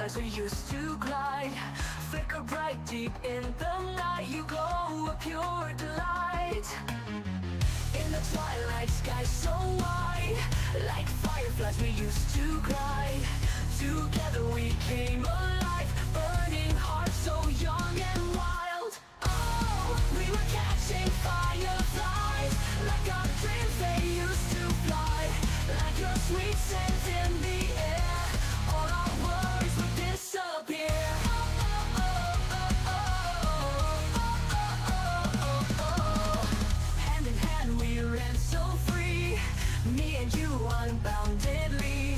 fireflies we used to glide, flicker bright deep in the night. You glow a pure delight. In the twilight sky so wide, like fireflies we used to glide. Together we came alive, burning hearts so young and wild. Oh, we were catching fireflies, like our dreams they used to fly. Like your sweet scent in the air, all our worries would disappear. Hand in hand we ran so free, me and you unboundedly.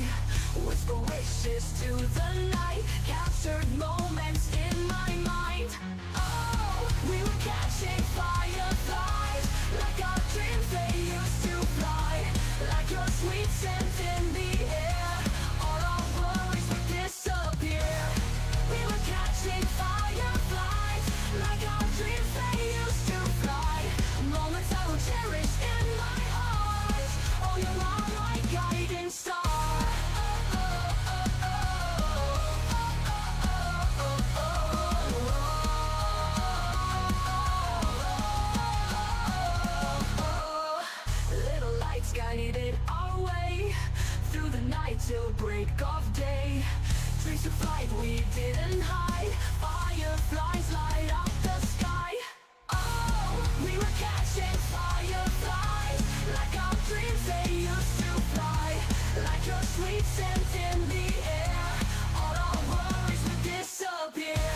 Whisper wishes to the night, captured moments in my mind. Oh, we were catching fireflies, like our dreams they used to fly. Like your sweet scent in the air, all our worries would disappear. We were catching fireflies, like our dreams they used to fly. Moments I will cherish in my heart. Oh, you're my guiding star. Little lights guided our way through the night till break of day. Dreams of flight we didn't hide, fireflies light up the sky. Oh, we were catching fireflies, like our dreams they used to fly. Like your sweet scent in the air, all our worries would disappear.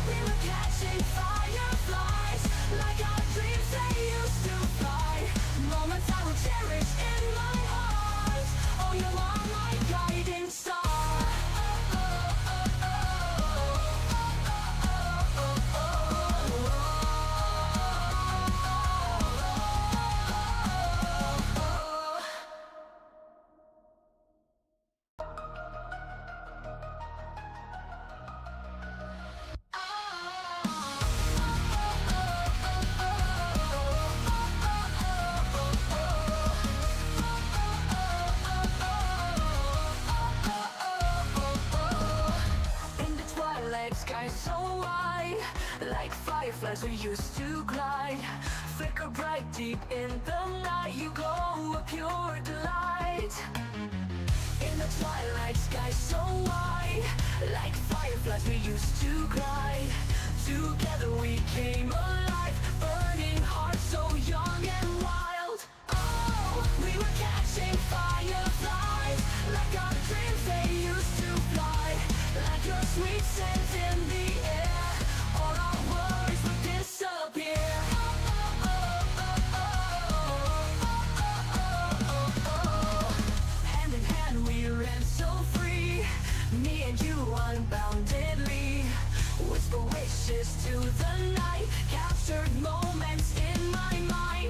We were catching fireflies, like our dreams they used to fly. Moments I will cherish in my heart. Oh, you are my guiding star. In the twilight sky so wide, like fireflies we used to glide, flicker bright deep in the night. You glow a pure delight. In the twilight sky so wide, like fireflies we used to glide. Together we came alive, burning hearts so young and wild. Oh, we were catching fireflies, like our dreams they used to fly. Like your sweet scent in the air, all our worries would disappear. Hand in hand we ran so free, me and you unboundedly. Whisper wishes to the night, captured moments in my mind.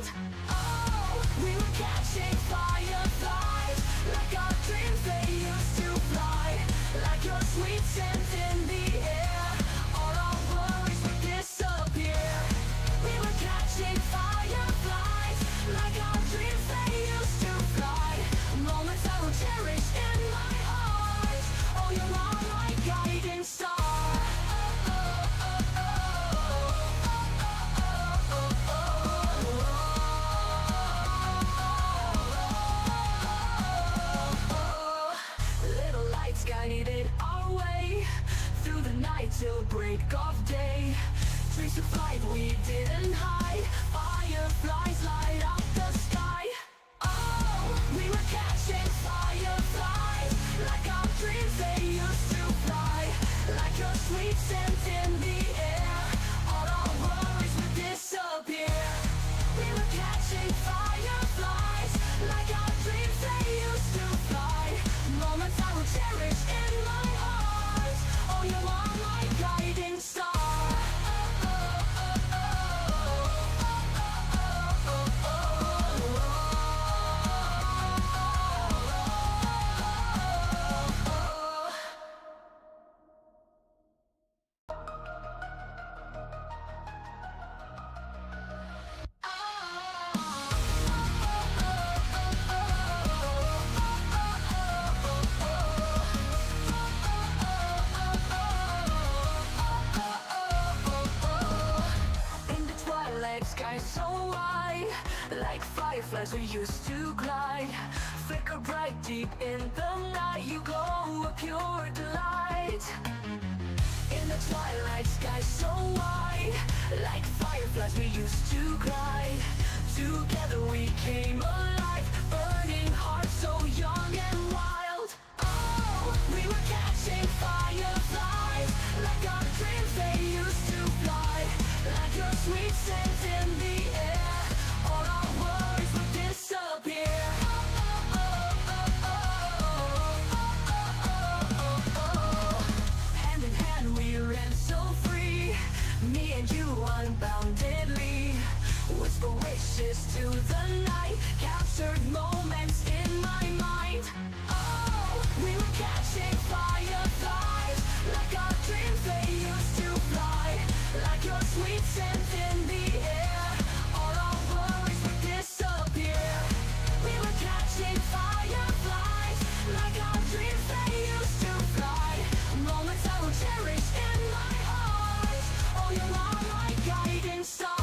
fireflies we used to glide. Flicker bright deep in the night, you glow a pure delight. In the twilight sky so wide, like fireflies we used to glide. Together we came alive, burning hearts so young and wild. Oh, we were catching fireflies, like our dreams they used to fly. Like your sweet scent in the air, all our worries would disappear. Hand in hand we ran so free, me and you unboundedly. Whisper wishes to the night, captured moments in my mind. Oh, we were catching fireflies, like our dreams they used to fly. Like your sweet scent in the air, all our worries would disappear. We were catching fireflies, like our dreams they used to fly. Moments I will cherish in my heart. Oh, you are my guiding star.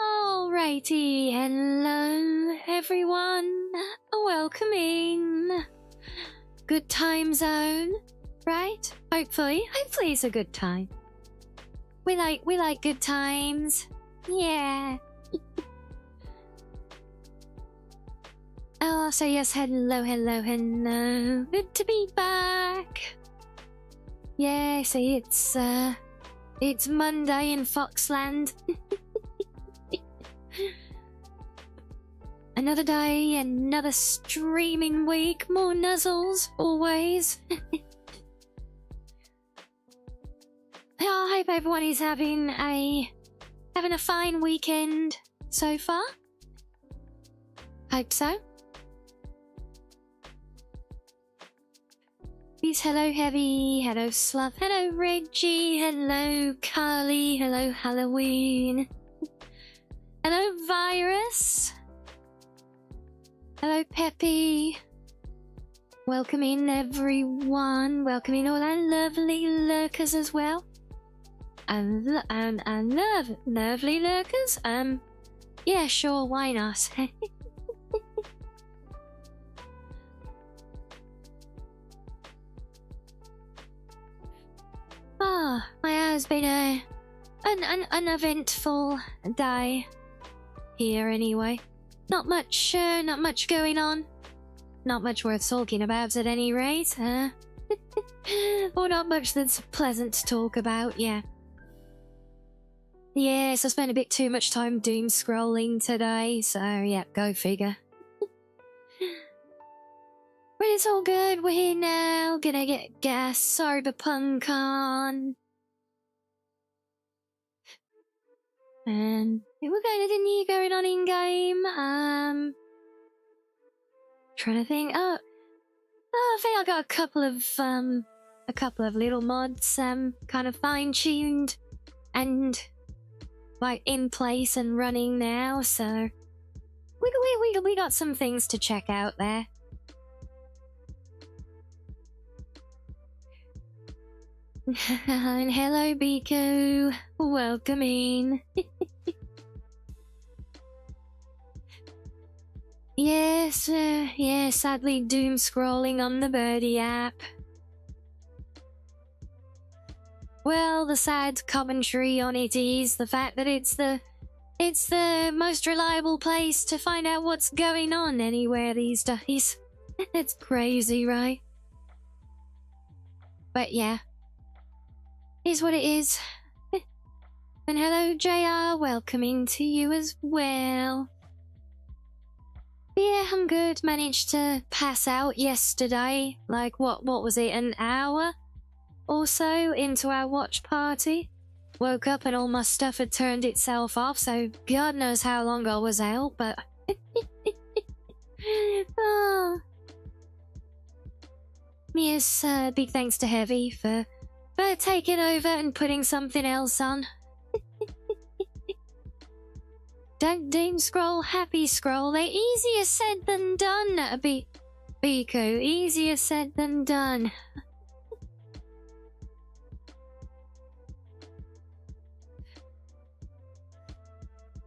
Alrighty, hello everyone, welcome in. Good time zone, right? Hopefully it's a good time. We like good times, yeah. Oh, so yes, hello, good to be back. Yeah, see, it's Monday in Foxland. Another day, another streaming week, more nuzzles, always. I hope everyone is having a fine weekend so far. Hope so. Please, hello Heavy, hello Sluff, hello Reggie, hello Carly, hello Halloween. Hello Virus. Hello Peppy. Welcome in everyone. Welcome in all our lovely lurkers as well. And lovely lurkers. Yeah, sure, why not? My has been an uneventful day. Here anyway. Not much going on. Not much worth talking about at any rate, or not much that's pleasant to talk about, yeah. Yes, I spent a bit too much time doom scrolling today, so yeah, go figure. But it's all good, we're here now, gonna get our Cyberpunk on. And we're going anything new going on in game. Trying to think. Oh, I think I got a couple of little mods kind of fine tuned and like in place and running now. So we got some things to check out there. And hello, Biko. Welcome in. Yes, sadly doom scrolling on the Birdie app. Well, the sad commentary on it is the fact that it's the most reliable place to find out what's going on anywhere these days. It's crazy, right? But yeah. Is what it is. And hello JR, welcoming to you as well. Yeah, I'm good. Managed to pass out yesterday. Like what was it, an hour or so into our watch party? Woke up and all my stuff had turned itself off, so God knows how long I was out, but oh. Yes, big thanks to Heavy for taking over and putting something else on. Don't doom scroll, happy scroll. They're easier said than done, Biko. Easier said than done.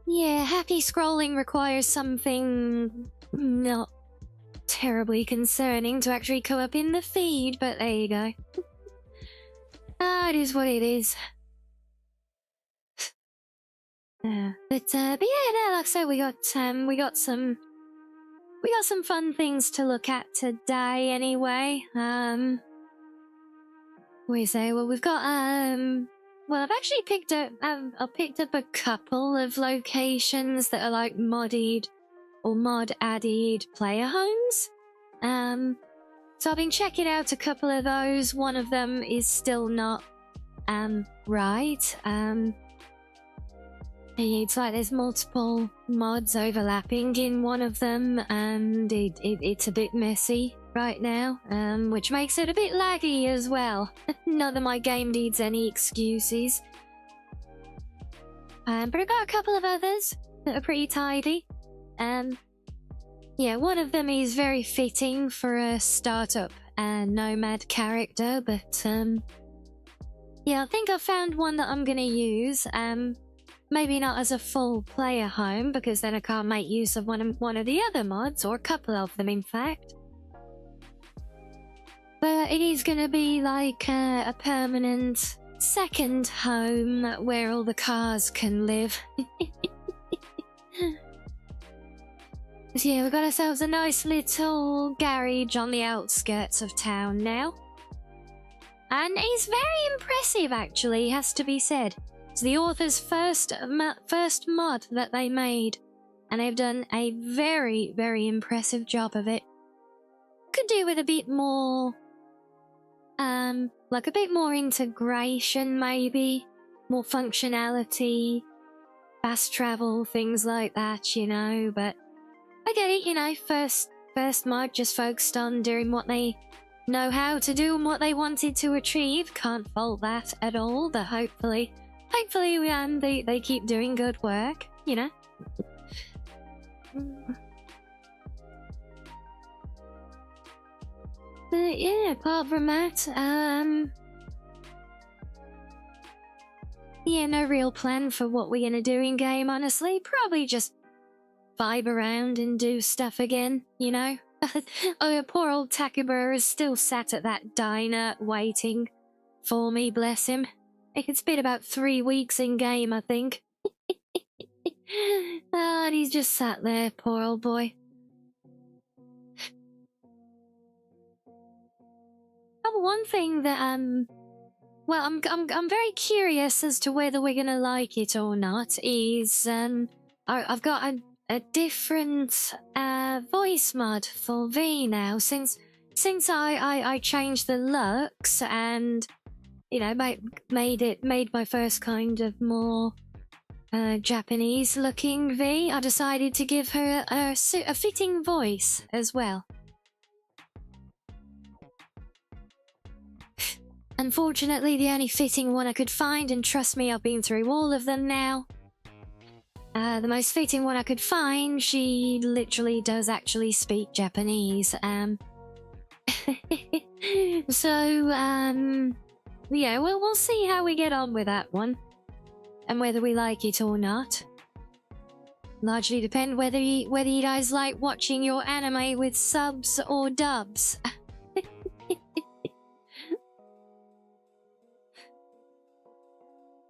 Yeah, happy scrolling requires something not terribly concerning to actually come up in the feed, but there you go. It is what it is. But yeah, no, like I said, we got some fun things to look at today anyway. What do you say? Well, we've got well, I've actually picked up a couple of locations that are like modded or mod-added player homes. So I've been checking out a couple of those. One of them is still not right. It's like there's multiple mods overlapping in one of them, and it's a bit messy right now, which makes it a bit laggy as well. Not that my game needs any excuses. But I've got a couple of others that are pretty tidy. Yeah, one of them is very fitting for a startup and nomad character, but yeah, I think I've found one that I'm gonna use. Maybe not as a full player home, because then I can't make use of one of the other mods, or a couple of them in fact. But it is gonna be like a permanent second home where all the cars can live. So yeah, we've got ourselves a nice little garage on the outskirts of town now. And it's very impressive actually, has to be said. It's the author's first mod that they made, and they've done a very, very impressive job of it. Could do with a bit more, like a bit more integration maybe, more functionality, fast travel, things like that, you know, but I get it, you know, first mod just focused on doing what they know how to do and what they wanted to achieve. Can't fault that at all, but hopefully they keep doing good work, you know. But yeah, apart from that, yeah, no real plan for what we're gonna do in game, honestly. Probably just vibe around and do stuff again, you know. Oh, poor old Takabura is still sat at that diner waiting for me, bless him. It's been about 3 weeks in game, I think. And he's just sat there, poor old boy. Oh, one thing that well, I'm very curious as to whether we're gonna like it or not. Is I've got a different voice mod for V now since I changed the looks and, you know, made my first kind of more Japanese looking V. I decided to give her a fitting voice as well. Unfortunately, the only fitting one I could find, and trust me, I've been through all of them now. The most fitting one I could find, she literally does actually speak Japanese. So, yeah, well, we'll see how we get on with that one. And whether we like it or not. Largely depend whether you guys like watching your anime with subs or dubs.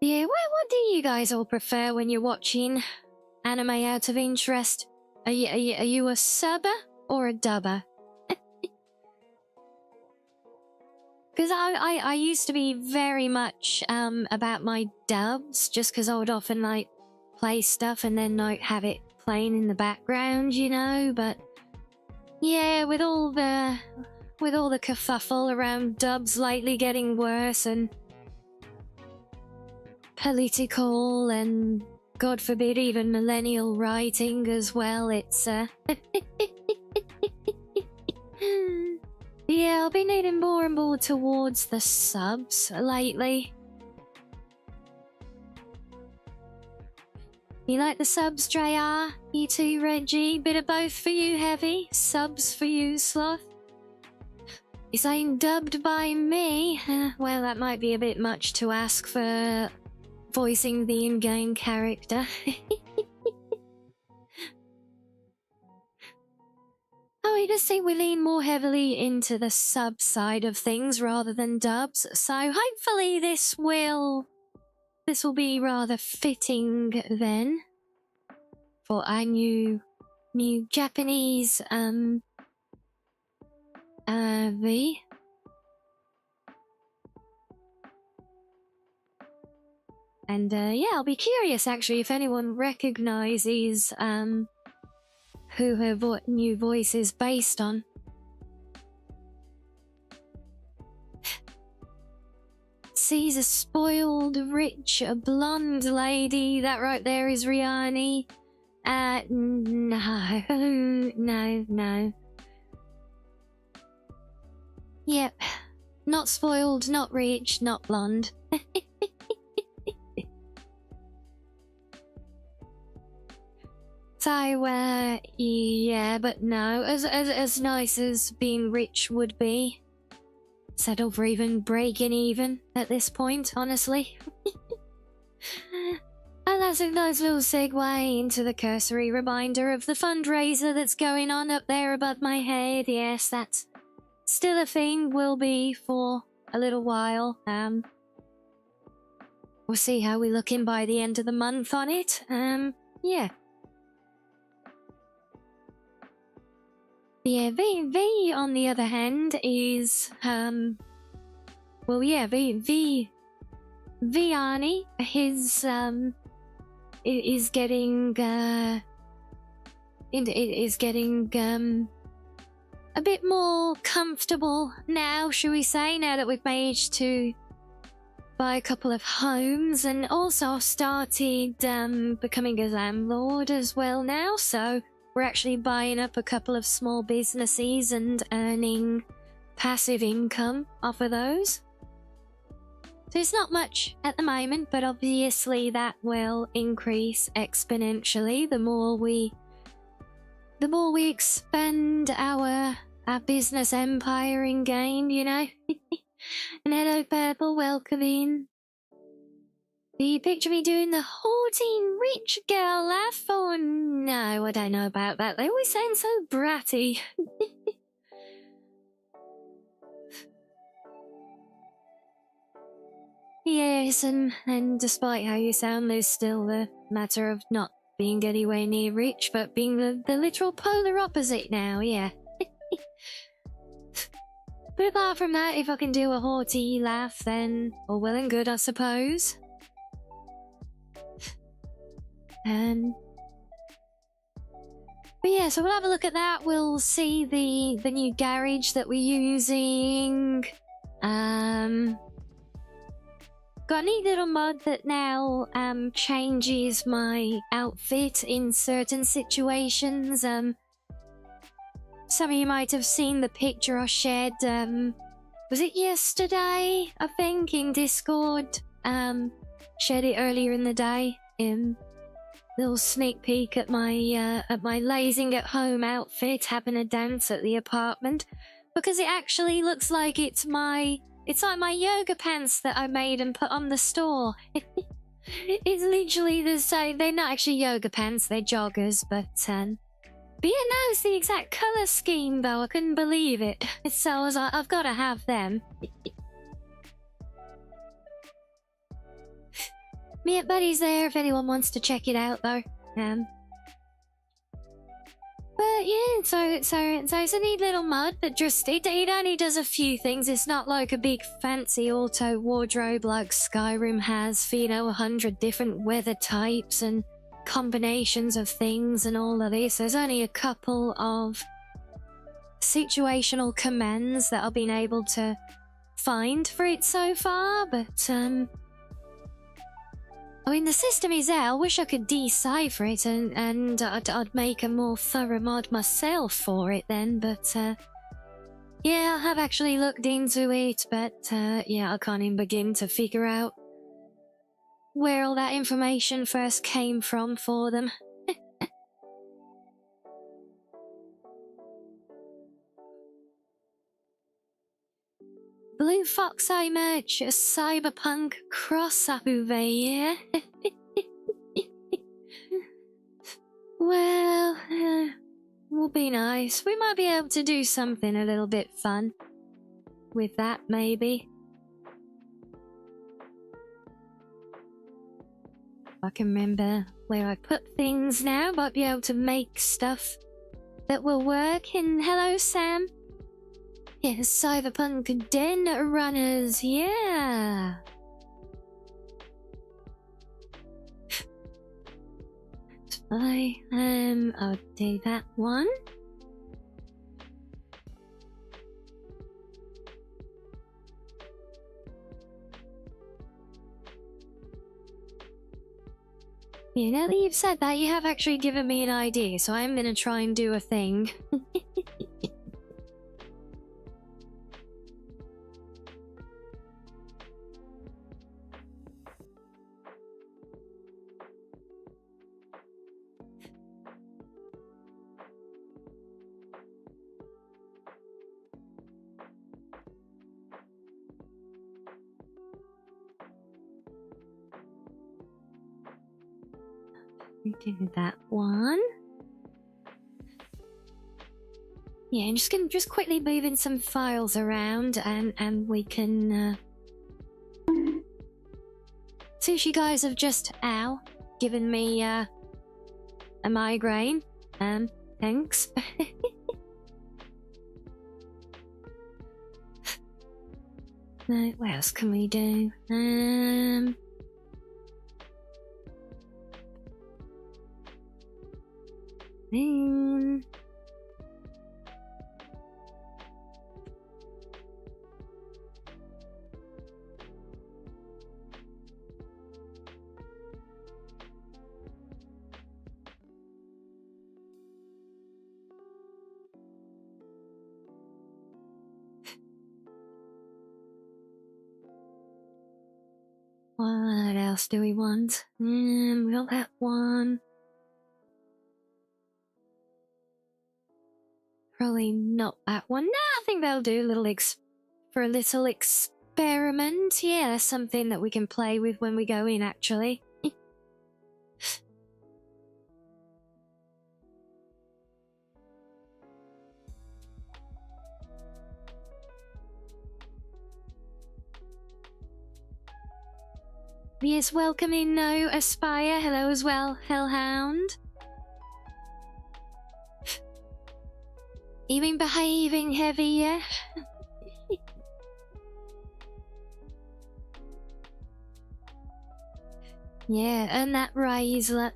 Yeah, what do you guys all prefer when you're watching anime out of interest? Are you a subber or a dubber? Because I used to be very much about my dubs, just because I would often like play stuff and then like have it playing in the background, you know. But yeah, with all the kerfuffle around dubs lately getting worse and political and, God forbid, even millennial writing as well, it's yeah, I'll be needing more and more towards the subs lately. You like the subs, JR? You too, Reggie? Bit of both for you, Heavy. Subs for you, Sloth. You're saying dubbed by me? Well, that might be a bit much to ask for voicing the in-game character. Oh, I just think we lean more heavily into the sub side of things rather than dubs, so hopefully this will be rather fitting then for our new Japanese V. And yeah, I'll be curious actually if anyone recognizes who her new voice is based on. Sees a spoiled, rich, blonde lady. That right there is Rianni. No. Yep. Not spoiled, not rich, not blonde. So, yeah, but no. As nice as being rich would be. Settle for even breaking even at this point, honestly. And that's a nice little segue into the cursory reminder of the fundraiser that's going on up there above my head. Yes, that's still a thing, will be for a little while. We'll see how we're looking by the end of the month on it. Yeah. Yeah, V on the other hand is, well, yeah, Vianney, his, is getting, a bit more comfortable now, shall we say, now that we've managed to buy a couple of homes and also started, becoming a landlord as well now, so we're actually buying up a couple of small businesses and earning passive income off of those. So it's not much at the moment, but obviously that will increase exponentially the more we expand our business empire in game, you know. And hello, Purple, welcome in. Do you picture me doing the haughty rich girl laugh? Oh no, I don't know about that. They always sound so bratty. Yes, and despite how you sound, there's still the matter of not being anywhere near rich, but being the literal polar opposite now, yeah. But apart from that, if I can do a haughty laugh, then all well and good, I suppose. But yeah, so we'll have a look at that. We'll see the new garage that we're using. Got a neat little mod that now changes my outfit in certain situations. Some of you might have seen the picture I shared, was it yesterday, I think, in Discord? Shared it earlier in the day. Little sneak peek at my lazing at home outfit, having a dance at the apartment, because it actually looks like it's like my yoga pants that I made and put on the store. It's literally the same. They're not actually yoga pants, they're joggers, but yeah, no, it's the exact colour scheme though. I couldn't believe it. So I was like, I've got to have them. Me and Buddy's there if anyone wants to check it out though. But yeah, so it's a neat little mod, but just it only does a few things. It's not like a big fancy auto wardrobe like Skyrim has for, you know, 100 different weather types and combinations of things and all of this. There's only a couple of situational commands that I've been able to find for it so far, but I mean, the system is there. I wish I could decipher it and I'd make a more thorough mod myself for it then, but yeah, I have actually looked into it, but yeah, I can't even begin to figure out where all that information first came from for them. Blue Fox Eye merch, a Cyberpunk cross-up over here. Well, will be nice. We might be able to do something a little bit fun with that, maybe. I can remember where I put things now, but be able to make stuff that will work. And hello, Sam. Yes, Cyberpunk Den Runners, yeah. I'll do that one. Yeah, now that you've said that, you have actually given me an idea, so I'm gonna try and do a thing. We do that one. Yeah, I'm just gonna quickly moving some files around, and we can. Since you guys have just given me a migraine, thanks. No, what else can we do? What else do we want? We got that one. Probably not that one. No, I think that'll do. For a little experiment. Yeah, that's something that we can play with when we go in, actually. Yes, welcome in, No Aspire. Hello as well, Hellhound. You been behaving heavy, yeah? Yeah, and that raise, look.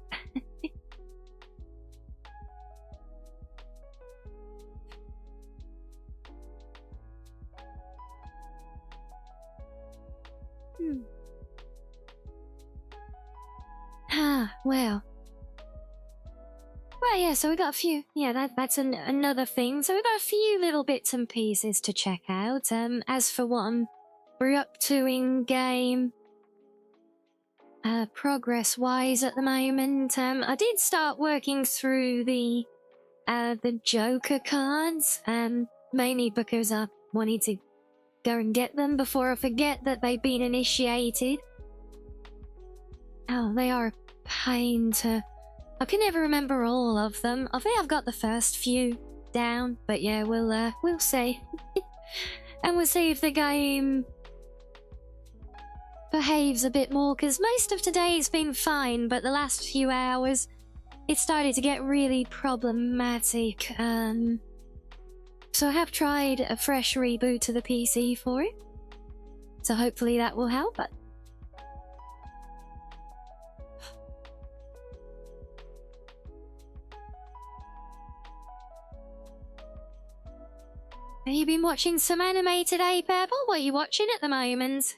Well. Well, yeah, so we got a few. Yeah, that's another thing. So we got a few little bits and pieces to check out. As for what we're up to in game, progress-wise at the moment, I did start working through the Joker cards, mainly because I wanted to go and get them before I forget that they've been initiated. Oh, they are a pain to... I can never remember all of them. I think I've got the first few down, but yeah, we'll see. And we'll see if the game behaves a bit more, because most of today's been fine, but the last few hours, it started to get really problematic. So I have tried a fresh reboot to the PC for it. So hopefully that will help. But have you been watching some anime today, Purple? What are you watching at the moment?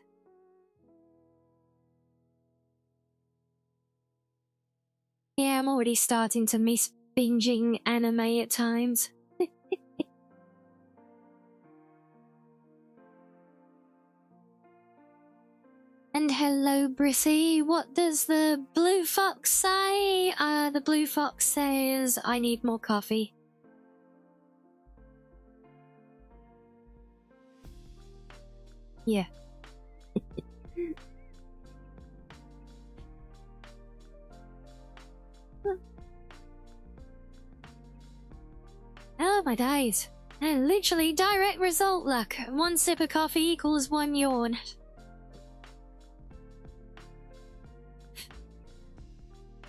Yeah, I'm already starting to miss binging anime at times. And hello, Brissy. What does the blue fox say? The blue fox says, I need more coffee. Yeah. Oh my days. Literally direct result luck. 1 sip of coffee equals 1 yawn.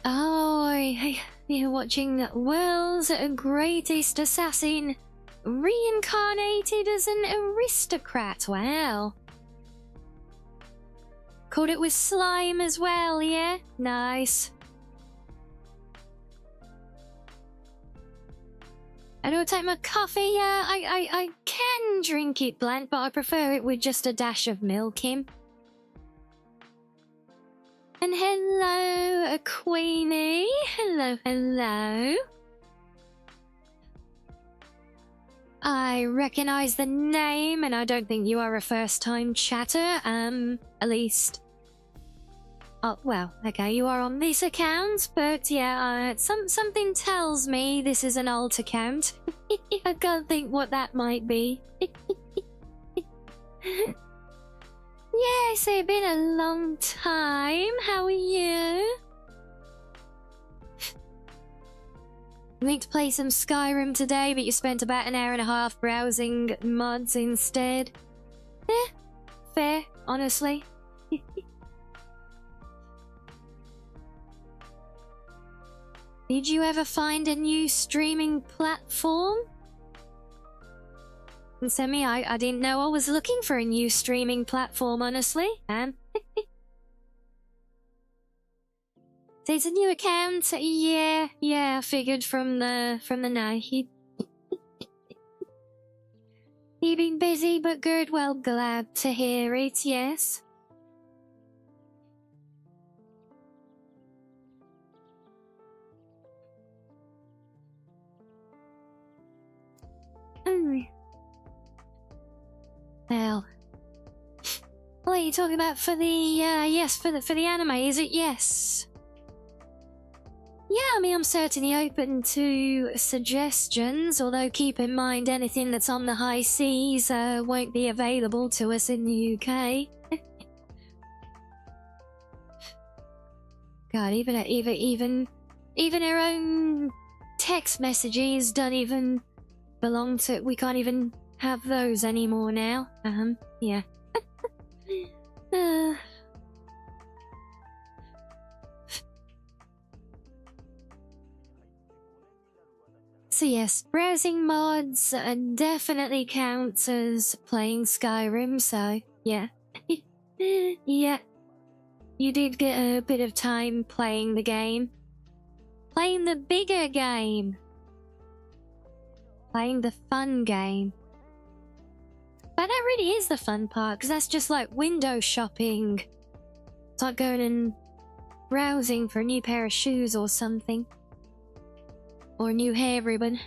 Oh, you're watching World's Greatest Assassin reincarnated as an aristocrat. Wow. Caught it with slime as well, yeah? Nice. I don't take my coffee. I can drink it bland, but I prefer it with just a dash of milk in. And hello, Queenie. Hello, hello. I recognize the name, and I don't think you are a first-time chatter. At least. Oh, well, okay, you are on this account, but yeah, something tells me this is an alt account. I can't think what that might be. Yes, it's been a long time. How are you? You need to play some Skyrim today, but you spent about an hour and a half browsing mods instead. Eh, fair, honestly. Did you ever find a new streaming platform? And Semi, I didn't know I was looking for a new streaming platform, honestly. So it's a new account. Yeah, I figured from the name. He'd been busy, but good. Well, glad to hear it. Yes. Well, what are you talking about for the yes, for the anime? Is it? Yes. Yeah, I mean, I'm certainly open to suggestions, although keep in mind anything that's on the high seas won't be available to us in the UK. God, even our own text messages don't even belong to. We can't even have those anymore now. Yeah. So yes, browsing mods definitely counts as playing Skyrim, so yeah. Yeah. You did get a bit of time playing the game. Playing the bigger game. Playing the fun game. But that really is the fun part, because that's just like window shopping. It's like going and browsing for a new pair of shoes or something. Or a new hair ribbon.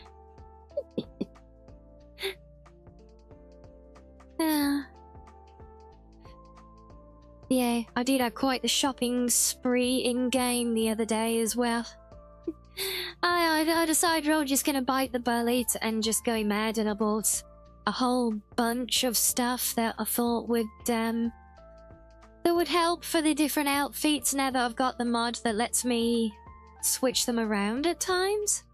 Yeah, I did have quite the shopping spree in-game the other day as well. I decided I was just gonna bite the bullet and just go mad, and I bought a whole bunch of stuff that I thought would help for the different outfits now that I've got the mod that lets me switch them around at times.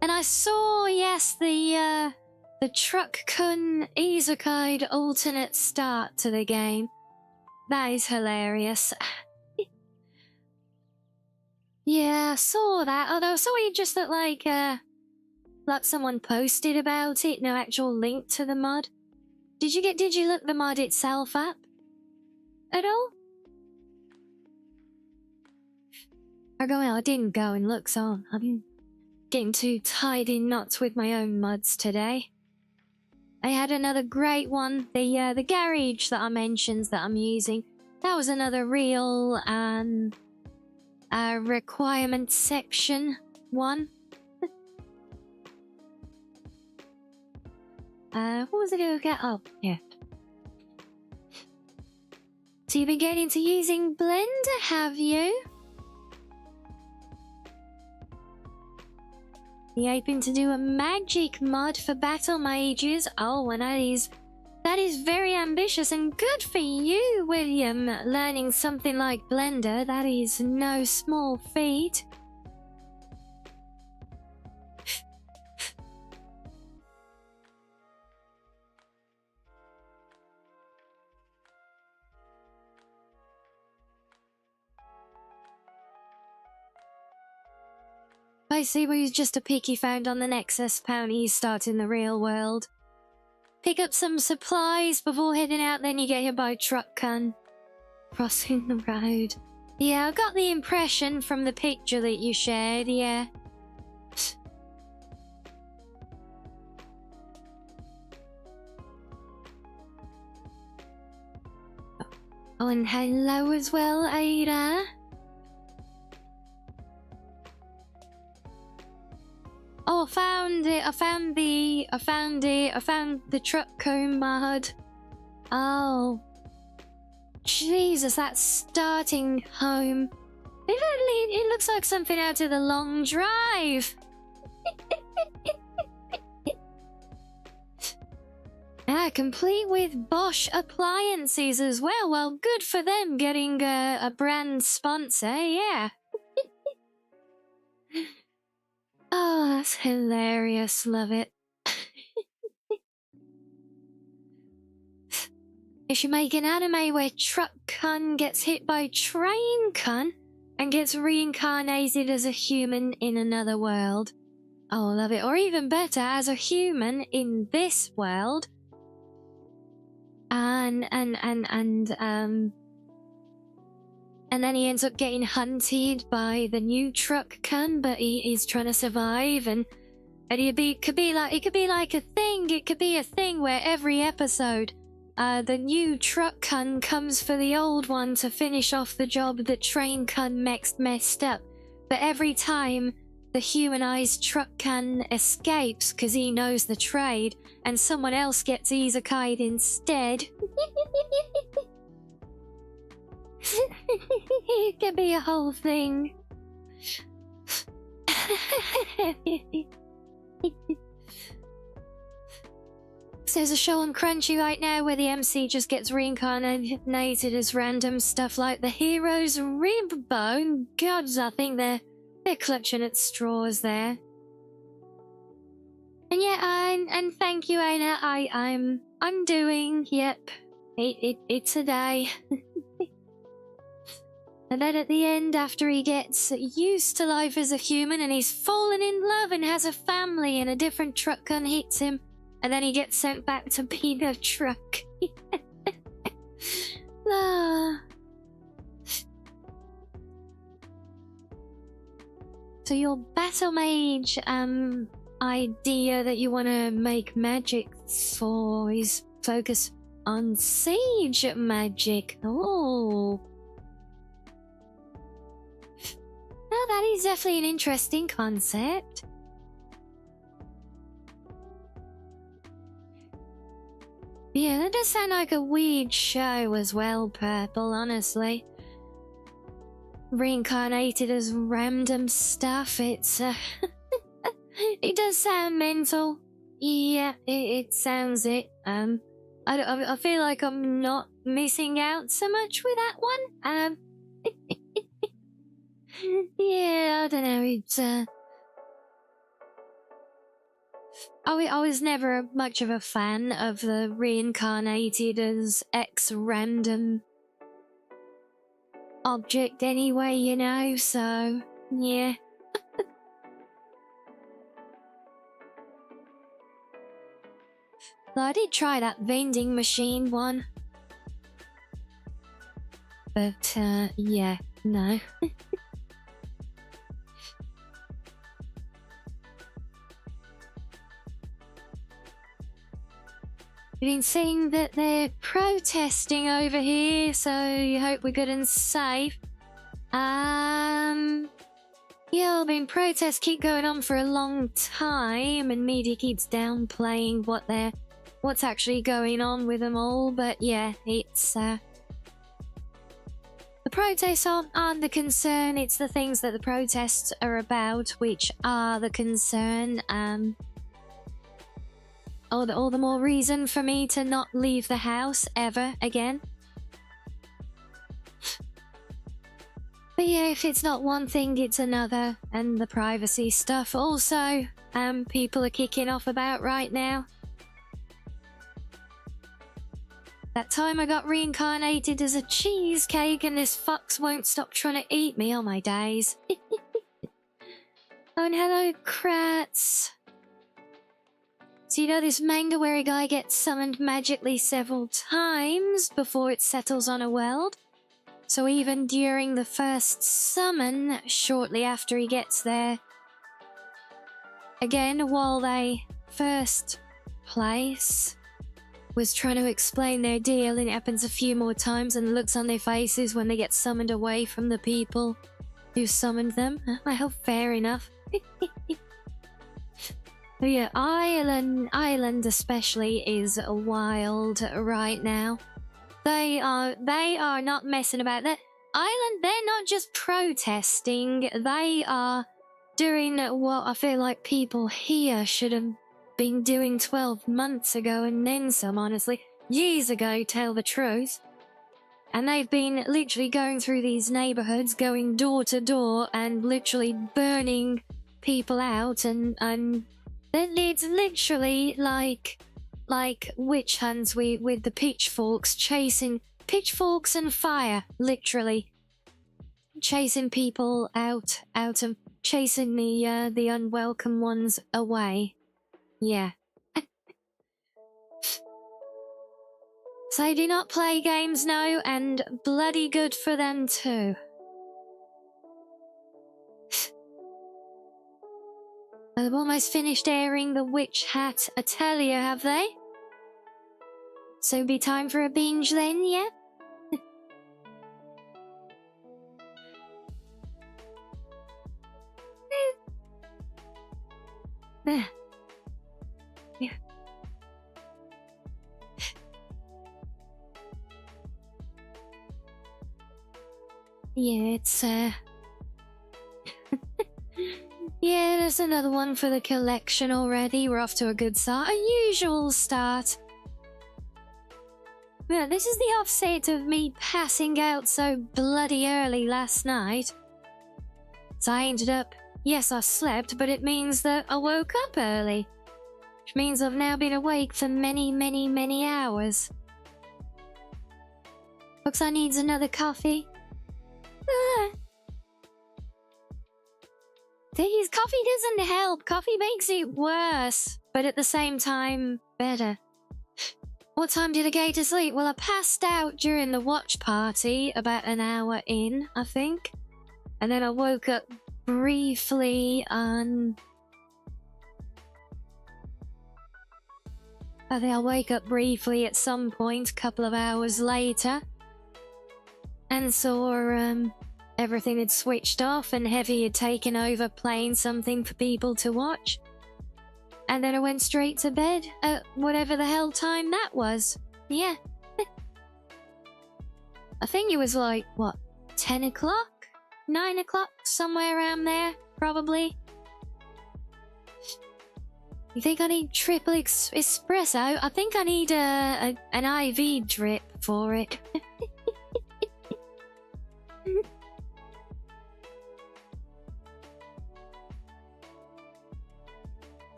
And I saw, yes, the Truck-kun Isekai alternate start to the game. That is hilarious. Yeah, I saw that. Although I saw it just that like someone posted about it, no actual link to the mod. Did you look the mod itself up at all? I didn't go and look, so I've been getting too tied in knots with my own mods today. I had another great one, the garage that I mentioned that I'm using. That was another real requirement section one. What was I gonna get? Oh, yeah. So you've been getting into using Blender, have you? You hoping to do a magic mod for battle mages? Oh, and that is very ambitious and good for you, William. Learning something like Blender, that is no small feat. I see where he's just a peek he found on the Nexus. Apparently he's starting the real world. Pick up some supplies before heading out, then you get hit by a truck can. Crossing the road. Yeah, I got the impression from the picture that you shared, yeah. Oh, and hello as well, Ada. Oh, I found it. I found the truck cone mod. Oh. Jesus, that's starting home. It looks like something out of the long drive. Complete with Bosch appliances as well. Well, good for them getting a brand sponsor, yeah. Oh, that's hilarious. Love it. They should make an anime where Truck Kun gets hit by Train Kun and gets reincarnated as a human in another world. Oh, love it. Or even better, as a human in this world. And then he ends up getting hunted by the new Truck Kun, but he is trying to survive, and it could be like a thing. It could be a thing where every episode, the new Truck Kun comes for the old one to finish off the job that Train Kun messed up. But every time, the humanized Truck Kun escapes because he knows the trade, and someone else gets isekai'd instead. It could be a whole thing. So there's a show on Crunchy right now where the MC just gets reincarnated as random stuff like the hero's rib bone. Gods, I think they're clutching at straws there. And yeah, and thank you, Aina. I'm doing. Yep, it's a day. And then at the end, after he gets used to life as a human and he's fallen in love and has a family, and a different truck gun hits him, and then he gets sent back to being a truck. Ah. So your battle mage idea that you want to make magic for is focus on siege magic. Oh. Oh, that is definitely an interesting concept. Yeah, that does sound like a weird show as well, Purple, honestly. Reincarnated as random stuff, it's it does sound mental. Yeah, it sounds it. I feel like I'm not missing out so much with that one. Yeah, I don't know, it's I was never much of a fan of the reincarnated as X-random object anyway, you know, so yeah. Though I did try that vending machine one. But yeah, no. We've been seeing that they're protesting over here, so you hope we're good and safe. Yeah, I mean, protests keep going on for a long time, and media keeps downplaying what's actually going on with them all. But yeah, it's protests aren't the concern, it's the things that the protests are about which are the concern. All the more reason for me to not leave the house ever again. But yeah, if it's not one thing, it's another, and the privacy stuff also, people are kicking off about right now. That time I got reincarnated as a cheesecake and this fox won't stop trying to eat me, oh my days. Oh, and hello, Kratz. So you know this manga where a guy gets summoned magically several times before it settles on a world? So even during the first summon, shortly after he gets there, again, while they first place, was trying to explain their deal, and it happens a few more times, and the looks on their faces when they get summoned away from the people who summoned them. Well, fair enough. But yeah, Ireland especially is wild right now. They are not messing about. That Ireland, they're not just protesting, they are doing what I feel like people here should have been doing 12 months ago and then some, honestly. Years ago, tell the truth. And they've been literally going through these neighborhoods, going door to door and literally burning people out, and it's literally like witch hunts with the pitchforks, chasing pitchforks and fire, literally chasing people out and chasing the unwelcome ones away. Yeah. So they do not play games now, and bloody good for them too. They've almost finished airing the Witch Hat Atelier, have they? So it'll be time for a binge then, yeah? There. Yeah. Yeah, it's yeah, there's another one for the collection already. We're off to a good start. A usual start. Yeah, this is the offset of me passing out so bloody early last night. So I ended up, yes, I slept, but it means that I woke up early. Which means I've now been awake for many, many, many hours. Looks I needs another coffee. These coffee doesn't help. Coffee makes it worse, but at the same time, better. What time did I go to sleep? Well, I passed out during the watch party, about an hour in, I think. And then I woke up briefly on... I think I'll wake up briefly at some point, a couple of hours later. And saw, everything had switched off and Heavy had taken over playing something for people to watch. And then I went straight to bed at whatever the hell time that was. Yeah. I think it was like, what, 10 o'clock? 9 o'clock? Somewhere around there, probably. You think I need triple espresso? I think I need an IV drip for it.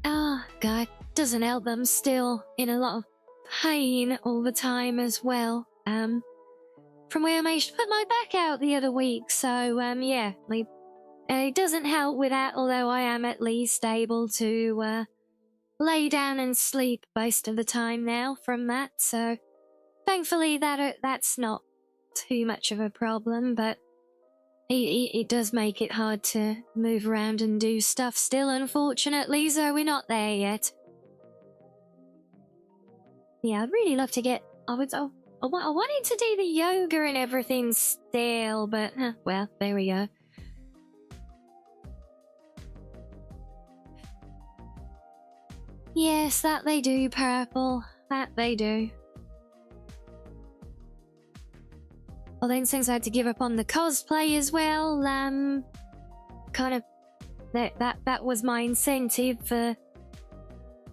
Oh, God, doesn't help them, still in a lot of pain all the time as well. From where I managed to put my back out the other week, so, yeah, it doesn't help with that, although I am at least able to, lay down and sleep most of the time now from that, so thankfully that's not too much of a problem, but it does make it hard to move around and do stuff still, unfortunately, so we're not there yet. Yeah, I'd really love to get... I wanted to do the yoga and everything still, but, well, there we go. Yes, that they do, Purple. That they do. Well, then since I had to give up on the cosplay as well, kind of that was my incentive for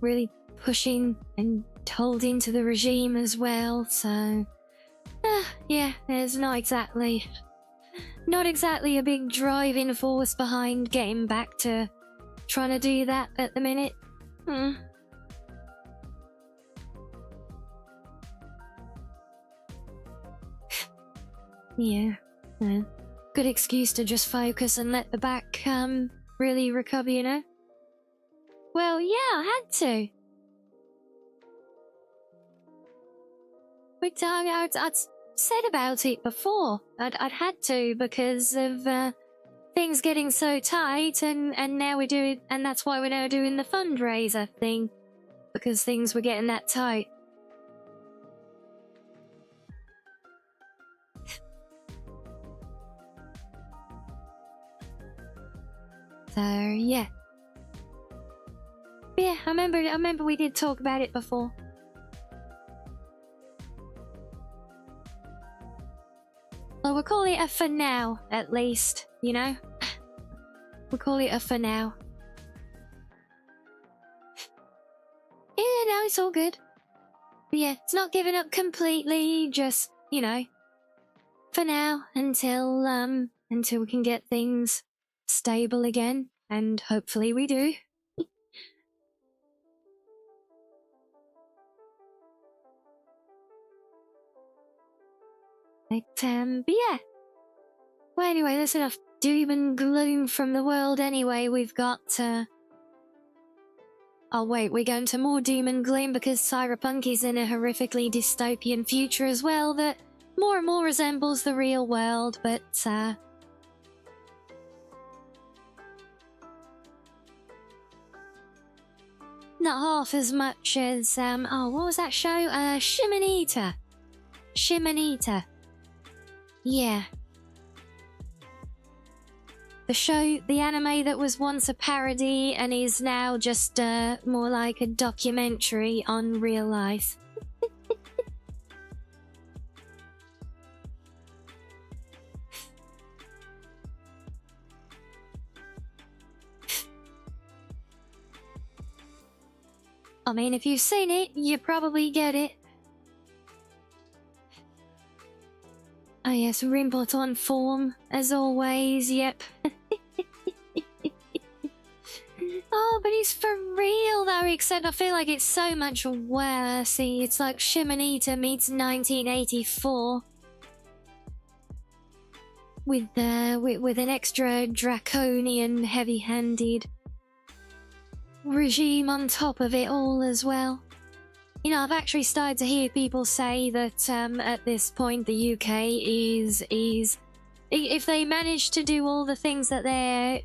really pushing and holding to the regime as well. So, yeah, there's not exactly a big driving force behind getting back to trying to do that at the minute. Yeah, good excuse to just focus and let the back really recover, you know? Well, yeah, I had to. But I'd said about it before. I'd had to because of things getting so tight, and now we're doing, and that's why we're now doing the fundraiser thing, because things were getting that tight. So yeah, I remember we did talk about it before. Well, we'll call it a for now, at least, you know? We'll call it a for now. Yeah, no, it's all good. But yeah, it's not giving up completely, just, you know, for now, until we can get things stable again, and hopefully we do. But yeah. Well, anyway, there's enough doom and gloom from the world anyway. We've got, oh wait, we're going to more doom and gloom because Cyberpunk is in a horrifically dystopian future as well that more and more resembles the real world, but, not half as much as, oh, what was that show? Shimonita. Yeah. The show, the anime that was once a parody and is now just more like a documentary on real life. I mean, if you've seen it, you probably get it. Oh yes, Rimbot on form, as always, yep. Oh, but it's for real though, except I feel like it's so much worse. See, it's like Shimonita meets 1984. With an extra draconian, heavy-handed regime on top of it all as well. You know, I've actually started to hear people say that at this point the UK is if they manage to do all the things that they're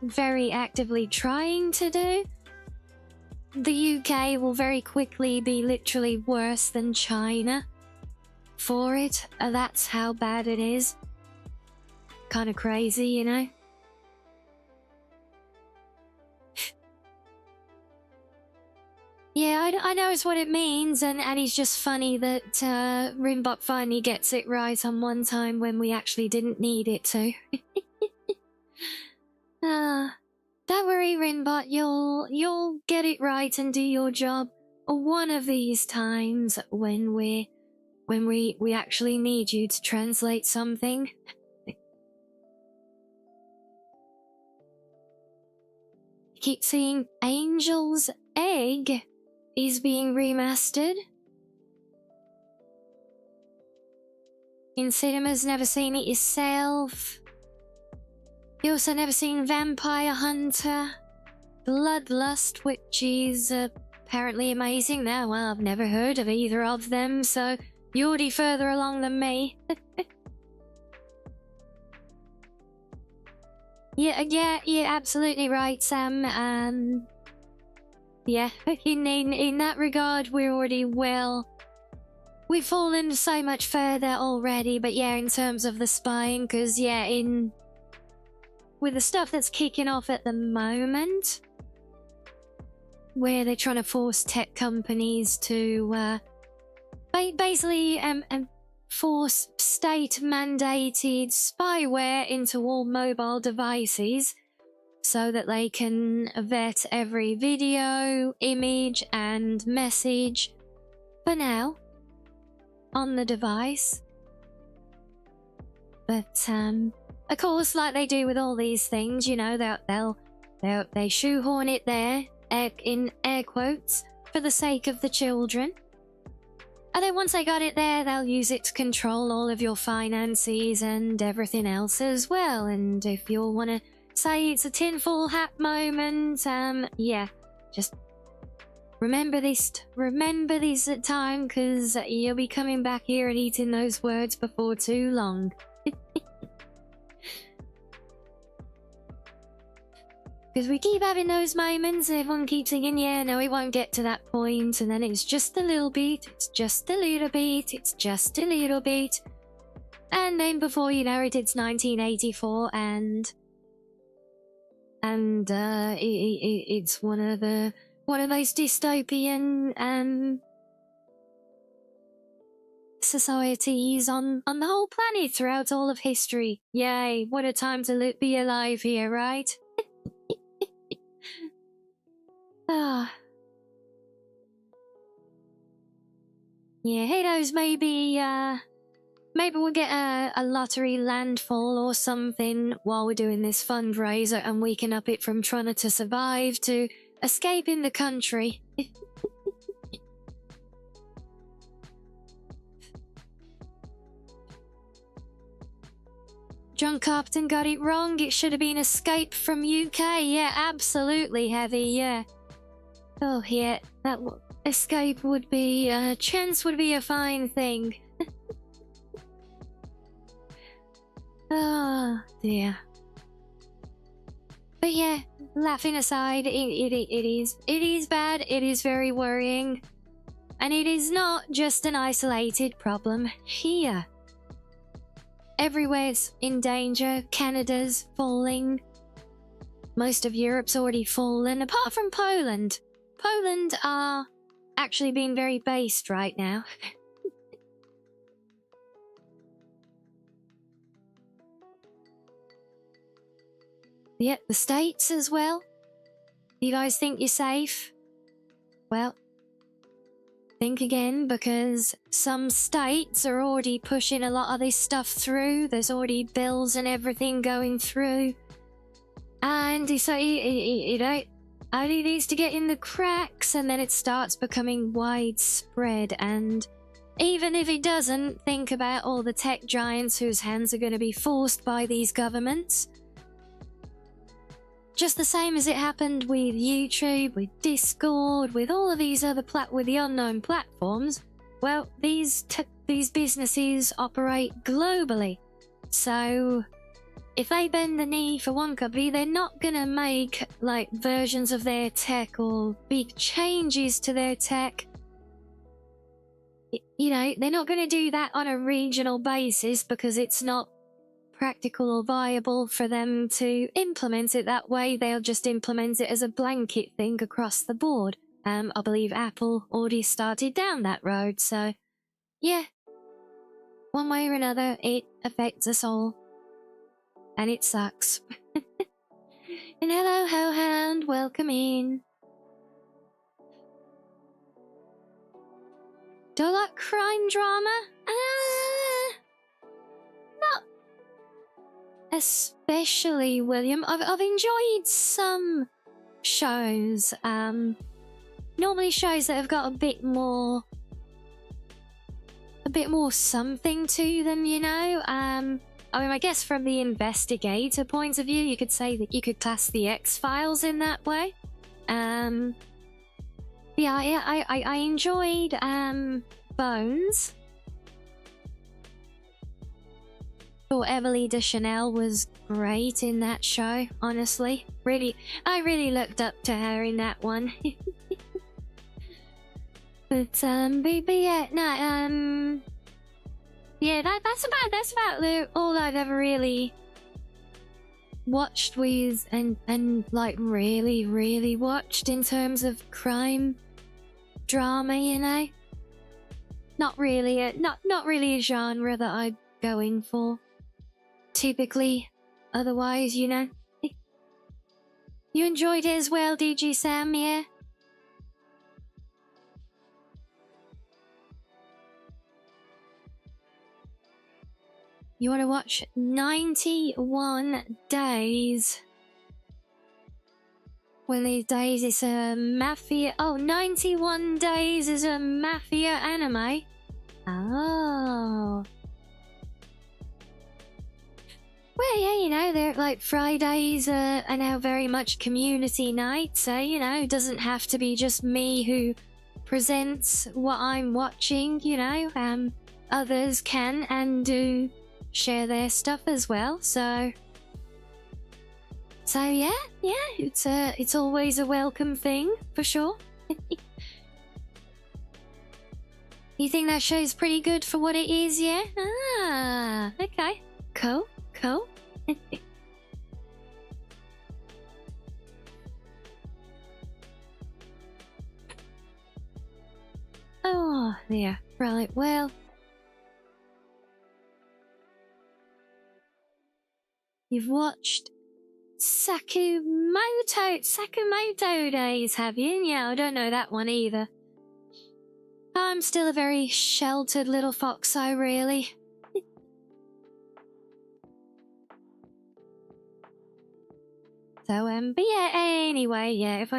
very actively trying to do, the UK will very quickly be literally worse than China for it. That's how bad it is. Kind of crazy, you know? Yeah, I know it's what it means, and it's just funny that Rimbot finally gets it right on one time when we actually didn't need it to. Don't worry, Rimbot, you'll get it right and do your job one of these times when we actually need you to translate something. Keep seeing Angel's Egg is being remastered. In cinemas, never seen it yourself. You also never seen Vampire Hunter, Bloodlust, which is apparently amazing. Now, well, I've never heard of either of them, so you're already further along than me. Yeah, absolutely right, Sam. Yeah, in that regard, we're already we've fallen so much further already, but yeah, in terms of the spying, because yeah, with the stuff that's kicking off at the moment, where they're trying to force tech companies to basically force state-mandated spyware into all mobile devices so that they can vet every video, image, and message, for now, on the device. But, of course, like they do with all these things, you know, they shoehorn it there, in air quotes, for the sake of the children. And then once they got it there, they'll use it to control all of your finances and everything else as well. And if you want to say it's a tinfoil hat moment, yeah, just remember this at time, because you'll be coming back here and eating those words before too long. Because we keep having those moments and everyone keeps thinking, yeah, no, it won't get to that point, and then it's just a little bit, it's just a little bit, it's just a little bit. And then before you know it, it's 1984, and it's one of the most dystopian societies on the whole planet throughout all of history. Yay, what a time to be alive here, right? Ah. Yeah, who knows, maybe we'll get a lottery landfall or something while we're doing this fundraiser, and we can up it from trying to survive to escaping the country. John Carpenter got it wrong. It should have been escape from UK. Yeah, absolutely, Heavy, yeah. Oh, yeah, that escape would be, chance would be a fine thing. Oh, dear. But yeah, laughing aside, it is bad, it is very worrying. And it is not just an isolated problem here. Everywhere's in danger. Canada's falling. Most of Europe's already fallen, apart from Poland. Poland are actually being very based right now. Yep, the States as well. You guys think you're safe? Well, think again, because some states are already pushing a lot of this stuff through. There's already bills and everything going through. And so it only needs to get in the cracks, and then it starts becoming widespread. And even if it doesn't, think about all the tech giants whose hands are going to be forced by these governments. Just the same as it happened with YouTube, with Discord, with all of these other with the unknown platforms. Well, these businesses operate globally. So if they bend the knee for one company, they're not gonna make like versions of their tech or big changes to their tech. You know, they're not gonna do that on a regional basis because it's not practical or viable for them to implement it that way. They'll just implement it as a blanket thing across the board. I believe Apple already started down that road, so yeah. One way or another, it affects us all. And it sucks. And hello, Hellhound, welcome in. Do I like crime drama? Not especially, William. I've enjoyed some shows. Normally shows that have got a bit more something to them, you know. I mean, I guess from the investigator point of view, you could say that you could class the X-Files in that way. Yeah, I enjoyed Bones. Thought Emily Deschanel was great in that show, honestly. I really looked up to her in that one. But yeah, no, yeah, that's about all I've ever really watched with and like really watched in terms of crime drama, you know. not really a genre that I'm going for. Typically, otherwise, you know. You enjoyed it as well, did you, Sam? Yeah. You want to watch 91 Days? One of these days it's a mafia... Oh, 91 Days is a mafia anime? Oh. Well, yeah, you know, they're like Fridays are now very much community night, so, you know, it doesn't have to be just me who presents what I'm watching, you know. Others can and do share their stuff as well, so yeah, it's always a welcome thing for sure. You think that show's pretty good for what it is, yeah? Ah, okay, cool. Oh, yeah, right, well, you've watched Sakamoto Days, have you? Yeah, I don't know that one either. I'm still a very sheltered little foxo, really. So, but yeah, anyway, yeah, if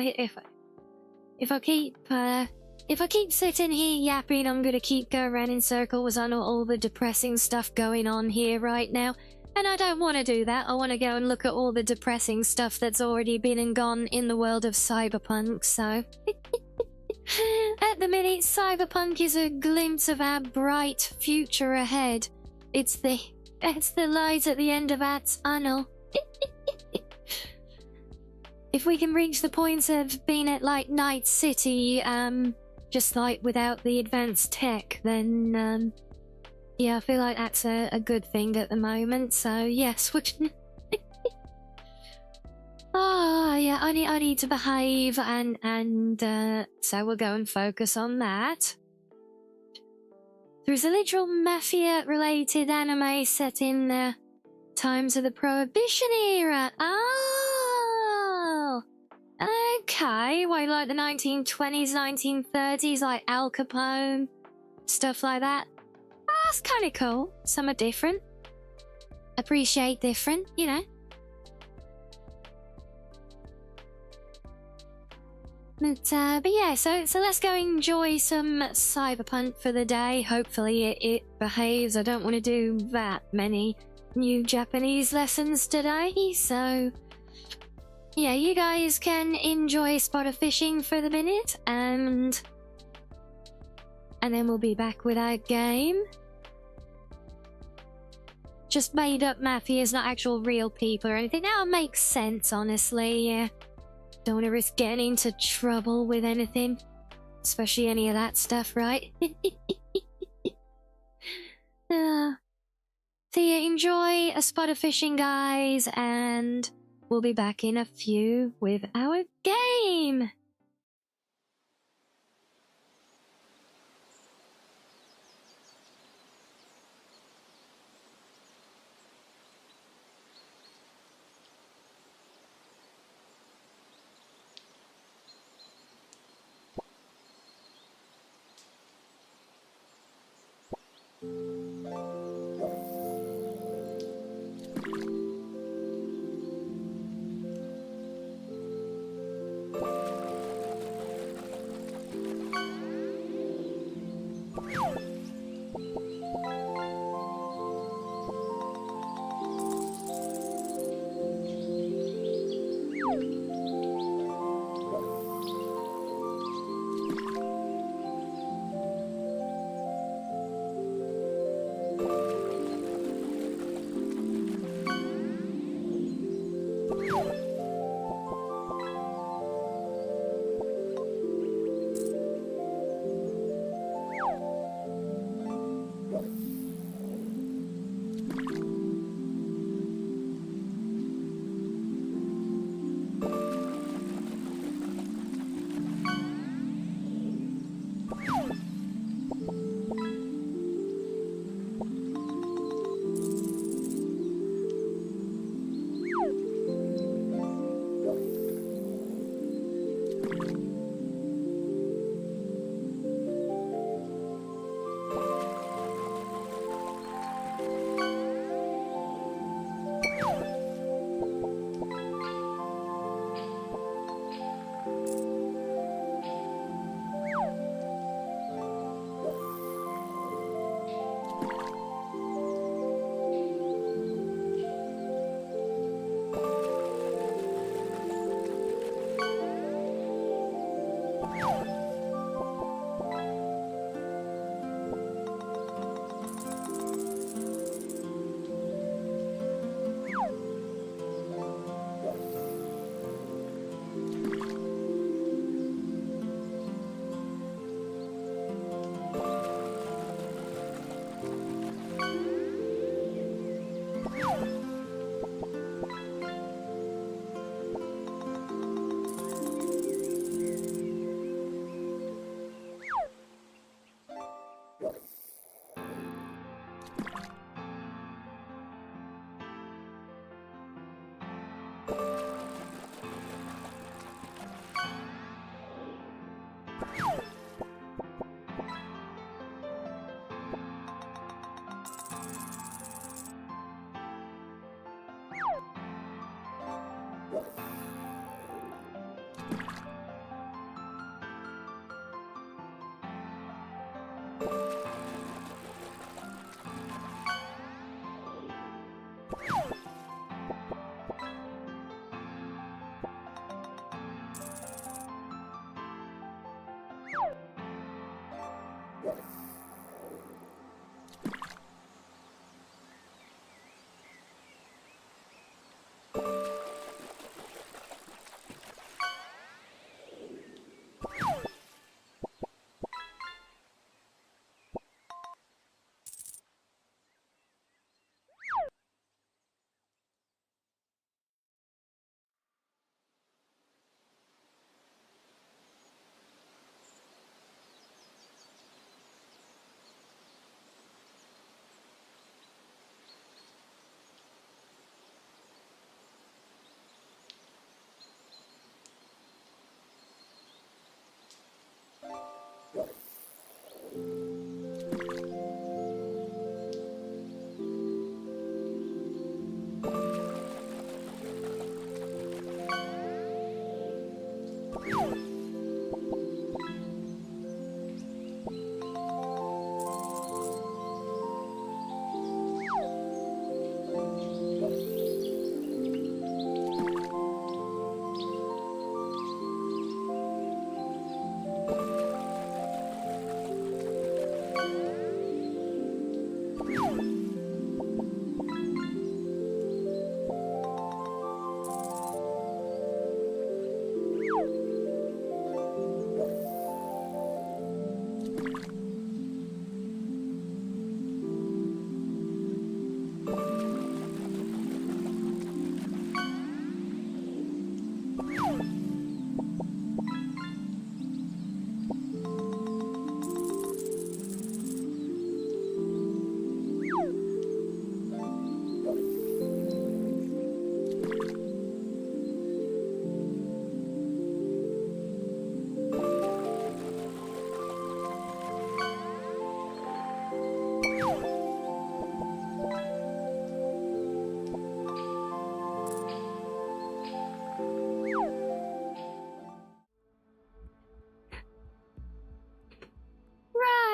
I keep sitting here yapping, I'm gonna keep going around in circles on all the depressing stuff going on here right now. And I don't want to do that. I want to go and look at all the depressing stuff that's already been and gone in the world of Cyberpunk, so... At the minute, Cyberpunk is a glimpse of our bright future ahead. It's the light at the end of our tunnel. If we can reach the point of being at, like, Night City, just, like, without the advanced tech, then, yeah, I feel like that's a good thing at the moment, so, yes, we can... Oh, yeah, I need to behave, and so we'll go and focus on that. There's a literal mafia-related anime set in the times of the Prohibition era. Oh! Okay, well, like the 1920s, 1930s, like Al Capone, stuff like that. Oh, that's kind of cool. Some are different. Appreciate different, you know. But yeah, so let's go enjoy some Cyberpunk for the day. Hopefully it behaves. I don't want to do that many new Japanese lessons today, so... Yeah, you guys can enjoy spotter fishing for the minute, and then we'll be back with our game. Just made up mafias, not actual real people or anything. That makes sense, honestly, yeah. Don't want to risk getting into trouble with anything. Especially any of that stuff, right? So yeah, enjoy a spot of fishing, guys, and we'll be back in a few with our game!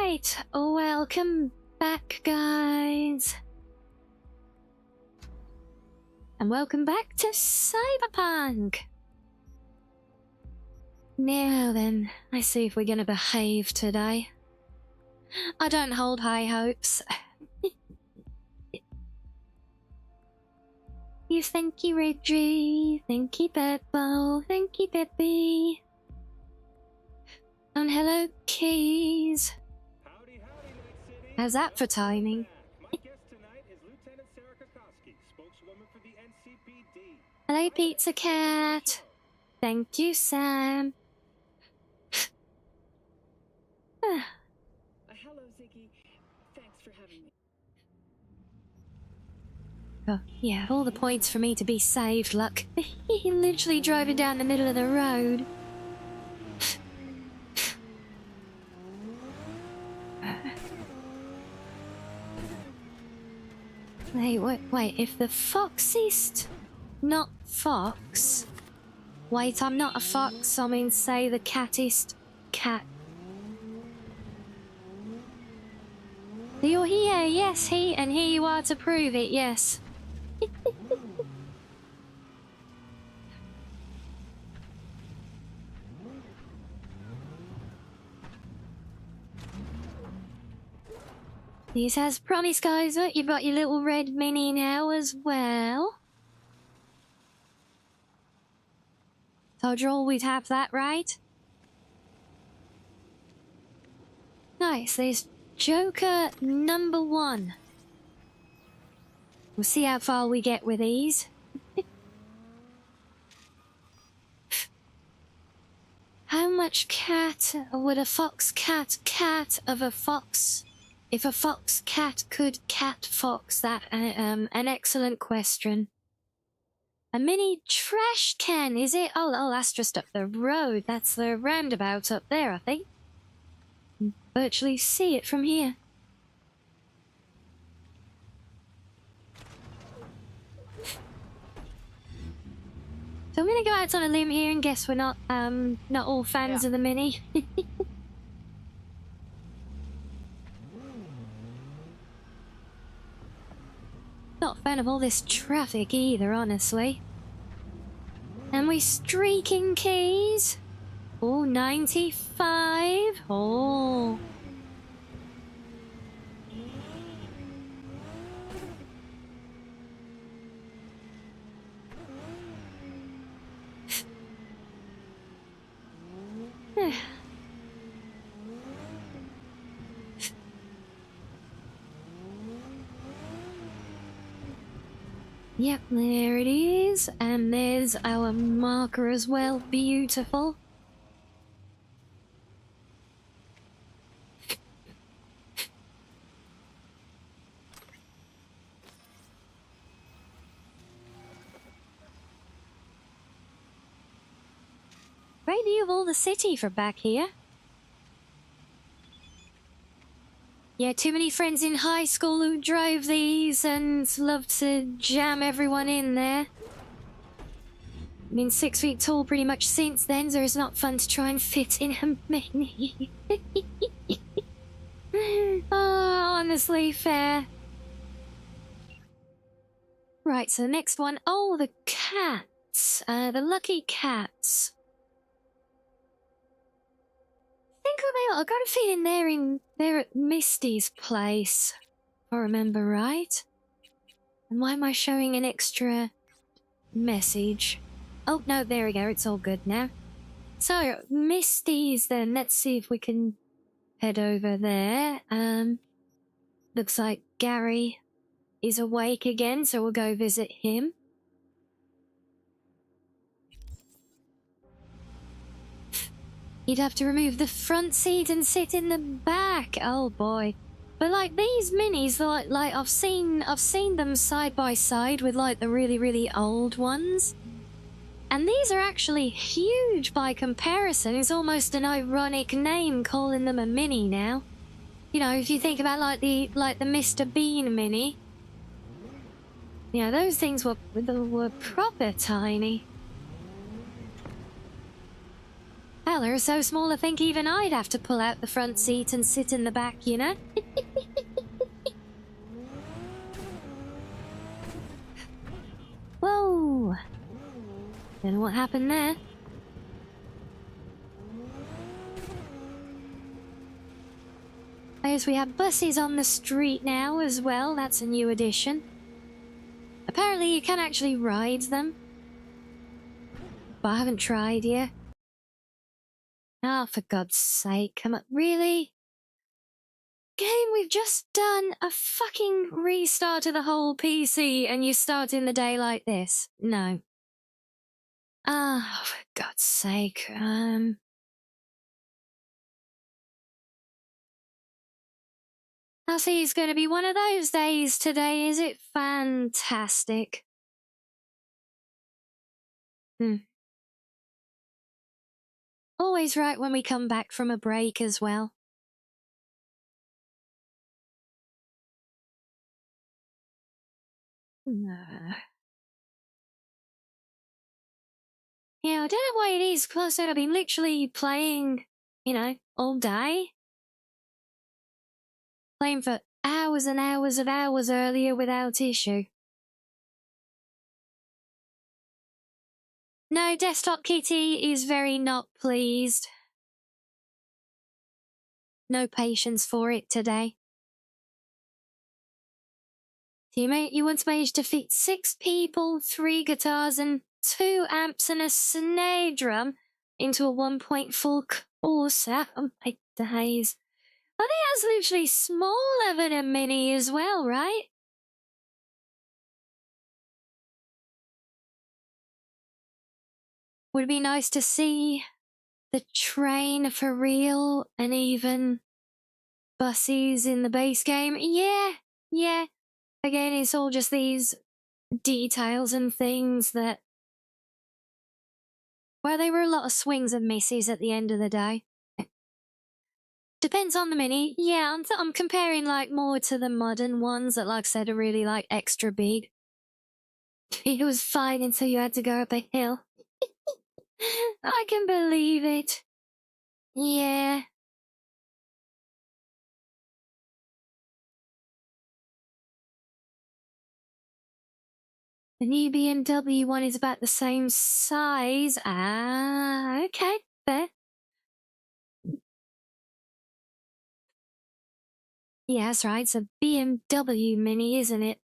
Right, welcome back, guys. And welcome back to Cyberpunk. Now then, let's see if we're gonna behave today. I don't hold high hopes. You thank you, Reggie. Thank you, Peppo. Thank you, Peppy. And hello, Keys. Howdy, howdy, Night City. How's that for timing? My guest tonight is Lieutenant Sarah Kokoski, spokeswoman for the NCPD. Hello, Pizza Cat. Thank you, Sam. Hello, Ziggy. Thanks for having me. Oh, yeah, all the points for me to be saved, look. Literally driving down the middle of the road. Wait, if the foxiest not fox... Wait, I'm not a fox, I mean say the cattest cat. You're here, yes, and here you are to prove it, yes. This has promised, guys, look, you've got your little red mini now as well. Told you all we'd have that, right? Nice, there's Joker number 1. We'll see how far we get with these. How much cat would a fox cat of a fox... If a fox cat could cat fox? That an excellent question. A mini trash can, is it? Oh, that's just up the road. That's the roundabout up there, I think. You can virtually see it from here. So I'm gonna go out on a limb here and guess we're not all fans of the Mini. Not a fan of all this traffic either, honestly. And we streaking keys. Oh, 95. Oh. Yep, there it is. And there's our marker as well. Beautiful. Great view of all the city from back here. Yeah, too many friends in high school who drove these and loved to jam everyone in there. Been 6 feet tall pretty much since then, so it's not fun to try and fit in a mini. Oh, honestly, fair. Right, so the next one. Oh, the cats. The lucky cats. I think I got a feeling they're at Misty's place, if I remember right. And why am I showing an extra message? Oh, no, there we go. It's all good now. So, Misty's then. Let's see if we can head over there. Looks like Gary is awake again, so we'll go visit him. You'd have to remove the front seat and sit in the back. Oh boy. But like these minis, like I've seen them side by side with like the really old ones. And these are actually huge by comparison. It's almost an ironic name calling them a mini now. You know, if you think about like the Mr. Bean mini. You know, those things were proper tiny. Hell, they're so small I think even I'd have to pull out the front seat and sit in the back, you know? Whoa! Don't know what happened there. I guess we have buses on the street now as well. That's a new addition. Apparently you can actually ride them. But I haven't tried yet. Ah, for God's sake, come on. Really? Game, we've just done a fucking restart of the whole PC and you start in the day like this? No. Ah, for God's sake. I'll see it's going to be one of those days today, is it? Fantastic. Always right when we come back from a break as well. Yeah, I don't know why it is, because I've been literally playing, you know, all day. Playing for hours and hours of hours earlier without issue. No, Desktop Kitty is very not pleased. No patience for it today. Teammate, you once managed to fit 6 people, 3 guitars and 2 amps and a snare drum into a 1.4 course. Oh my days. I think that's literally smaller than a mini as well, right? Would it be nice to see the train for real and even buses in the base game? Yeah. Again, it's all just these details and things that... Well, they were a lot of swings and misses at the end of the day. Depends on the mini. Yeah, I'm comparing like more to the modern ones that, like I said, are really like extra big. It was fine until you had to go up a hill. I can believe it. Yeah. The new BMW one is about the same size. Ah, okay, fair. Yeah, that's right. It's a BMW Mini, isn't it?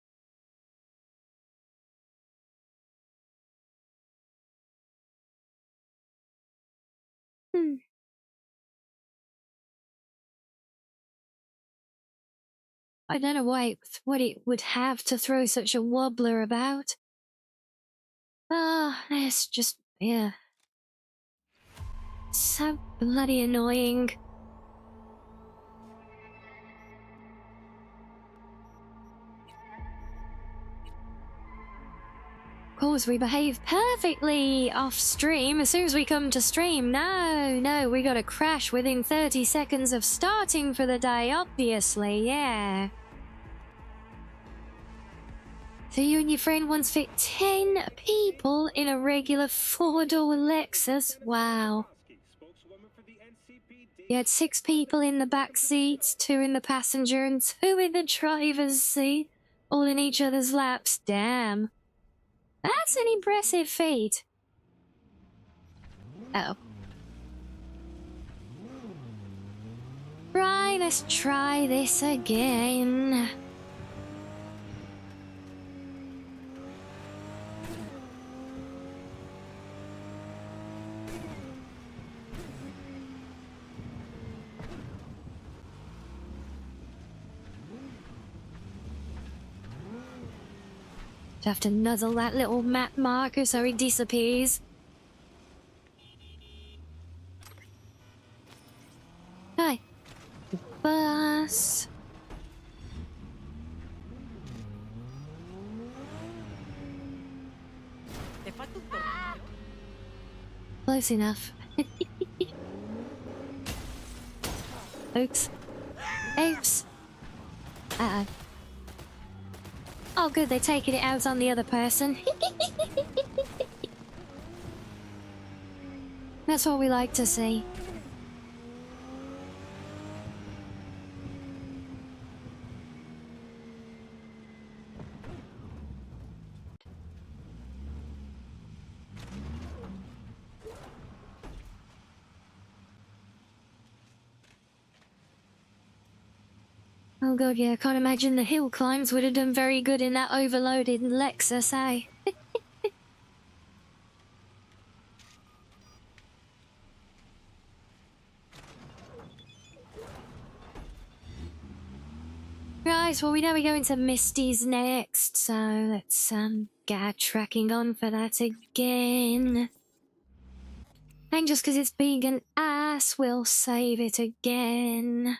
Hmm. I don't know what it would have to throw such a wobbler about. Ah, that's just, yeah. So bloody annoying. Of course, we behave perfectly off stream. As soon as we come to stream, no, we gotta crash within 30 seconds of starting for the day, obviously, yeah. So you and your friend once fit 10 people in a regular 4-door Lexus? Wow. You had 6 people in the back seats, 2 in the passenger, and 2 in the driver's seat, all in each other's laps. Damn. That's an impressive feat. Oh. Right, let's try this again. Have to nuzzle that little map marker so he disappears. Hi. Bus. Close enough. Oops. Oops. Uh-oh. Oh good, they're taking it out on the other person. That's what we like to see. Oh god, yeah, I can't imagine the hill climbs would have done very good in that overloaded Lexus, eh? Right, well we know we're going to Misty's next, so let's get tracking on for that again. And just because it's being an ass, we'll save it again.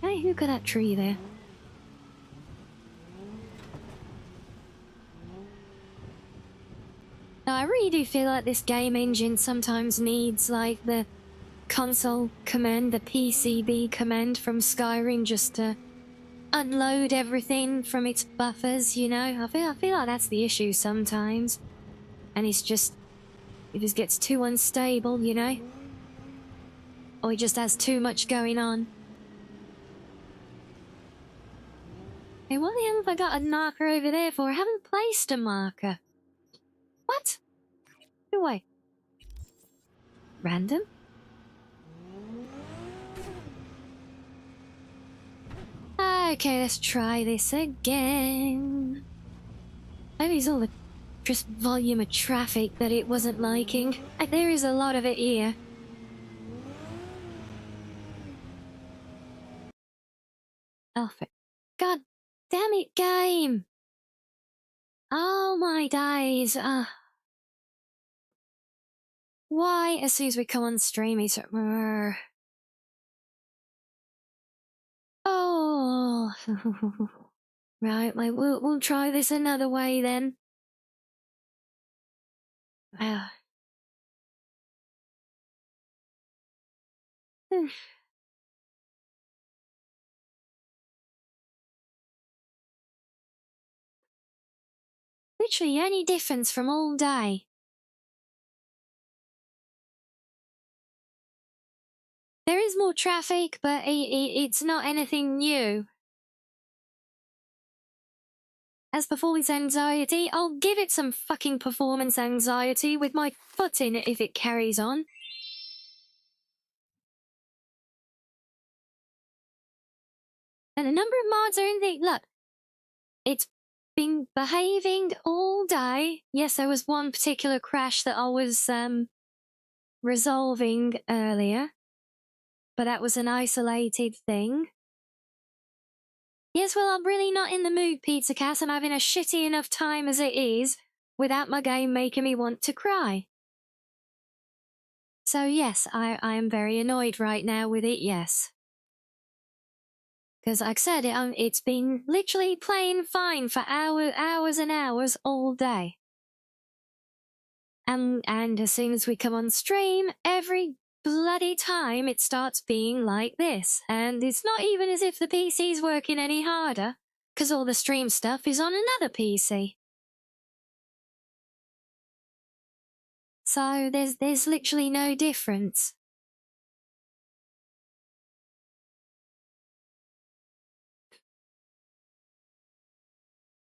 Hey, who got that tree there? Now, I really do feel like this game engine sometimes needs, like, the console command, the PCB command from Skyrim just to unload everything from its buffers, you know? I feel like that's the issue sometimes. And it just gets too unstable, you know? Or it just has too much going on. Hey, what the hell have I got a marker over there for? I haven't placed a marker. What? Do I? Random? Okay, let's try this again. Maybe it's all the just volume of traffic that it wasn't liking. There is a lot of it here. Oh, God damn it, game! Oh my days. Why, as soon as we come on stream, it's... Oh. Right, we'll try this another way then. Literally any difference from all day. There is more traffic, but it's not anything new. As performance anxiety, I'll give it some fucking performance anxiety with my foot in it if it carries on. And a number of mods are in the... Look, it's been behaving all day. Yes, there was one particular crash that I was resolving earlier, but that was an isolated thing. Yes, well, I'm really not in the mood, Pizza Cass. I'm having a shitty enough time as it is without my game making me want to cry. So yes, I am very annoyed right now with it, yes. Because like I said, it's been literally playing fine for hours and hours all day. And as soon as we come on stream, every bloody time it starts being like this. And it's not even as if the PC's working any harder, because all the stream stuff is on another PC. So there's literally no difference.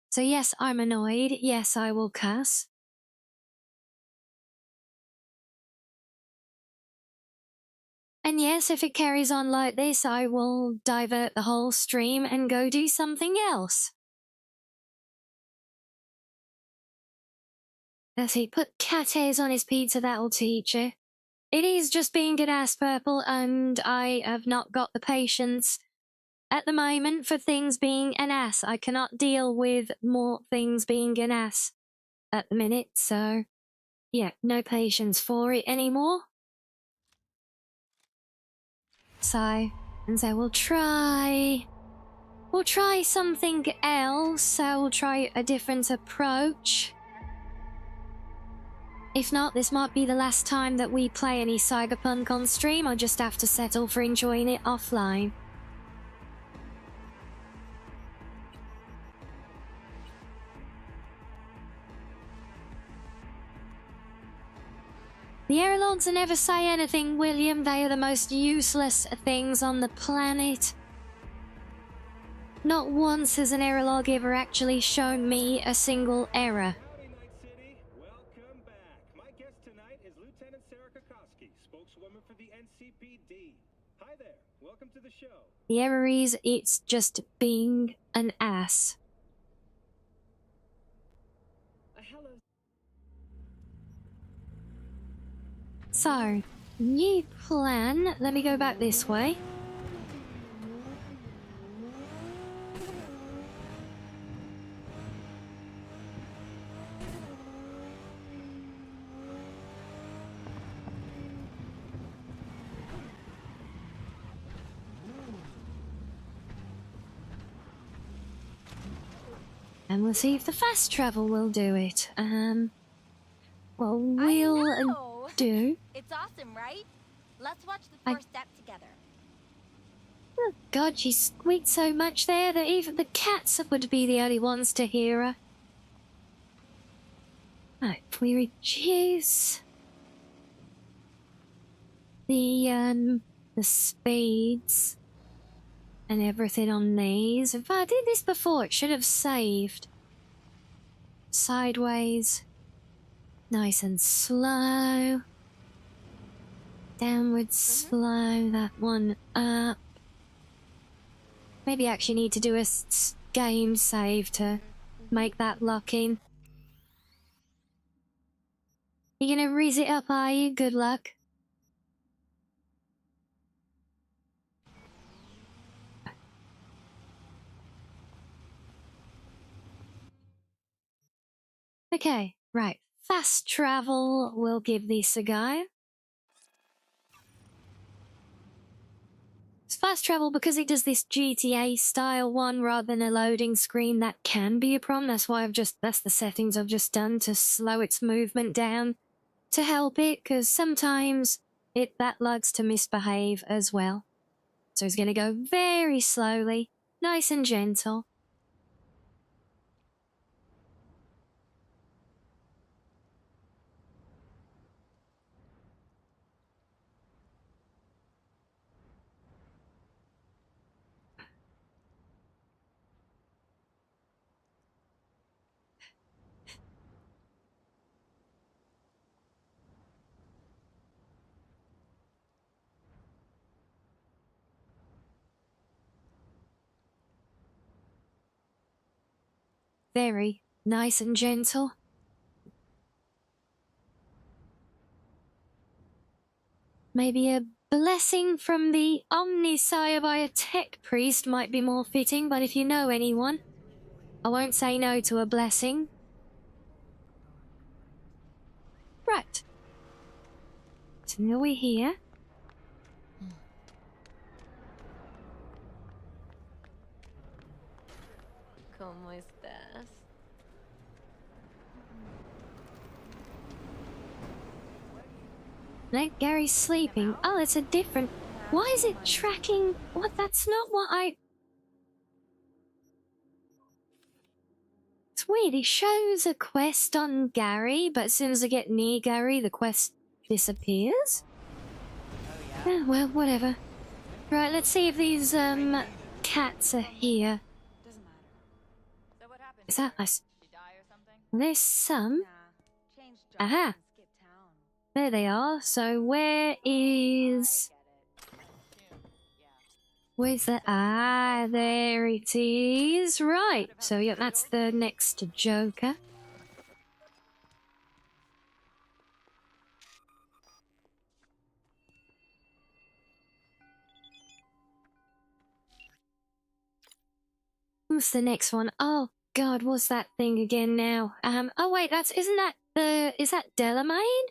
So yes, I'm annoyed. Yes, I will cuss. And yes, if it carries on like this, I will divert the whole stream and go do something else. That's it, put cat hairs on his pizza, that'll teach you. It is just being an ass purple, and I have not got the patience at the moment for things being an ass. I cannot deal with more things being an ass at the minute, so yeah, no patience for it anymore. So we'll try something else. So we'll try a different approach. If not, this might be the last time that we play any Cyberpunk on stream. I'll just have to settle for enjoying it offline. The airlogs never say anything, William. They are the most useless things on the planet. Not once has an airlog ever actually shown me a single error. Howdy, Night City. Welcome back. My guest tonight is Lieutenant Sarah Kokoski, spokeswoman for the NCPD. Hi there. Welcome to the show. The error is it's just being an ass. Hello. So, new plan. Let me go back this way. And we'll see if the fast travel will do it. Well, we'll do. It's awesome, right? Let's watch the first step together. Oh God, she squeaked so much there that even the cats would be the only ones to hear her. Right, if we reduce the speeds and everything on these. If I did this before, it should have saved. Sideways. Nice and slow. Downward slow. That one up. Maybe I actually need to do a game save to make that lock in. You gonna raise it up, are you? Good luck. Okay, right. Fast travel, we'll give this a go. It's fast travel because it does this GTA style one rather than a loading screen. That can be a problem. That's why that's the settings I've just done to slow its movement down to help it, because sometimes that likes to misbehave as well. So it's going to go very slowly, nice and gentle. very nice and gentle. Maybe a blessing from the Omnisire by a tech priest might be more fitting, but if you know anyone, I won't say no to a blessing. Right. So now we're here. ¿Cómo estás? No, Gary's sleeping. Oh, it's a different... Why is it tracking... What? That's not what I... It's weird. It shows a quest on Gary, but as soon as I get near Gary, the quest disappears. Oh, well, whatever. Right, let's see if these, cats are here. Doesn't matter. So what happened? Is that us? She die or something? There's some. Nah. Changed jobs Aha. and skipped town. There they are. So where is... Where's the... Ah, there it is. Right. So, yeah, that's the next Joker. What's the next one? Oh, God, what's that thing again now? Oh, wait, that's... Isn't that the... Is that Delamain?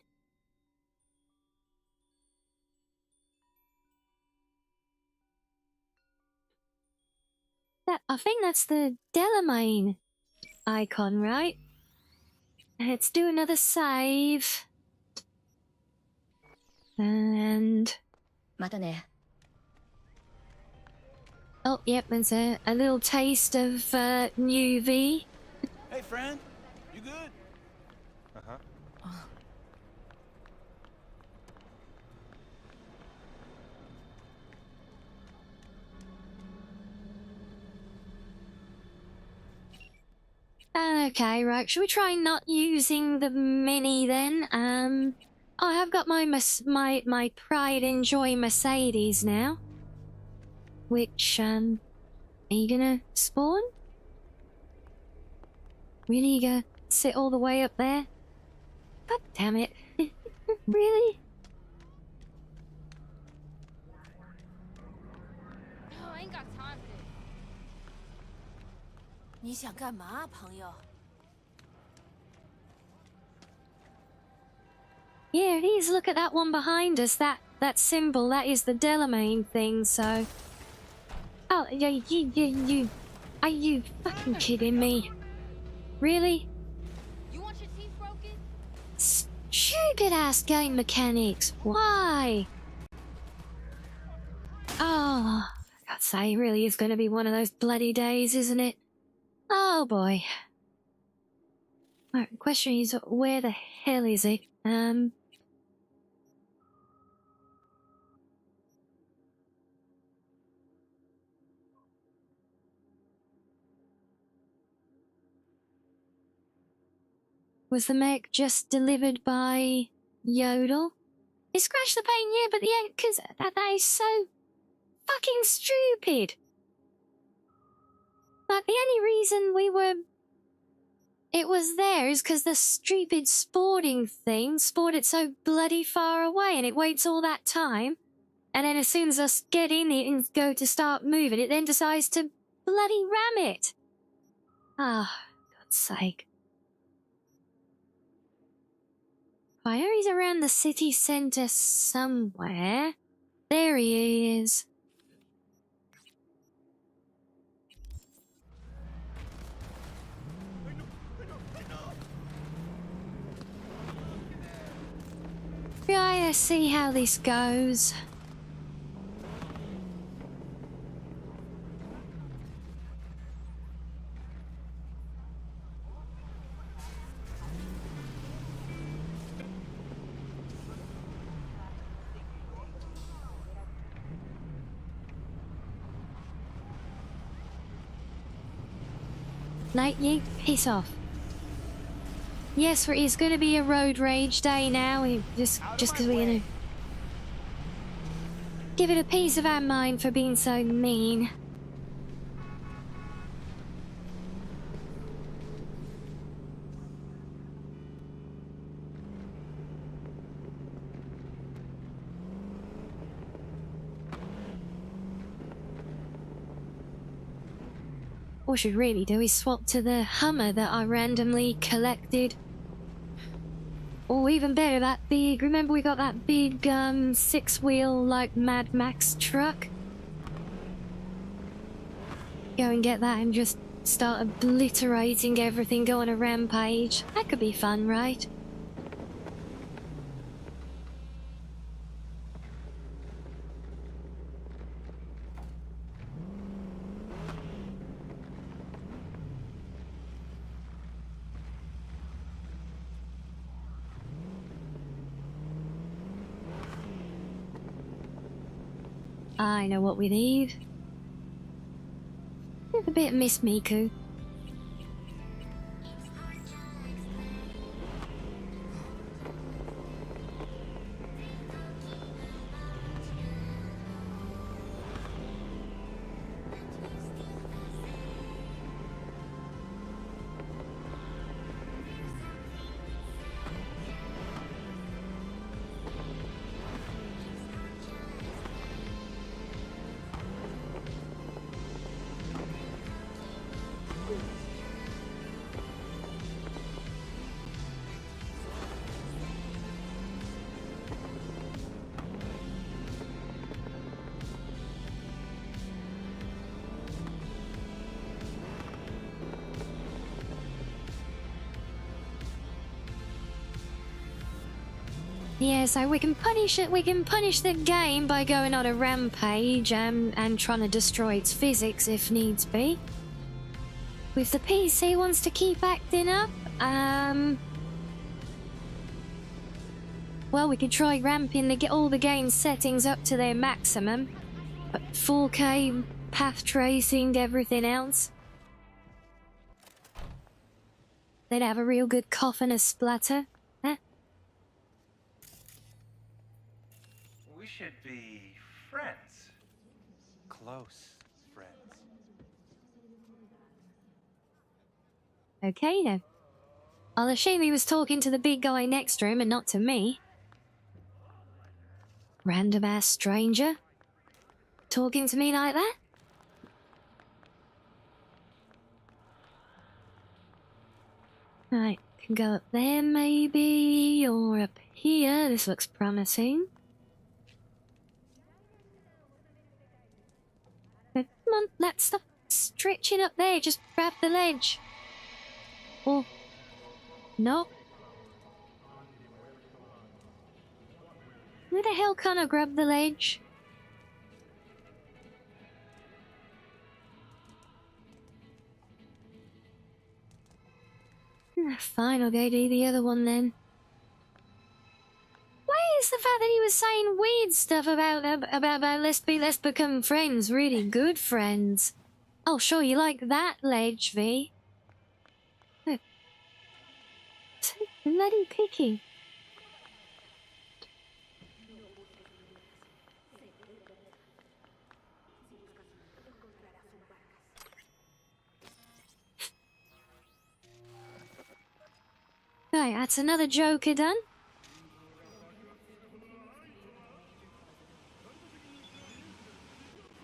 I think that's the Delamain icon, right? Let's do another save. And... またね。 Oh, yep, there's a little taste of new V. Hey, friend. You good? Uh-huh. Okay, right. Should we try not using the Mini then? I have got my my Pride and Joy Mercedes now. Which, are you gonna spawn? Really, you gonna sit all the way up there? God damn it. Really? Oh, I ain't got time for this. 你想干嘛，朋友？ Yeah, it is. Look at that one behind us. That symbol, that is the Delamain thing, so... Oh, yeah, you... Are you fucking kidding me? Really? You want your teeth broken? Stupid-ass game mechanics. Why? Oh, for God's sake, it really is going to be one of those bloody days, isn't it? Oh, boy. Right, the question is, where the hell is it? Was the mech just delivered by Yodel? It scratched the paint, yeah, but yeah, because that is so fucking stupid. Like, the only reason it was there is because the stupid sporting thing spawned it so bloody far away, and it waits all that time, and then as soon as us get in it and go to start moving, it then decides to bloody ram it. Ah, God's sake. Fire, he's around the city centre somewhere. There he is. Right, let's see how this goes. Night, you piss off. Yes, it's going to be a road rage day now. Just because we're going to give it a piece of our mind for being so mean. What we should really do is swap to the Hummer that I randomly collected. Or even better, that big... Remember we got that big, 6-wheel, like, Mad Max truck? Go and get that and just start obliterating everything, go on a rampage. That could be fun, right? I know what we need. A bit Miss Miku. Yeah, so we can punish it. We can punish the game by going on a rampage and trying to destroy its physics if needs be. If the PC wants to keep acting up, well, we could try ramping all the game settings up to their maximum. But 4K, path tracing, everything else. They'd have a real good cough and a splatter. Huh? We should be friends. Close friends. Okay then. I'll assume he was talking to the big guy next to him and not to me. Random ass stranger. Talking to me like that? Right, can go up there maybe, or up here. This looks promising. Come on, let's stop stretching up there. Just grab the ledge. Or... no. Where the hell can I grab the ledge? Fine, I'll go do the other one then. Why is the fact that he was saying weird stuff about let's become friends, really good friends? Oh, sure, you like that ledge, V. So bloody picky. Right, that's another Joker done.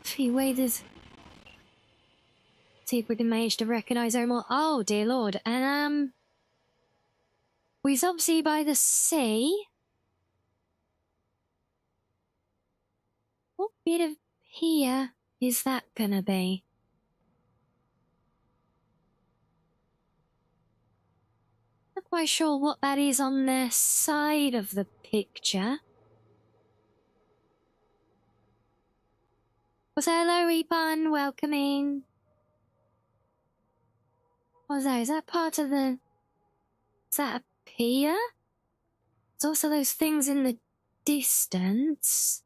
He waited. See if we can manage to recognize her more. Oh dear lord. And we's obviously by the sea. What bit of here is that gonna be? Not quite sure what that is on the side of the picture. Was hello, Epan, welcome in. What was that? Is that part of the... is that a pier? There's also those things in the distance.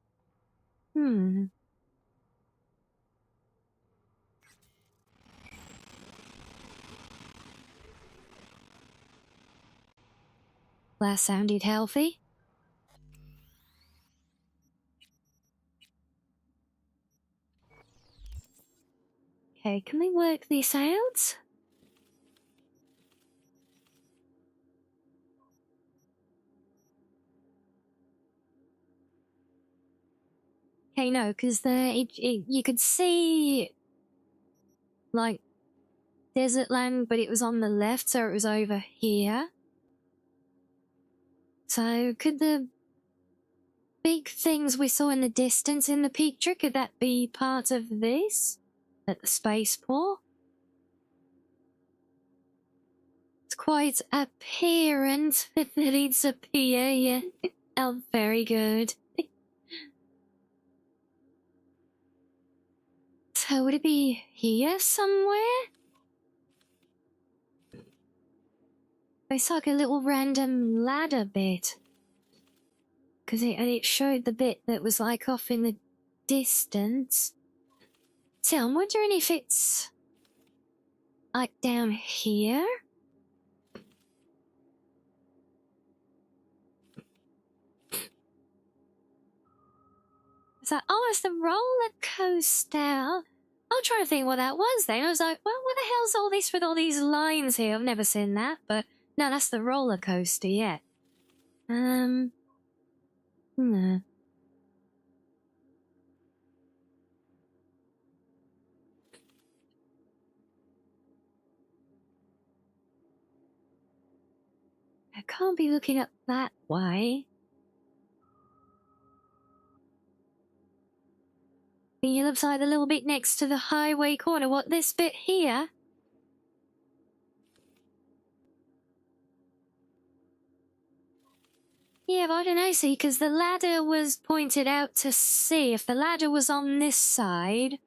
That sounded healthy. Okay, can we work this out? Okay, no, because you could see, like, desert land, but it was on the left, so it was over here. So could the big things we saw in the distance in the picture, could that be part of this? At the spaceport? It's quite apparent that it's a pier, yeah. Oh, very good. So would it be here somewhere? It's like a little random ladder bit. Because it showed the bit that was like off in the distance. So I'm wondering if it's like down here? It's like, oh, it's the roller coaster. I'm trying to think what that was then. I was like, well, what the hell's all this with all these lines here? I've never seen that, but no, that's the roller coaster, yeah. No. I can't be looking up that way. It looks like the little bit next to the highway corner. What, this bit here? Yeah, but I don't know, see, because the ladder was pointed out to see. If the ladder was on this side,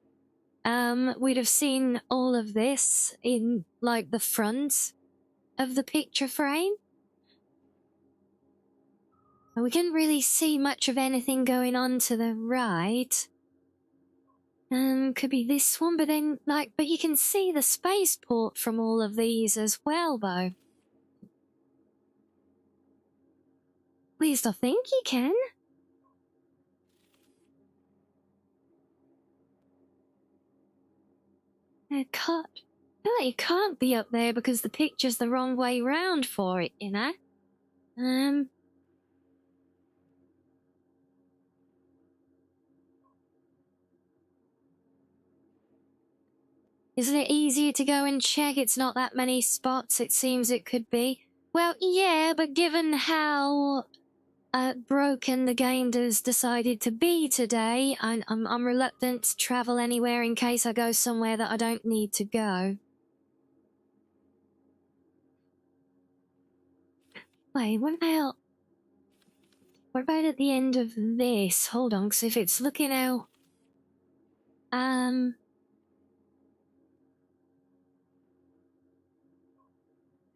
we'd have seen all of this in, like, the front of the picture frame. We couldn't really see much of anything going on to the right. Could be this one, but then, like, but you can see the spaceport from all of these as well, though. At least I think you can. It can't. I feel like you can't be up there because the picture's the wrong way round for it, you know? Isn't it easier to go and check? It's not that many spots, it seems it could be. Well, yeah, but given how broken the game has decided to be today, I'm reluctant to travel anywhere in case I go somewhere that I don't need to go. Wait, what about at the end of this? Hold on, because if it's looking out...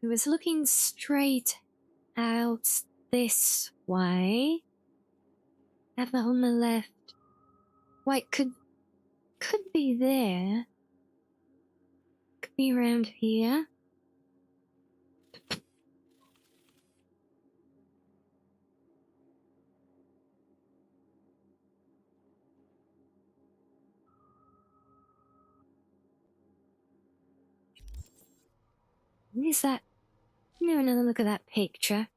It was looking straight out this way. Have that on the left. Wait, could be there. Could be around here. Is that... No, another look at that picture.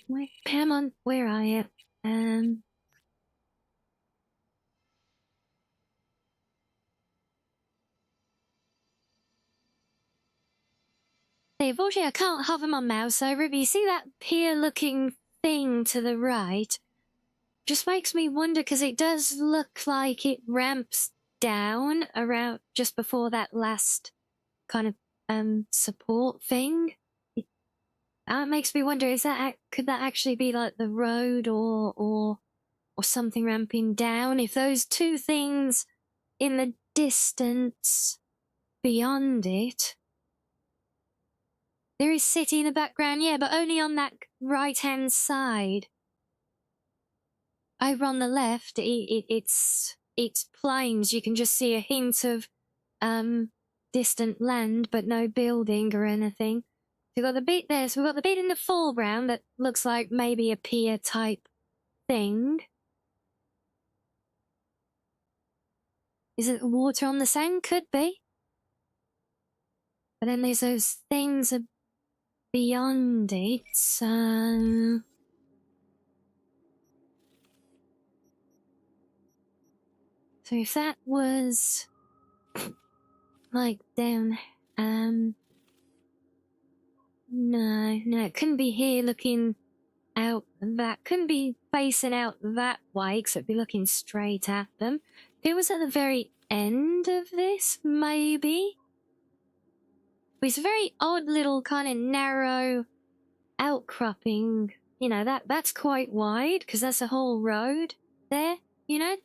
Wait, Pam, where are you? Hey, unfortunately I can't hover my mouse over it, but you see that pier-looking thing to the right? Just makes me wonder, because it does look like it ramps down around just before that last kind of support thing. It makes me wonder, could that actually be like the road or something ramping down? If those two things in the distance beyond it, there is city in the background, yeah, but only on that right hand side. Over on the left, it's plains. You can just see a hint of distant land, but no building or anything. We've got the bit there, so we've got the bit in the foreground that looks like maybe a pier type thing. Is it water on the sand? Could be. But then there's those things beyond it, so... So if that was like down, no, it couldn't be here looking out that, couldn't be facing out that way because it'd be looking straight at them. If it was at the very end of this, maybe. But it's a very odd little kind of narrow outcropping, you know, that's quite wide because that's a whole road there, you know.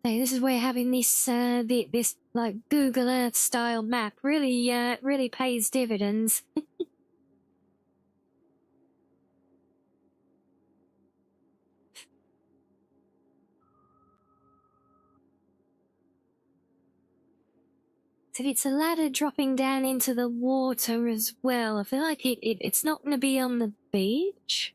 Hey, this is where having this this like Google Earth style map really really pays dividends. So if it's a ladder dropping down into the water as well, I feel like it's not going to be on the beach.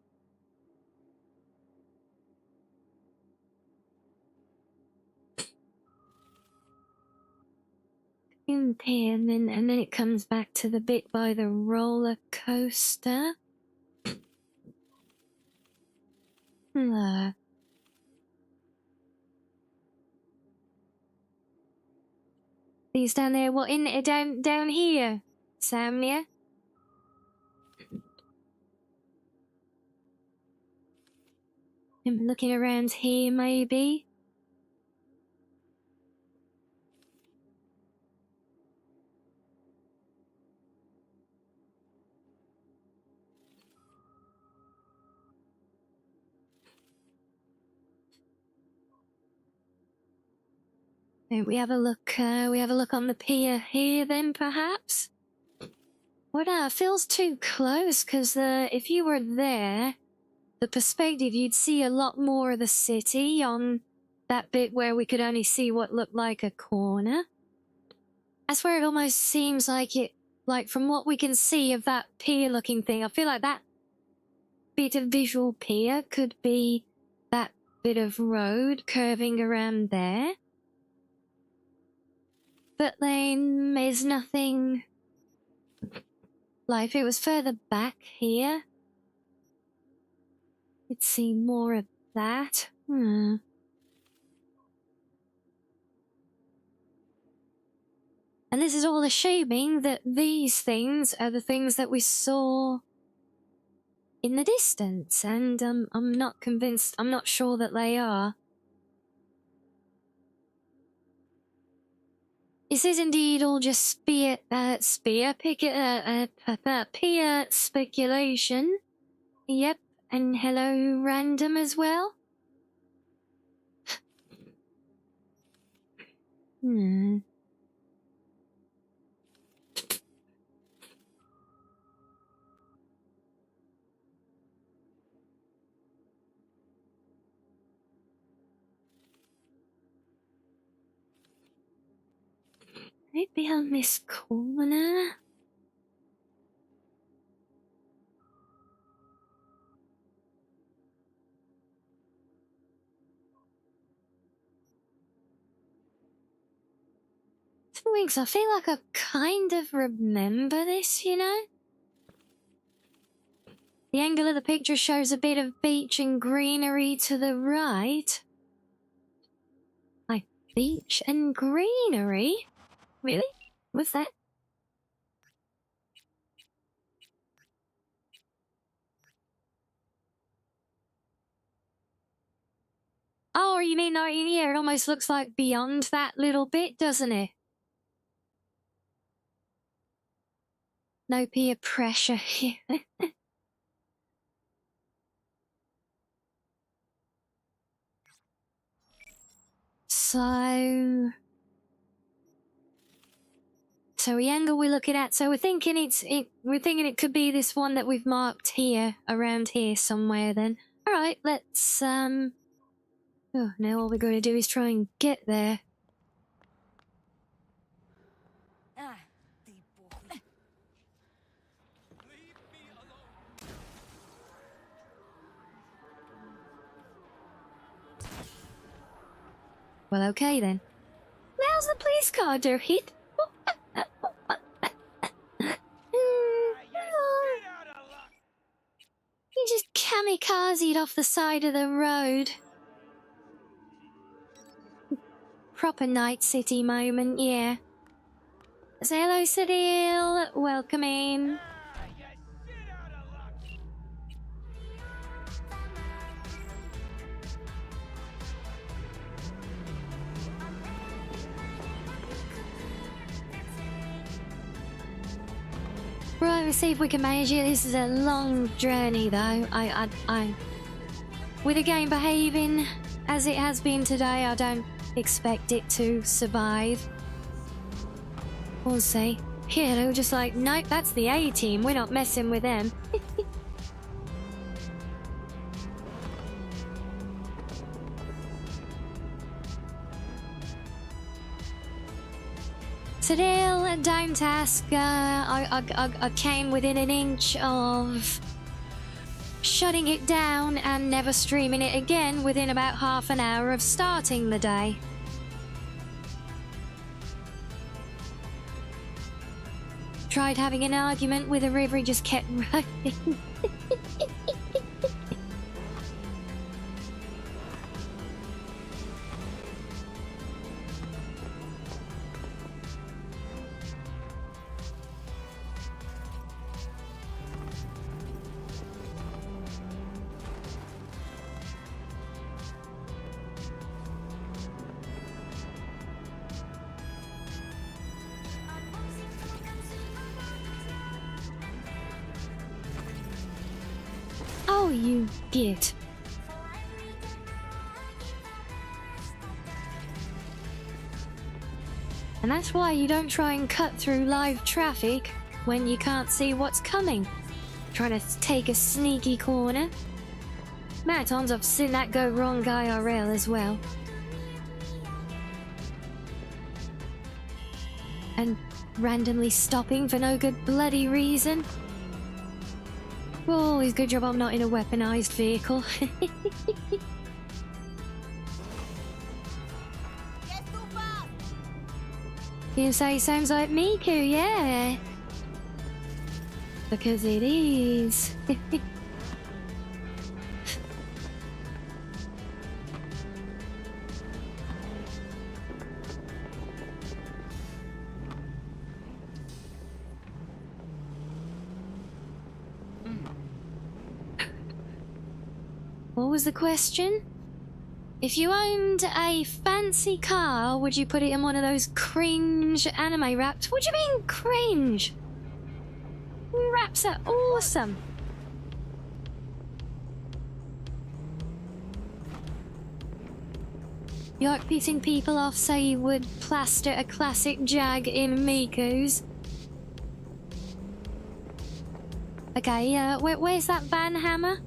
In here, and then it comes back to the bit by the roller coaster. These down there, what in down here, Samnia? I'm looking around here, maybe. We have a look. We have a look on the pier here, then perhaps. What? Feels too close, because if you were there, the perspective, you'd see a lot more of the city on that bit where we could only see what looked like a corner. That's where it almost seems like it, like from what we can see of that pier-looking thing. I feel like that bit of visual pier could be that bit of road curving around there. But then there's nothing. Like if it was further back here, you'd see more of that. And this is all assuming that these things are the things that we saw in the distance, and I'm not convinced, I'm not sure that they are. This is indeed all just peer speculation. Yep, and hello random as well. Maybe on this corner. Weeks, I feel like I kind of remember this, you know? The angle of the picture shows a bit of beach and greenery to the right. Like, beach and greenery? Really? What's that? Oh, you mean, yeah, it almost looks like beyond that little bit, doesn't it? No peer pressure here. So the angle we're looking at, so we're thinking it could be this one that we've marked here, around here somewhere then. Alright, let's oh, now all we're gonna do is try and get there. Well, okay then. Now's the police car, hit. He just kamikazed off the side of the road. Proper Night City moment, yeah. Say hello, Cyril. Welcome in. Right, we'll see if we can manage it. This is a long journey, though. With the game behaving as it has been today, I don't expect it to survive. We'll see. Yeah, they were just like, nope, that's the A team. We're not messing with them. Still, don't ask. I came within an inch of shutting it down and never streaming it again within about half an hour of starting the day. Tried having an argument with a river, he just kept running. Oh, you git. And that's why you don't try and cut through live traffic when you can't see what's coming. Trying to take a sneaky corner. Many times I've seen that go wrong IRL as well. And randomly stopping for no good bloody reason. Oh, it's a good job I'm not in a weaponized vehicle. You say sounds like Miku, yeah. Because it is. What was the question? If you owned a fancy car, would you put it in one of those cringe anime wraps? What do you mean cringe? Wraps are awesome. You like pissing people off, so you would plaster a classic Jag in Miku's. Okay, where's that van hammer?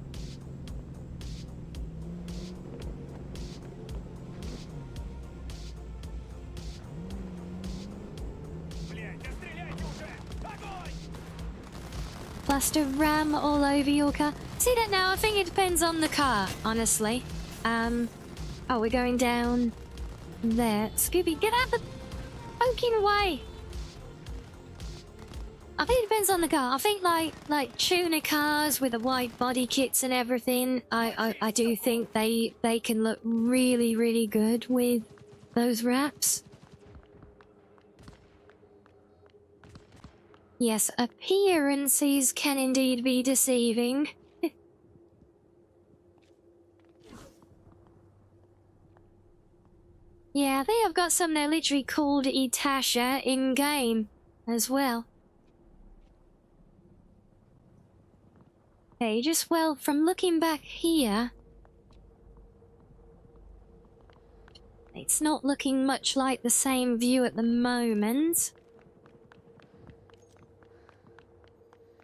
Plaster ram all over your car. See that now? I think it depends on the car, honestly. Oh, we're going down there. Scooby, get out the fucking way! I think it depends on the car. I think like tuner cars with the wide body kits and everything, I do think they can look really, really good with those wraps. Yes, appearances can indeed be deceiving. Yeah, I think I've got some that are literally called Itasha in-game as well. Okay, just well, from looking back here, it's not looking much like the same view at the moment.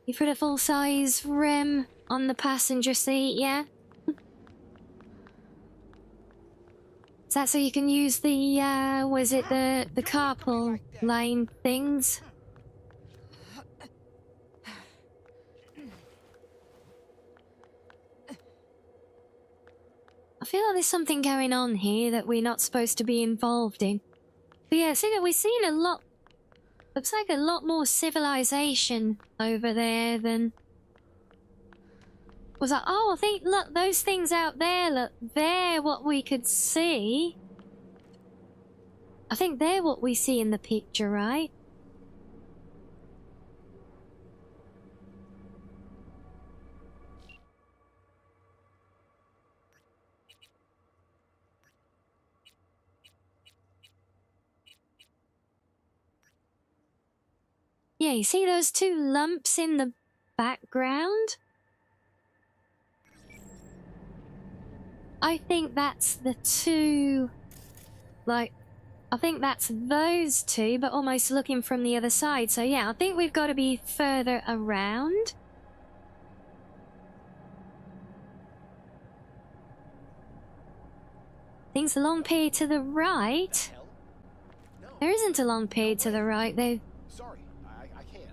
You put a full-size rim on the passenger seat, yeah? Is that so you can use the, was it the carpool lane things? I feel like there's something going on here that we're not supposed to be involved in. But yeah, see that we've seen a lot. Looks like a lot more civilization over there than was like, oh, I think, look, those things out there, look, they're what we could see. I think they're what we see in the picture, right? Yeah, you see those two lumps in the background? I think that's the two, like, I think that's those two, but almost looking from the other side. So yeah, I think we've got to be further around. Thing's a long pier to the right. There isn't a long pier to the right, though. Sorry, I can't.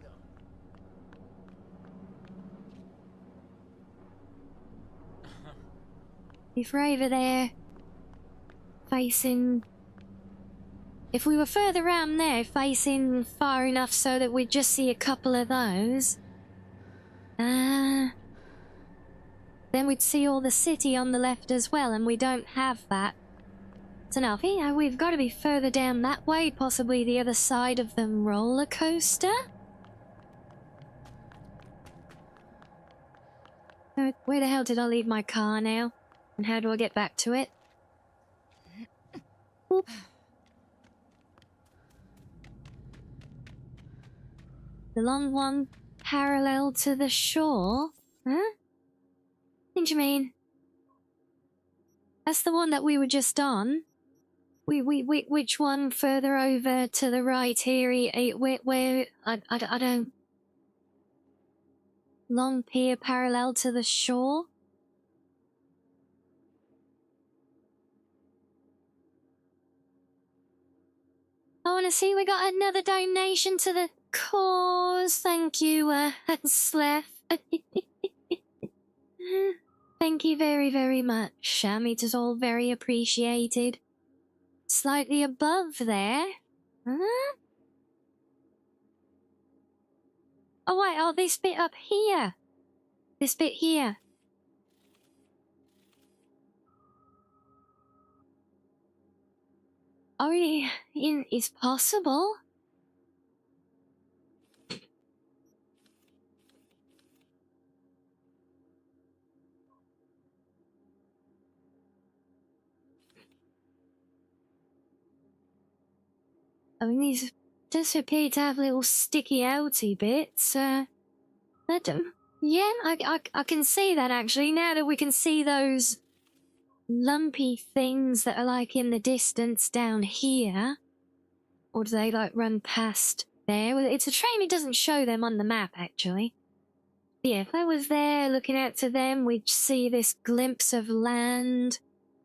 No. If we're over there, facing... If we were further around there, facing far enough so that we'd just see a couple of those... then we'd see all the city on the left as well, and we don't have that. So now, I think we've got to be further down that way, possibly the other side of the roller coaster. Where the hell did I leave my car now? And how do I get back to it? Oop. The long one parallel to the shore? Huh? What do you mean? That's the one that we were just on. Which one further over to the right here? Where I don't... Long pier parallel to the shore? I want to see we got another donation to the cause. Thank you, Sleth. Thank you very, very much. It is all very appreciated. Slightly above there. Huh? Oh, wait. Oh, this bit up here. This bit here. Oh, it's possible. I mean, these does appear to have little sticky outy bits. Yeah, I can see that actually. Now that we can see those lumpy things that are like in the distance down here. Or do they like run past there? Well, it's a shame it doesn't show them on the map actually. Yeah, if I was there looking out to them, we'd see this glimpse of land.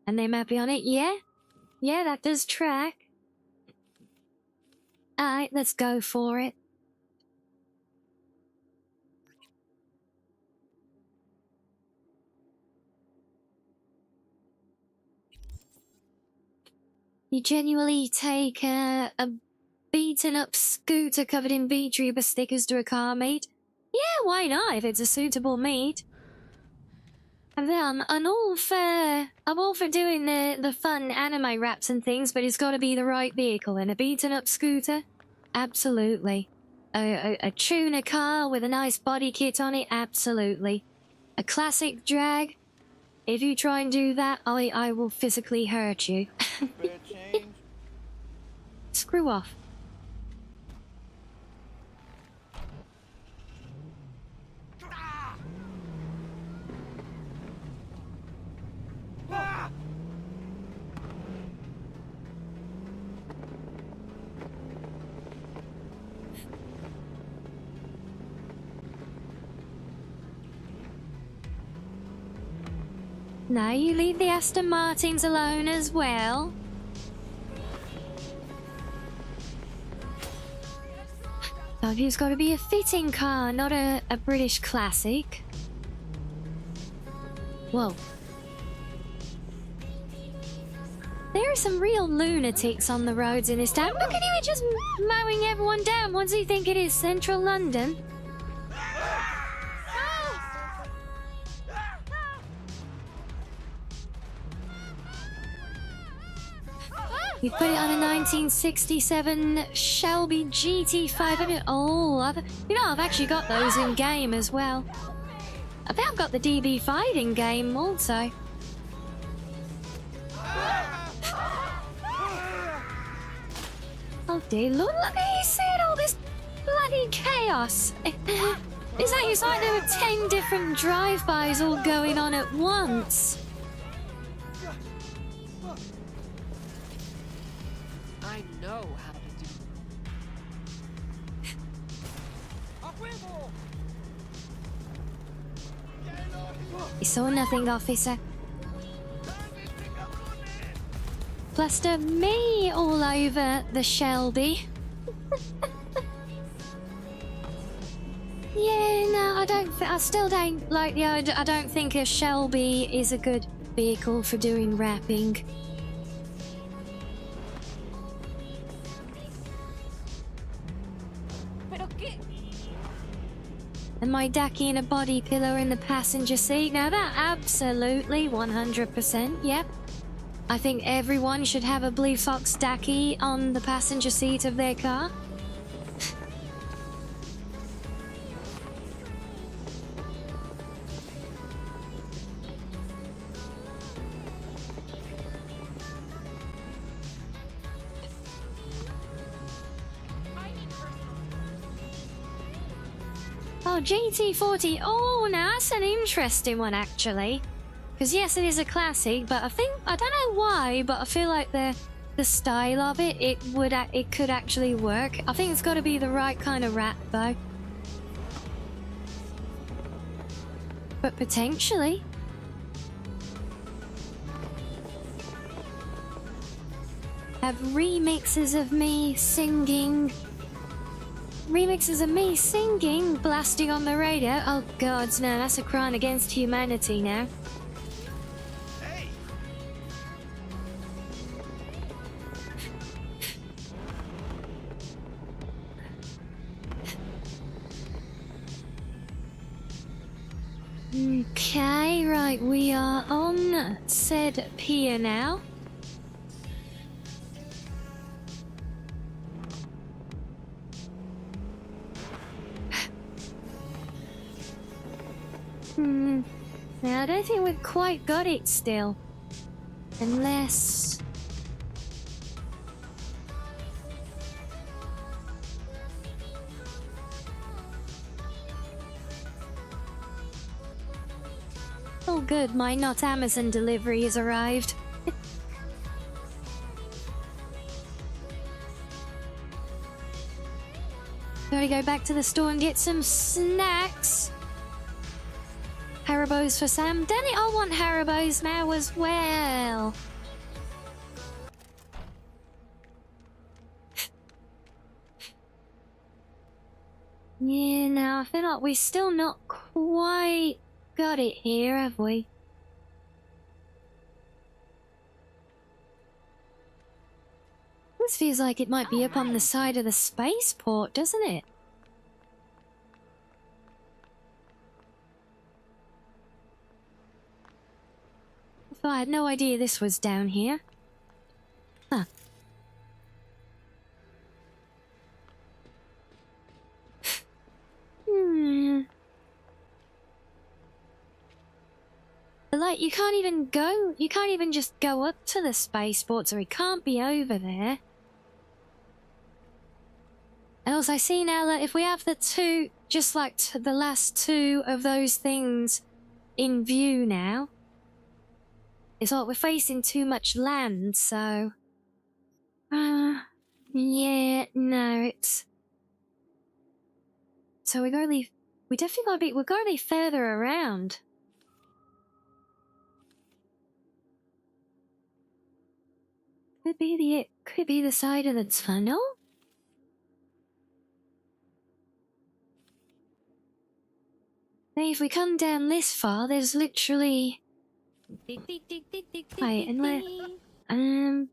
And they might be on it. Yeah, that does track. Alright, let's go for it. You genuinely take a beaten up scooter covered in vtuber stickers to a car meet? Yeah, why not if it's a suitable meet? And then I'm all for doing the fun anime raps and things, but it's got to be the right vehicle. And a beaten up scooter, absolutely. A tuner car with a nice body kit on it, absolutely. A classic drag. If you try and do that, I will physically hurt you. Spare change? Screw off. Now you leave the Aston Martins alone as well. It's got to be a fitting car, not a British classic. Whoa. There are some real lunatics on the roads in this town. Look at him, just mowing everyone down. What does he think it is, central London? You put it on a 1967 Shelby GT500. Oh, I've actually got those in game as well. I think I've got the DB5 in game also. Oh dear, look at me seeing all this bloody chaos. It's like there were 10 different drive-bys all going on at once. I know how to do. You saw nothing, officer. Plaster me all over the Shelby. Yeah, no, I still don't like the idea. I don't think a Shelby is a good vehicle for doing wrapping. And my ducky in a body pillow in the passenger seat. Now that absolutely 100%, yep. I think everyone should have a Blue Fox ducky on the passenger seat of their car. Oh, GT40. Oh, now that's an interesting one, actually. Because yes, it is a classic, but I don't know why, but I feel like the style of it, it could actually work. I think it's got to be the right kind of wrap, though. But potentially. Have remixes of me singing. Remixes of me singing, blasting on the radio. Oh gods, no, that's a crime against humanity now. Hey! Okay, right, we are on said pier now. Now, I don't think we've quite got it still. Unless... Oh good, my not Amazon delivery has arrived. Gotta go back to the store and get some snacks. Haribo's for Sam. Damn it, I want Haribo's now as well. Yeah, now I feel like we're still not quite got it here, have we? This feels like it might be up on the side of the spaceport, doesn't it? I had no idea this was down here. Huh. Like, you can't even just go up to the spaceport, so it can't be over there. And also, I see now that if we have the two, just like the last two of those things in view now, it's like we're facing too much land, so... yeah, no, it's... So we definitely gotta be further around. Could be the side of the tunnel? Hey, if we come down this far, there's literally... Right, and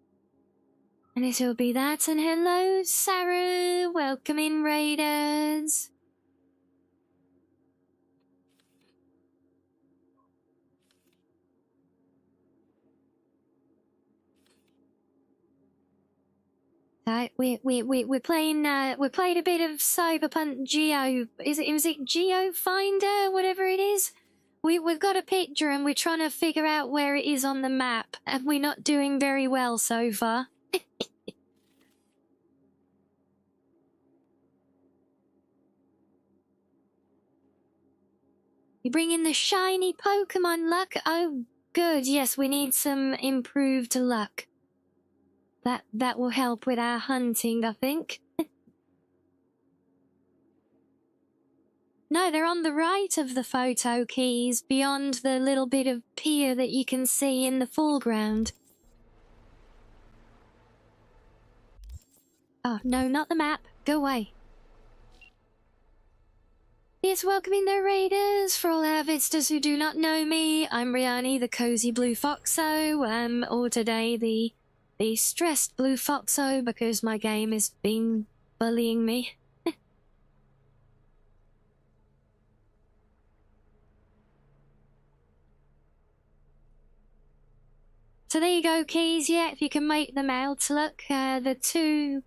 this will be that, and hello, Sarah! Welcome in, Raiders! We're playing, we played a bit of Cyberpunk Geo, was it Geo Finder, whatever it is? We've got a picture and we're trying to figure out where it is on the map, and we're not doing very well so far. You bring in the shiny Pokemon luck? Oh, good, yes, we need some improved luck. That will help with our hunting, I think. No, they're on the right of the photo keys, beyond the little bit of pier that you can see in the foreground. Oh, no, not the map. Go away. Yes, welcoming the raiders. For all our visitors who do not know me, I'm Rianni, the cozy blue foxo, or today the stressed blue foxo, because my game has been bullying me. So there you go, keys. Yeah, if you can make them out, look, the two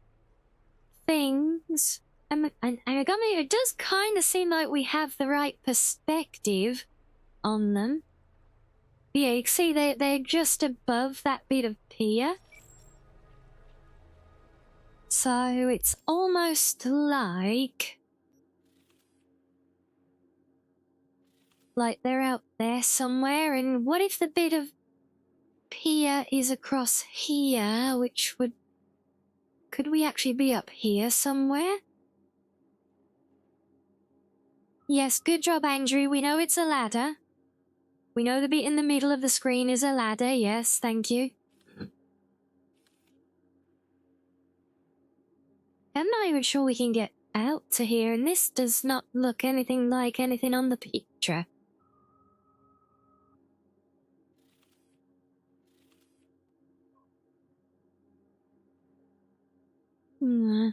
things. And I got me, it does kind of seem like we have the right perspective on them. Yeah, you can see they're just above that bit of pier. So it's almost like they're out there somewhere. And what if the bit of pier is across here, which would... Could we actually be up here somewhere? Yes, good job, Andrew. We know it's a ladder. We know the bit in the middle of the screen is a ladder. Yes, thank you. I'm not even sure we can get out to here, and this does not look anything like anything on the picture. Hmm.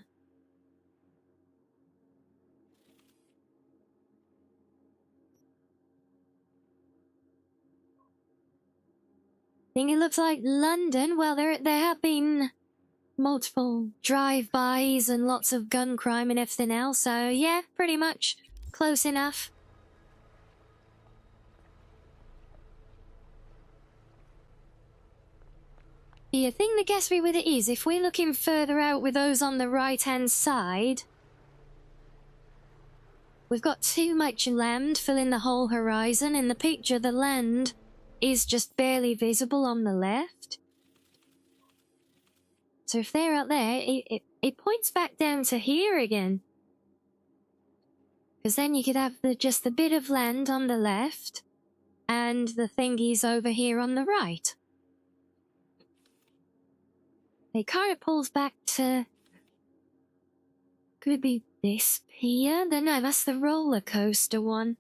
Think it looks like London. Well, there have been multiple drive-bys and lots of gun crime and everything else, so yeah, pretty much close enough. The thing that gets me with it is, if we're looking further out with those on the right-hand side, we've got too much land filling the whole horizon. In the picture, the land is just barely visible on the left. So if they're out there, it points back down to here again. Because then you could have just the bit of land on the left, and the thingies over here on the right. It kind of pulls back to... Could it be this pier? No, that's the roller coaster one.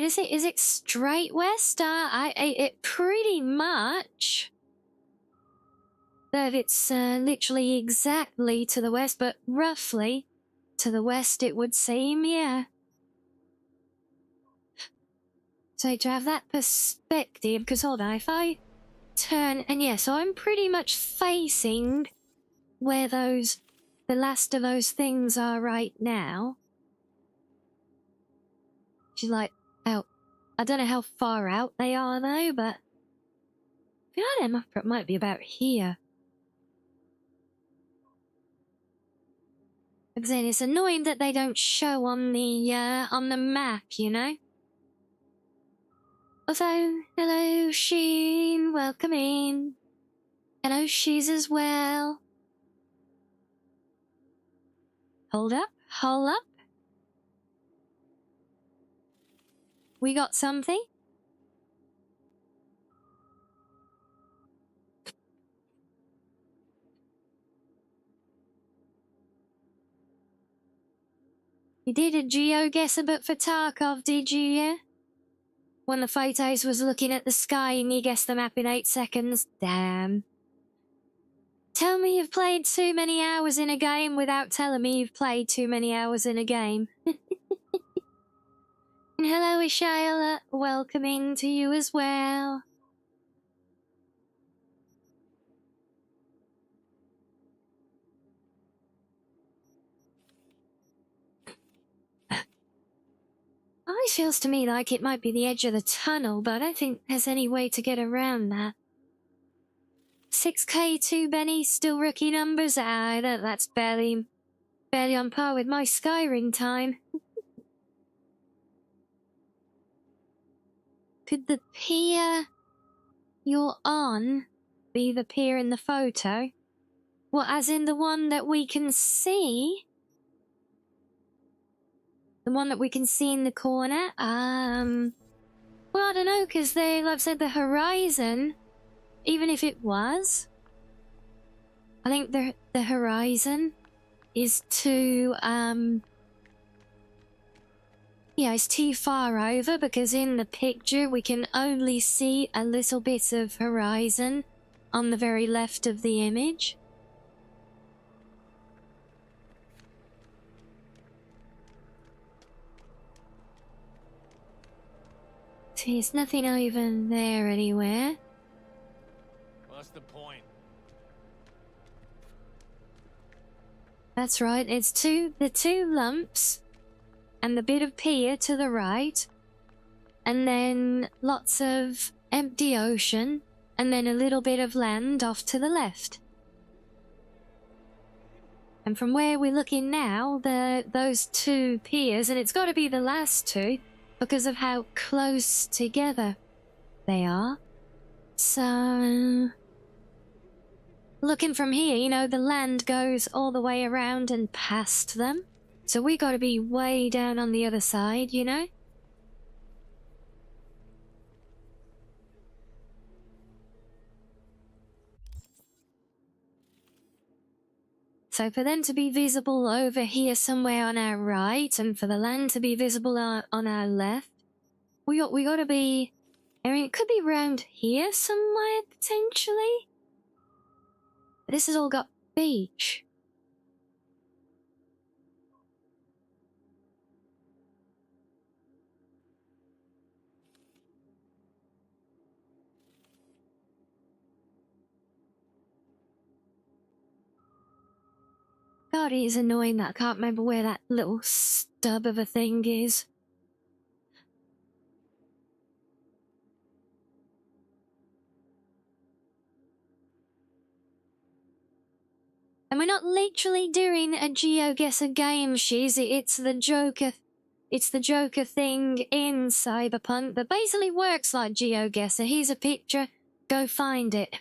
Is it straight west? It pretty much. That it's literally exactly to the west, but roughly to the west it would seem, yeah. So to have that perspective, because hold on, if I turn, and yeah, so I'm pretty much facing where the last of those things are right now. She's like, out. I don't know how far out they are though, but I feel like it might be about here. Because then it's annoying that they don't show on the map, you know? Also, hello Sheen, welcome in. Hello She's as well. Hold up, hold up. We got something? You did a GeoGuessr but for Tarkov, did you, yeah? When the photos was looking at the sky and you guessed the map in 8 seconds? Damn. Tell me you've played too many hours in a game without telling me you've played too many hours in a game. And hello, Ishaila. Welcoming to you as well. It feels to me like it might be the edge of the tunnel, but I don't think there's any way to get around that. 6K2 Benny, still rookie numbers? That's barely on par with my Skyrim time. Could the pier you're on be the pier in the photo? Well, as in the one that we can see? The one that we can see in the corner? Well, I don't know, because they, like I said, the horizon, even if it was, I think the horizon is too, yeah, it's too far over, because in the picture we can only see a little bit of horizon on the very left of the image. See, there's nothing over there anywhere. What's the point? That's right, it's the two lumps and the bit of pier to the right, and then lots of empty ocean, and then a little bit of land off to the left. And from where we're looking now, those two piers, and it's got to be the last two, because of how close together they are. So, looking from here, you know, the land goes all the way around and past them. So we got to be way down on the other side, you know? So for them to be visible over here somewhere on our right, and for the land to be visible on our left, we got to be, I mean, it could be around here somewhere, potentially. This has all got beach. God, it is annoying that I can't remember where that little stub of a thing is. And we're not literally doing a GeoGuessr game, shiz. It's the Joker thing in Cyberpunk that basically works like GeoGuessr. Here's a picture, go find it.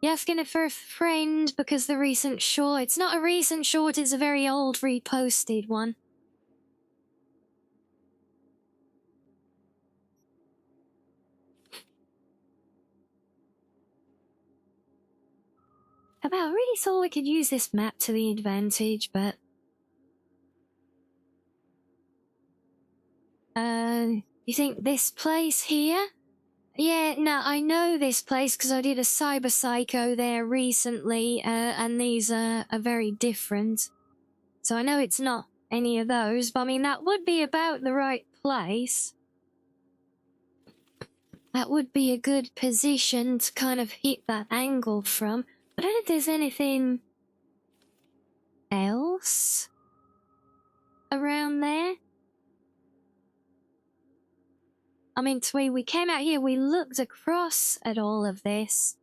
You're asking it for a friend because the recent short... It's not a recent short, it's a very old reposted one. I really thought we could use this map to the advantage, but... You think this place here? Yeah, no, I know this place because I did a cyber psycho there recently, and these are very different. So I know it's not any of those, but I mean, that would be about the right place. That would be a good position to kind of hit that angle from. But I don't think there's anything else around there. I mean, we came out here, we looked across at all of this.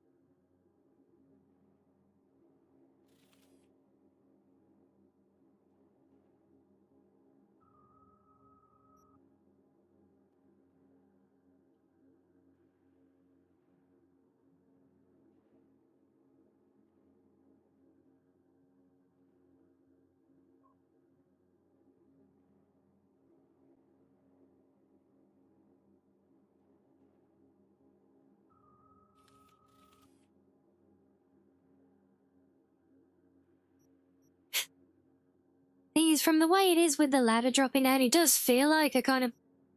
thing is, from the way it is with the ladder dropping down, it does feel like a kind of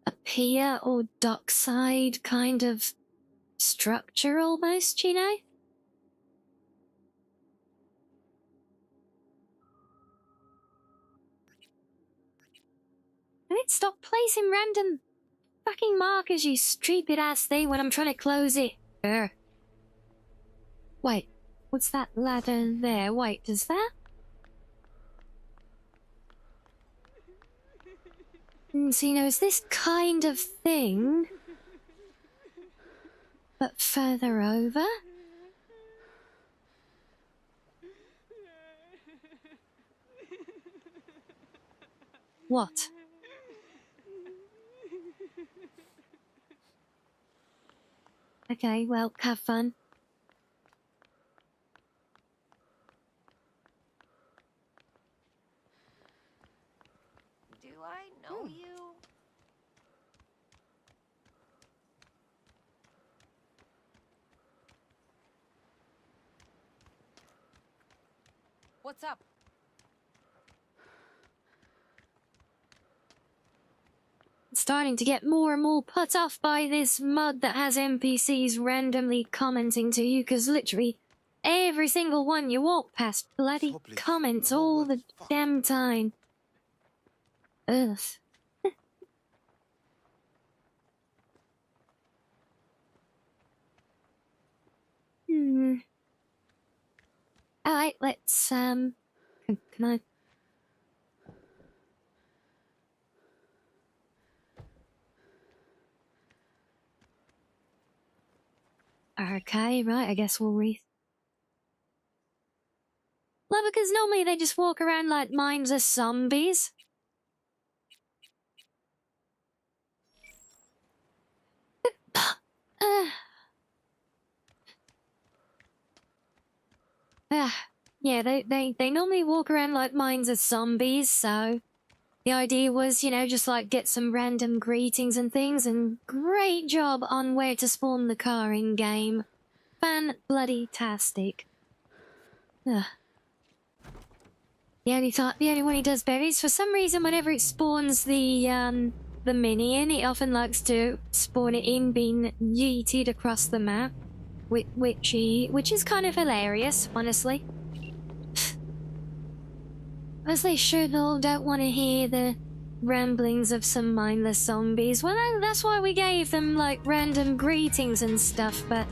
a pier or dockside kind of structure almost, you know? And it stop placing random fucking markers, you stupid ass thing, when I'm trying to close it. Wait, what's that ladder there? Wait, does that? So, you know, it's this kind of thing, but further over? What? Okay, well, have fun. Do I know you? What's up? Starting to get more and more put off by this mud that has NPCs randomly commenting to you, because literally every single one you walk past bloody comments all the damn time. Ugh. Alright, let's, can I... Okay, right, I guess we'll Well, because normally they just walk around like minds of zombies. Yeah, they normally walk around like minds of zombies, so the idea was, you know, just like get some random greetings and things, and great job on where to spawn the car in game. Fan-bloody-tastic. The only one he does better is, for some reason, whenever it spawns the minion, it often likes to spawn it in being yeeted across the map, which is kind of hilarious, honestly. As they sure don't want to hear the ramblings of some mindless zombies. Well, that's why we gave them, like, random greetings and stuff, but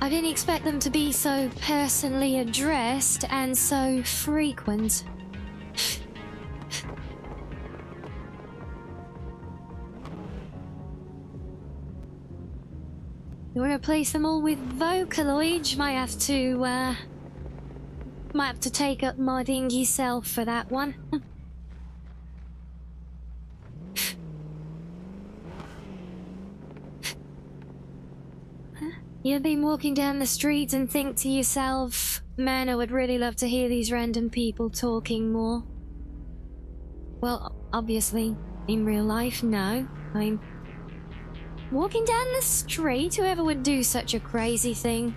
I didn't expect them to be so personally addressed and so frequent. You want to replace them all with Vocaloid? Might have to take up modding yourself for that one. You've been walking down the street and think to yourself, man, I would really love to hear these random people talking more. Well, obviously, in real life, no. I mean, walking down the street, whoever would do such a crazy thing?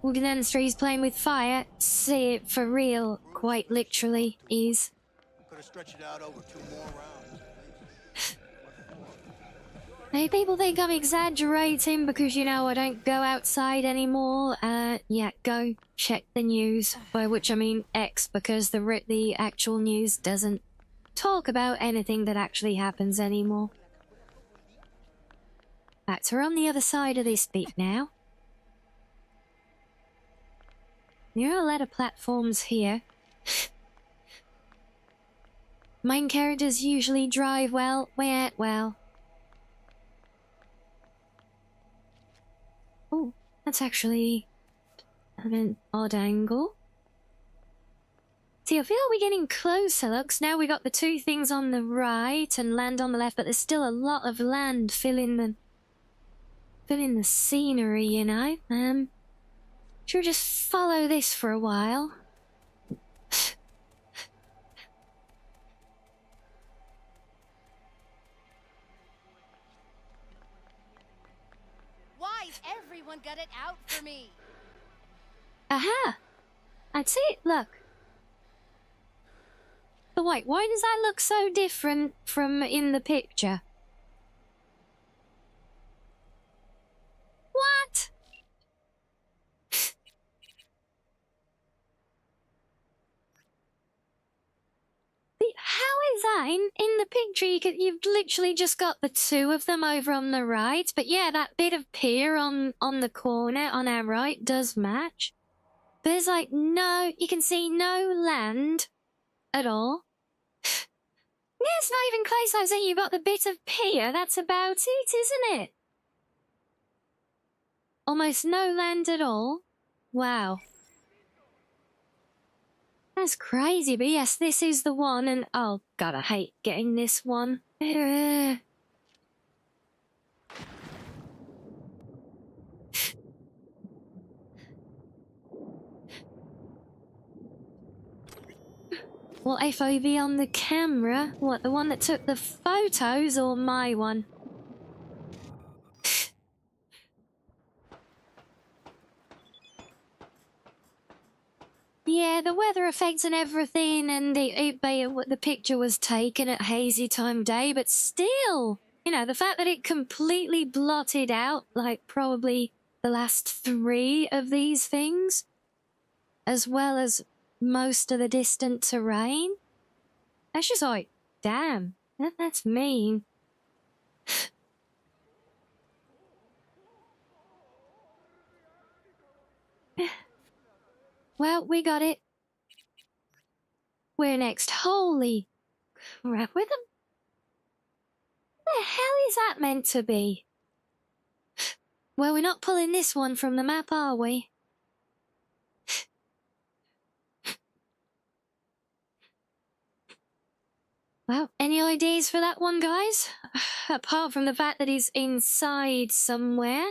Walking down the street playing with fire, see it for real, quite literally, is. Could have stretched it out over 2 more rounds. Hey, people think I'm exaggerating because, you know, I don't go outside anymore. Yeah, go check the news, by which I mean X, because the actual news doesn't talk about anything that actually happens anymore. Right, so we're on the other side of this bit now. There are a lot of platforms here. Main characters usually drive well. Oh, that's actually an odd angle. See, I feel we're getting closer, looks. Now we got the two things on the right and land on the left, but there's still a lot of land filling the scenery, you know. Should we just follow this for a while? Why's everyone got it out for me? Aha! That's it, look. But wait, why does that look so different from in the picture? What? How is that? In the picture, you've literally just got the two of them over on the right. But yeah, that bit of pier on the corner on our right does match. But there's like no, you can see no land at all. Yeah, it's not even close. I was saying you've got the bit of pier. That's about it, isn't it? Almost no land at all. Wow. That's crazy, but yes, this is the one, and oh god, I hate getting this one. What FOV on the camera? What, the one that took the photos or my one? Yeah, the weather effects and everything, and the picture was taken at hazy time of day, but still, you know, the fact that it completely blotted out, like, probably the last 3 of these things, as well as most of the distant terrain, that's just like, damn, that's mean. Well, we got it. Where next? Holy crap, where the hell is that meant to be? Well, we're not pulling this one from the map, are we? Well, any ideas for that one, guys? Apart from the fact that he's inside somewhere.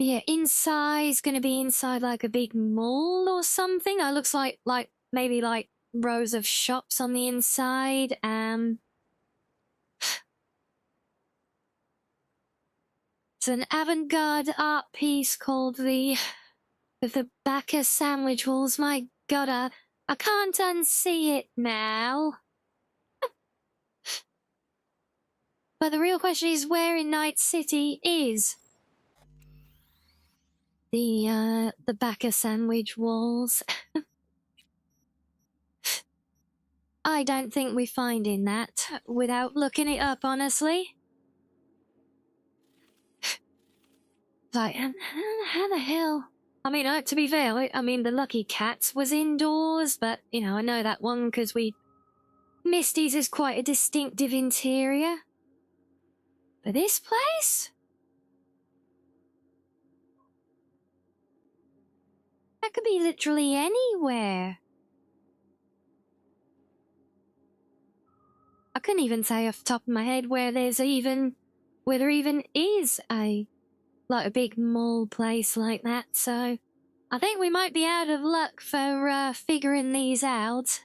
Yeah, inside, he's gonna be inside like a big mall or something. It looks like maybe like rows of shops on the inside. It's an avant-garde art piece called the Bacchus Sandwich Walls. My god, I can't unsee it now. But the real question is, where in Night City is the Bacchus Sandwich Walls? I don't think we're finding that without looking it up, honestly. Like, how the hell? I mean, to be fair, I mean, the Lucky Cats was indoors, but, you know, I know that one because Misty's is quite a distinctive interior. But this place? That could be literally anywhere. I couldn't even say off the top of my head where there even is a big mall place like that, so I think we might be out of luck for figuring these out.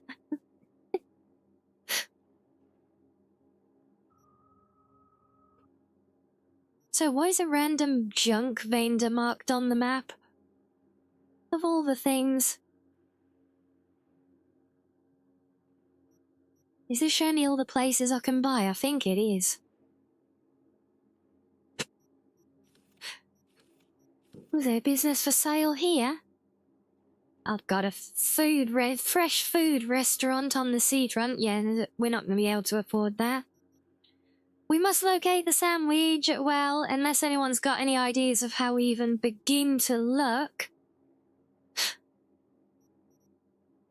So why is a random junk vendor marked on the map? Of all the things. Is this showing me all the places I can buy? I think it is. Was there business for sale here? I've got a fresh food restaurant on the seafront. Yeah, we're not going to be able to afford that. We must locate the sandwich. Well, unless anyone's got any ideas of how we even begin to look.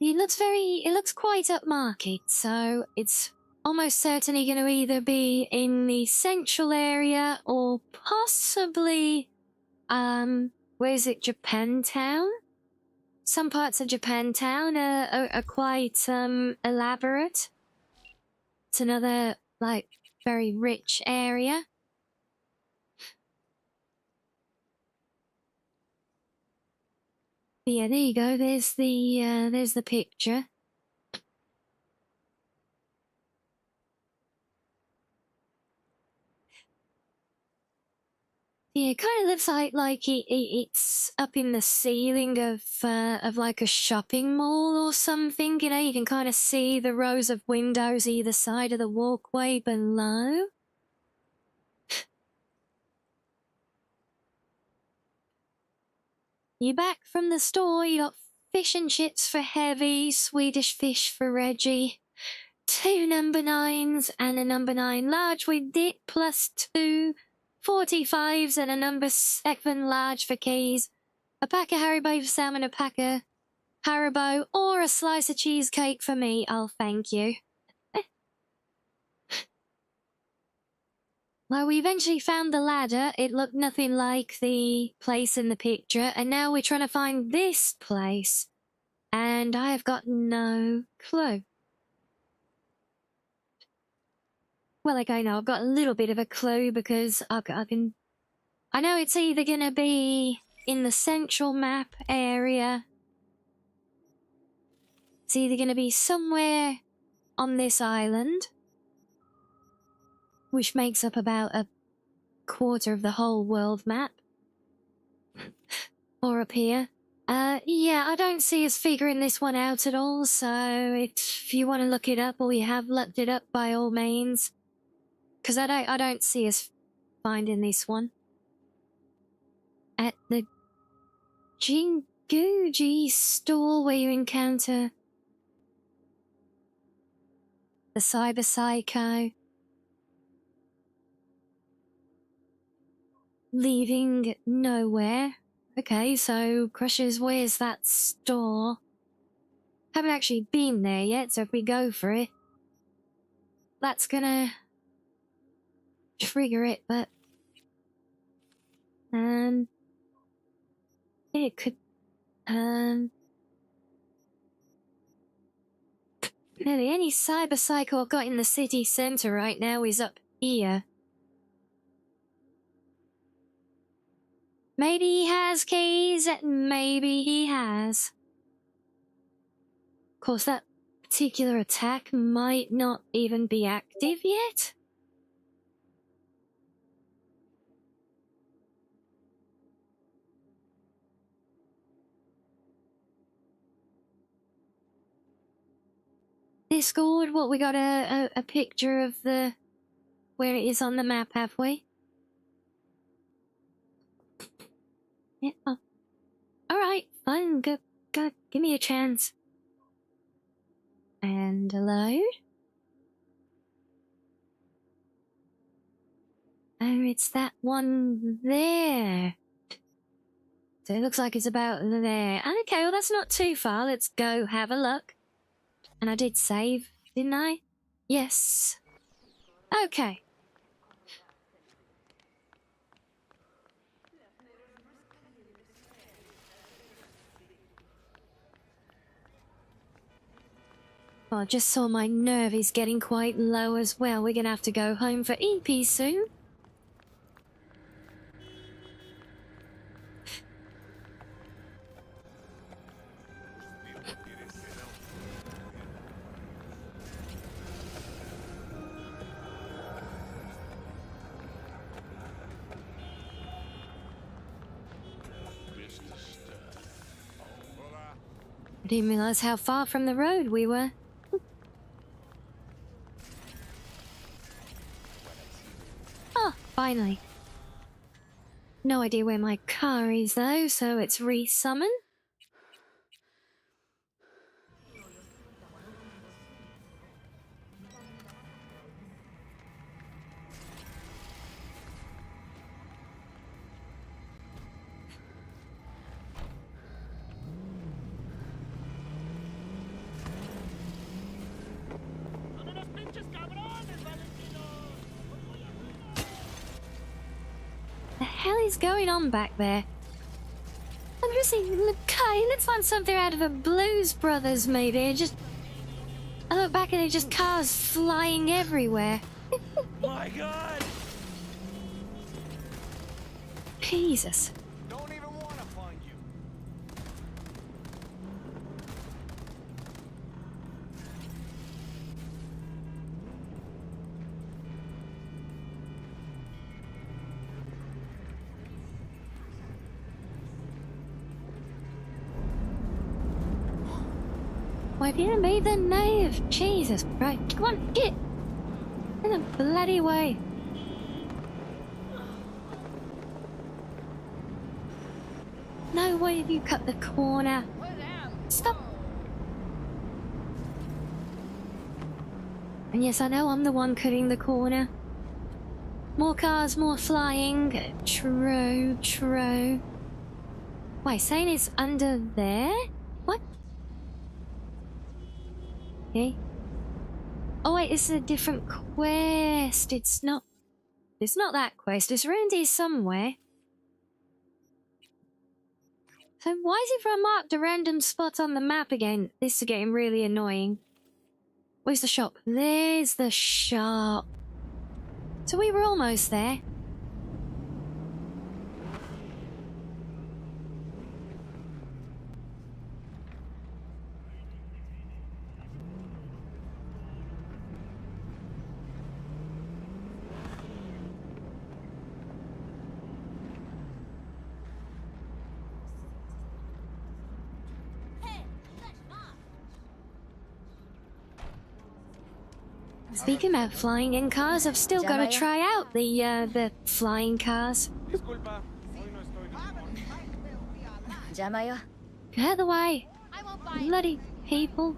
It looks quite upmarket, so it's almost certainly going to either be in the central area or possibly, where is it, Japantown? Some parts of Japantown are quite, elaborate. It's another, like, very rich area. But yeah, there you go, there's the picture. Yeah, it kind of looks like it's up in the ceiling of like a shopping mall or something. You know, you can kind of see the rows of windows either side of the walkway below. You back from the store, you got fish and chips for Heavy, Swedish fish for Reggie, 2 number 9s and a number 9 large with dip, plus 2 45s and a number 7 large for Keys, a pack of Haribo for Sam and a pack of Haribo, or a slice of cheesecake for me. I'll thank you. Well, we eventually found the ladder. It looked nothing like the place in the picture, and now we're trying to find this place. And I have got no clue. Well, like, I know I've got a little bit of a clue because I know it's either gonna be in the central map area. It's either gonna be somewhere on this island, which makes up about a quarter of the whole world map, or up here. Yeah, I don't see us figuring this one out at all, so if you want to look it up or you have looked it up, by all means. Because I don't see us finding this one. At the Jinguji store where you encounter the Cyber Psycho. Leaving nowhere. Okay, so Crushers, where's that store? Haven't actually been there yet, so if we go for it, that's gonna trigger it, but it could nearly any cyber psycho I've got in the city center right now is up here. Maybe he has keys, maybe he has. Of course, that particular attack might not even be active yet. Discord, what, we got a picture of the where it is on the map, have we? Yeah. Oh. Alright, fine, go, give me a chance. And load. Oh, it's that one there. So it looks like it's about there. Okay, well that's not too far. Let's go have a look. And I did save, didn't I? Yes. Okay. Well, I just saw my nerve is getting quite low as well. We're gonna have to go home for EP soon. I didn't realize how far from the road we were. finally. No idea where my car is though, so it's resummon. The hell is going on back there? I'm just thinking, okay, let's find something out of a Blues Brothers maybe. I look back and there's just cars flying everywhere. My God! Jesus. Don't even want to find you. Why didn't be the knave? Jesus Christ. Come on, get in a bloody way. No way have you cut the corner. Stop. And yes, I know I'm the one cutting the corner. More cars, more flying. True, true. Wait, saying it's under there? What? Okay. Oh wait, it's a different quest. It's not that quest. It's around here somewhere. So why is it marked a random spot on the map again? This is getting really annoying. Where's the shop? There's the shop. So we were almost there. Speaking about flying in cars, I've still got to try out the flying cars. Disculpa, hoy no estoy de humor. Get out of the way, bloody people!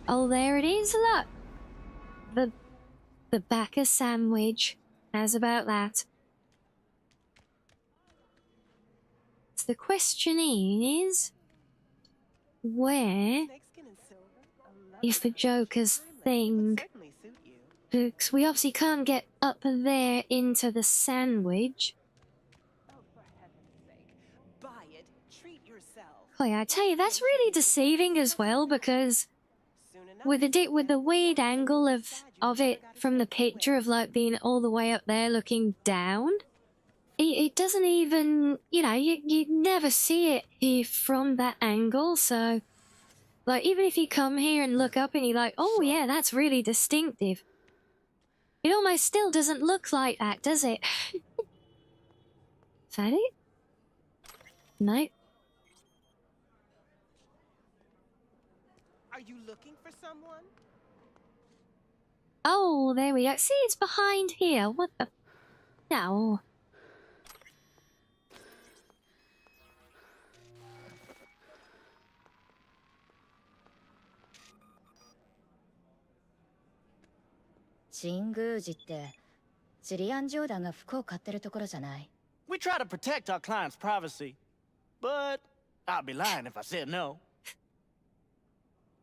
Oh, there it is. Look, the Backer sandwich. How's about that? So the question is, where is the Joker's thing? Because we obviously can't get up there into the sandwich. Oh yeah, I tell you, that's really deceiving as well, because with the weird angle of it from the picture of like being all the way up there looking down, it doesn't even, you know, you never see it here from that angle. So like, even if you come here and look up and you're like, oh yeah, that's really distinctive, it almost still doesn't look like that, does it? Is that it? No. Are you looking for someone? Oh, there we go. See, it's behind here. What the? No. We try to protect our clients' privacy, but I'd be lying if I said no.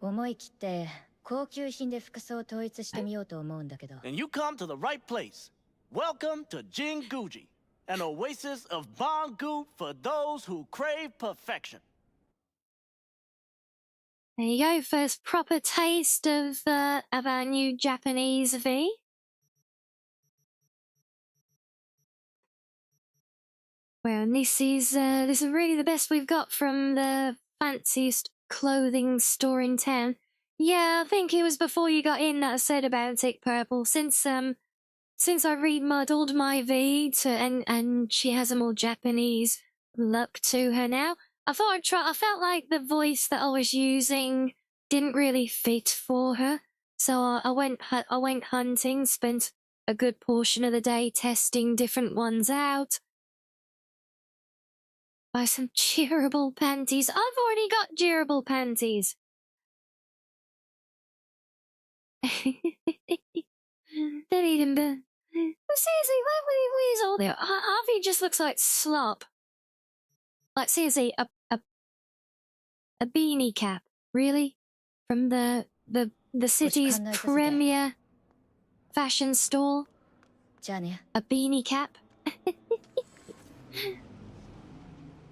思い切って高級品で服装を統一してみようと思うんだけど。And you come to the right place. Welcome to Jinguji, an oasis of Bangu for those who crave perfection. There you go. First proper taste of our new Japanese V. Well, and this is really the best we've got from the fanciest clothing store in town. Yeah, I think it was before you got in that I said about it, Purple. Since I remodeled my V to and she has a more Japanese look to her now, I thought I'd try. I felt like the voice that I was using didn't really fit for her, So I went hunting, spent a good portion of the day testing different ones out. Buy some durable panties. I've already got durable panties. Don't eat them. Seriously, what is all there? Harvey just looks like slop. Like seriously, a beanie cap, really, from the city's premier fashion store. A beanie cap.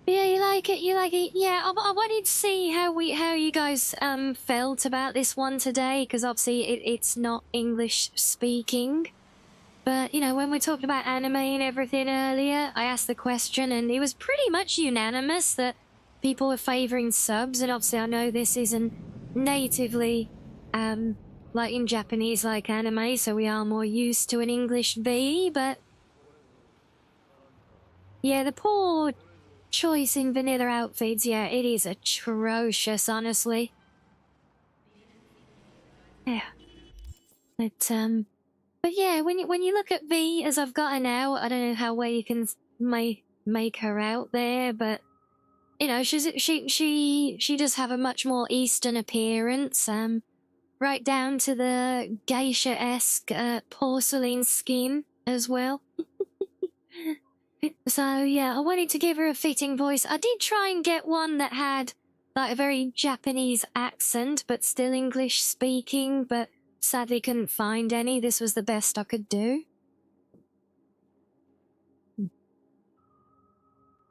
Yeah, you like it. You like it. Yeah, I wanted to see how you guys felt about this one today, because obviously it's not English speaking. But you know, when we talked about anime and everything earlier, I asked the question, and it was pretty much unanimous that people were favoring subs. And obviously, I know this isn't natively like in Japanese like anime, so we are more used to an English V. But yeah, the poor choice in vanilla outfits, yeah, it is atrocious, honestly. Yeah. But yeah, when you look at V as I've got her now, I don't know how well you can make her out there, but you know, she does have a much more Eastern appearance, right down to the geisha-esque porcelain skin as well. So yeah, I wanted to give her a fitting voice. I did try and get one that had like a very Japanese accent, but still English speaking, but sadly couldn't find any. This was the best I could do.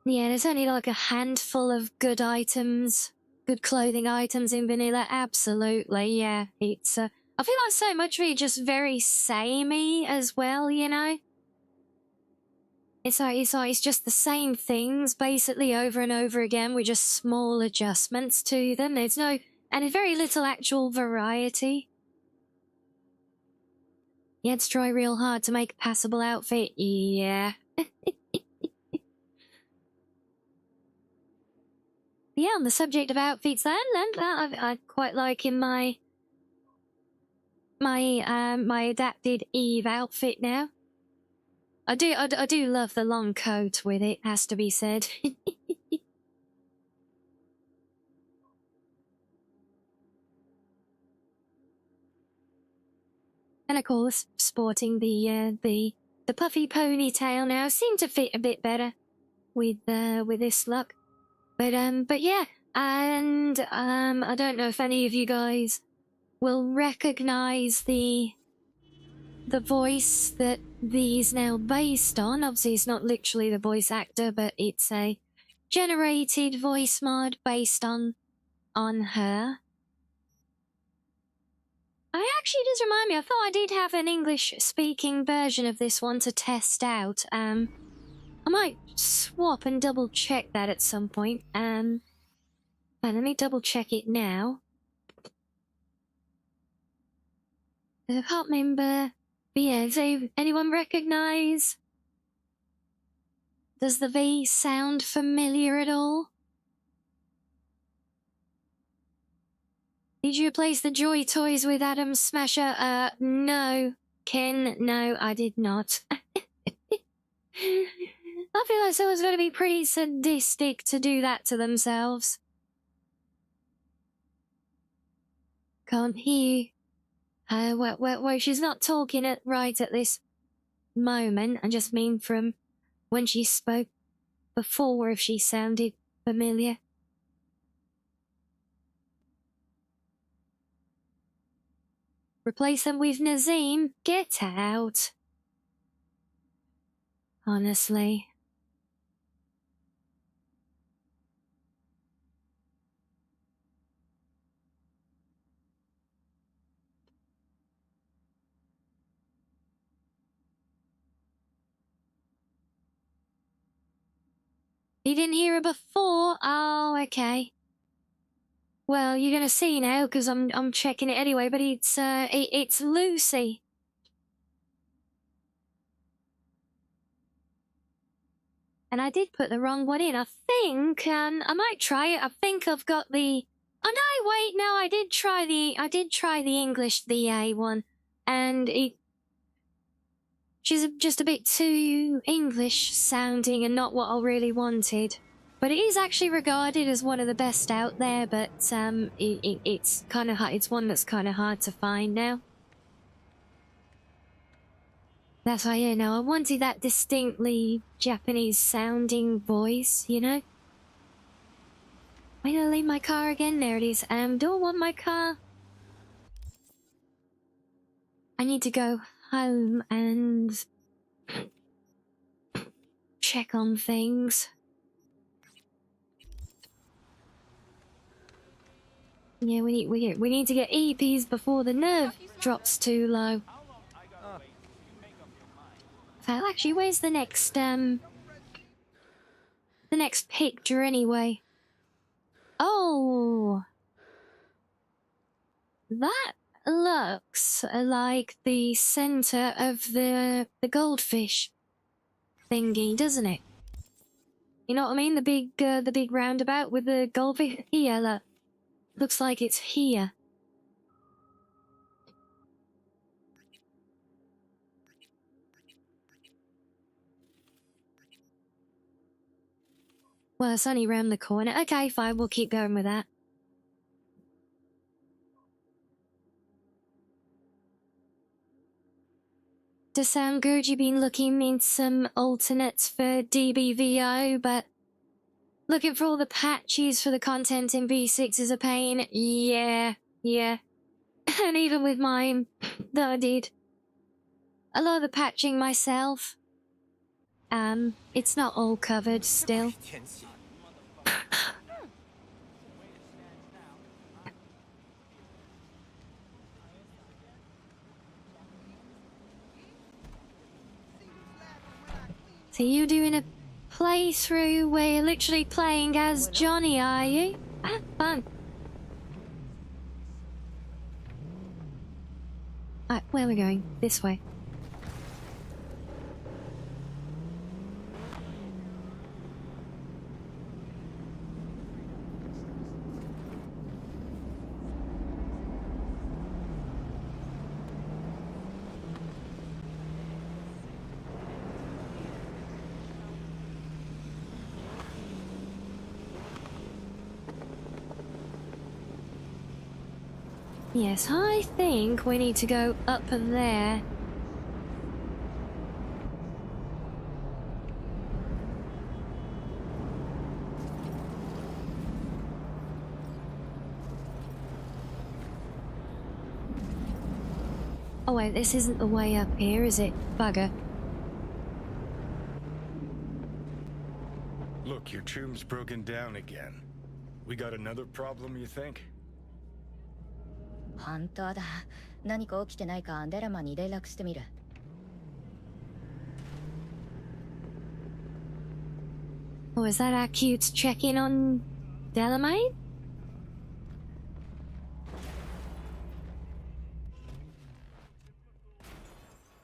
Yeah, there's only like a handful of good items, good clothing items in vanilla. Absolutely, yeah. It's I feel like so much of it just very samey as well, you know? It's just the same things basically over and over again with just small adjustments to them. There's and very little actual variety. You had to try real hard to make a passable outfit, yeah. Yeah, on the subject of outfits then, I quite like in my adapted Eve outfit now. I do love the long coat with it, has to be said. And of course, sporting the puffy ponytail now seemed to fit a bit better with this look. But yeah, and I don't know if any of you guys will recognize the voice that these now based on. Obviously, it's not literally the voice actor, but it's a generated voice mod based on her. I actually does remind me, I thought I did have an English-speaking version of this one to test out. I might swap and double-check that at some point. But let me double-check it now. I can't remember. But yeah, so anyone recognise? Does the V sound familiar at all? Did you replace the Joy Toys with Adam Smasher? No. Ken, no, I did not. I feel like someone's got to be pretty sadistic to do that to themselves. Can't hear. Well, she's not talking right at this moment. I just mean from when she spoke before, if she sounded familiar. Replace them with Nazim? Get out. Honestly. You didn't hear her before? Oh, okay. Well, you're gonna see now, because I'm checking it anyway, but it's Lucy. And I did put the wrong one in. I think, I might try it. I think I've got the Oh no, wait, no, I did try the English, the A one, and she's just a bit too English sounding and not what I really wanted. But it is actually regarded as one of the best out there, but it's kind of hard. It's one that's kind of hard to find now. That's why, yeah, no, I wanted that distinctly Japanese sounding voice, you know? Why did I leave my car again? There it is. Do I want my car? I need to go home and check on things. Yeah, we need to get EPs before the nerve drops too low. So actually, where's the next picture anyway? Oh, that looks like the center of the goldfish thingy, doesn't it? You know what I mean? The big roundabout with the goldfish. Here, look. Looks like it's here. Well, it's only round the corner. Okay, fine, we'll keep going with that. Does sound good? You've been looking in some alternates for DBVO, but looking for all the patches for the content in V6 is a pain. Yeah. And even with mine, though I did a lot of the patching myself, it's not all covered still. So you doing a playthrough where you're literally playing as Johnny, are you? Ah, fun. Alright, where are we going? This way. Yes, I think we need to go up there. Oh wait, this isn't the way up here, is it? Bugger. Look, your tomb's broken down again. We got another problem, you think? 本当だ。何か起きてないかデラマに連絡してみる。Oh, is that our cutes checking on Delamine?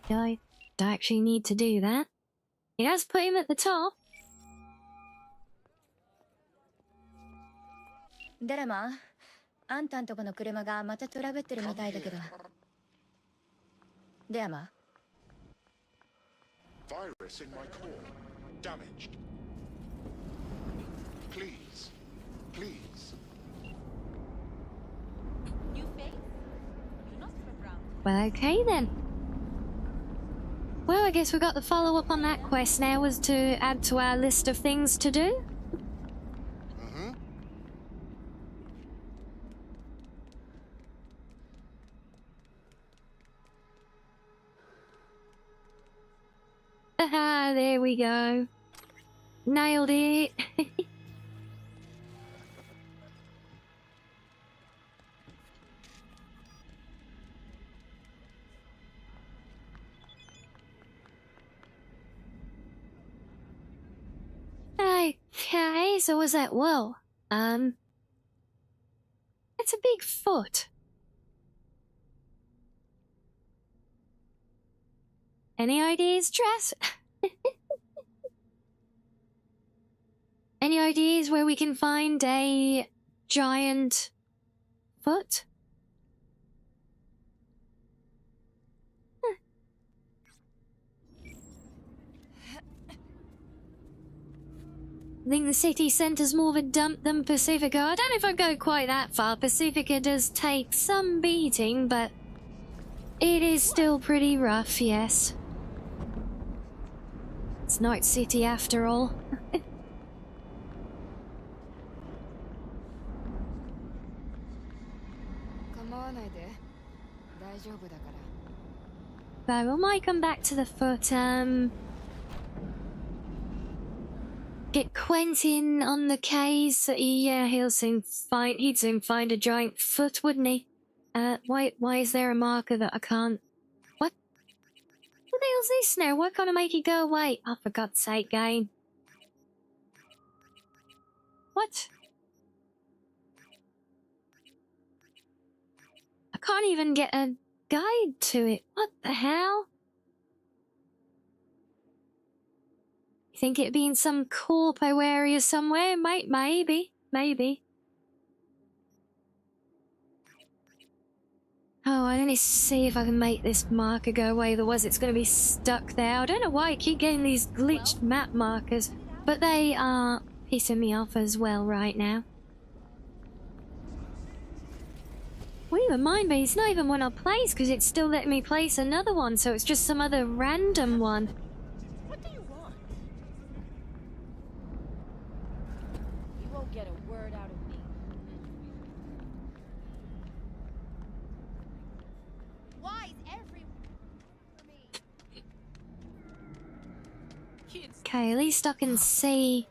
Do I actually need to do that? It has put him at the top. デラマ、あんたんとこの車がまたトラブってるみたいだけど。デラマ Virus in my core. Damaged. Please. Please. New face? You're not from around. Well, okay then. Well, I guess we got the follow-up on that quest now was to add to our list of things to do. Aha, there we go. Nailed it. Okay, so was that? Whoa. It's a big foot. Any ideas, Tress? Any ideas where we can find a giant foot. I think the city centre's more of a dump than Pacifica. I don't know if I'd go quite that far. Pacifica does take some beating, but it is still pretty rough, yes. It's Night City after all. So I might come back to the foot, get Quentin on the case. Yeah, he'd soon find a giant foot, wouldn't he? Why is there a marker that I can't... What the hell's this now? Why can't I make it go away? Oh, for God's sake, game. What? I can't even get a guide to it. What the hell? You think it'd be in some corpo area somewhere? Maybe. Oh, I need to see if I can make this marker go away, otherwise it's going to be stuck there. I don't know why I keep getting these glitched map markers, but they are pissing me off as well right now. Well, even mind me, it's not even one I place, because it's still letting me place another one, so it's just some other random one. What do you want? You won't get a word out of me. Why is everyone for me? Okay, at least I can see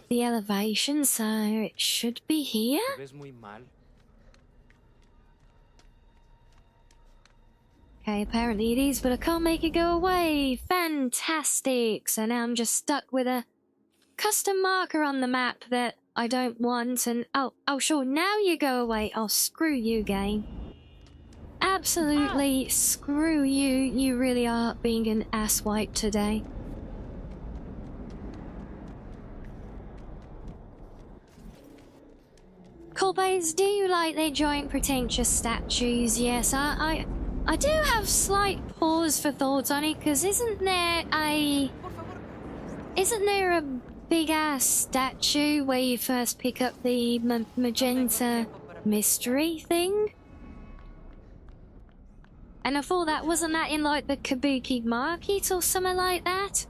the elevation, so it should be here. Okay, apparently it is, but I can't make it go away. Fantastic! So now I'm just stuck with a custom marker on the map that I don't want, and oh sure, now you go away. Oh, screw you, game. Absolutely screw you. You really are being an asswipe today. Colbays, do you like their giant pretentious statues? Yes, I do have slight pause for thoughts on it, because isn't there a big ass statue where you first pick up the magenta mystery thing? And I thought wasn't that in like the Kabuki market or something like that?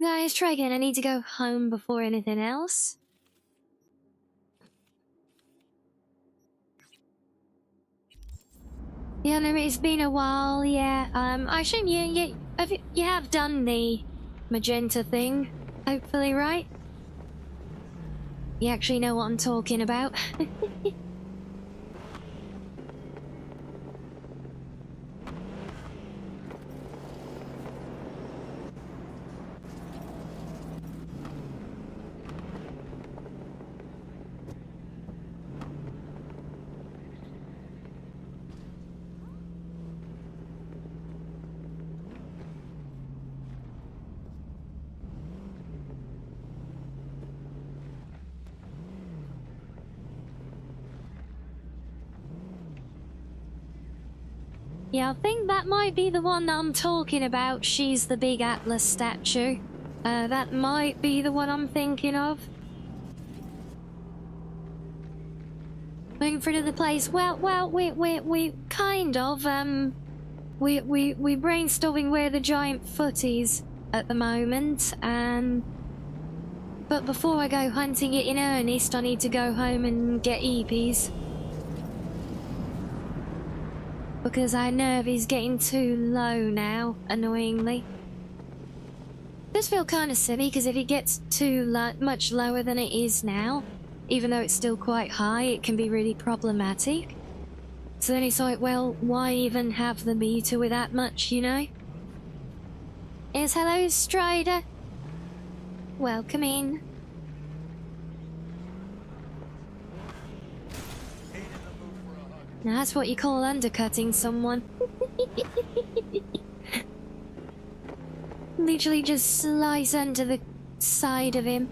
Guys, try again. I need to go home before anything else. Yeah, no, it's been a while, yeah. I assume you have done the magenta thing, hopefully, right? You actually know what I'm talking about. Yeah, I think that might be the one that I'm talking about. She's the big Atlas statue. That might be the one I'm thinking of. Looking for another place. Well, we kind of, we brainstorming where the giant foot is at the moment, but before I go hunting it in earnest, I need to go home and get EPs. Because our nerve is getting too low now, annoyingly. Does feel kind of silly, because if it gets too much lower than it is now, even though it's still quite high, it can be really problematic. So then it's like, well, why even have the meter with that much, you know? Yes, hello, Strider. Welcome in. Now that's what you call undercutting someone. Literally just slice under the side of him.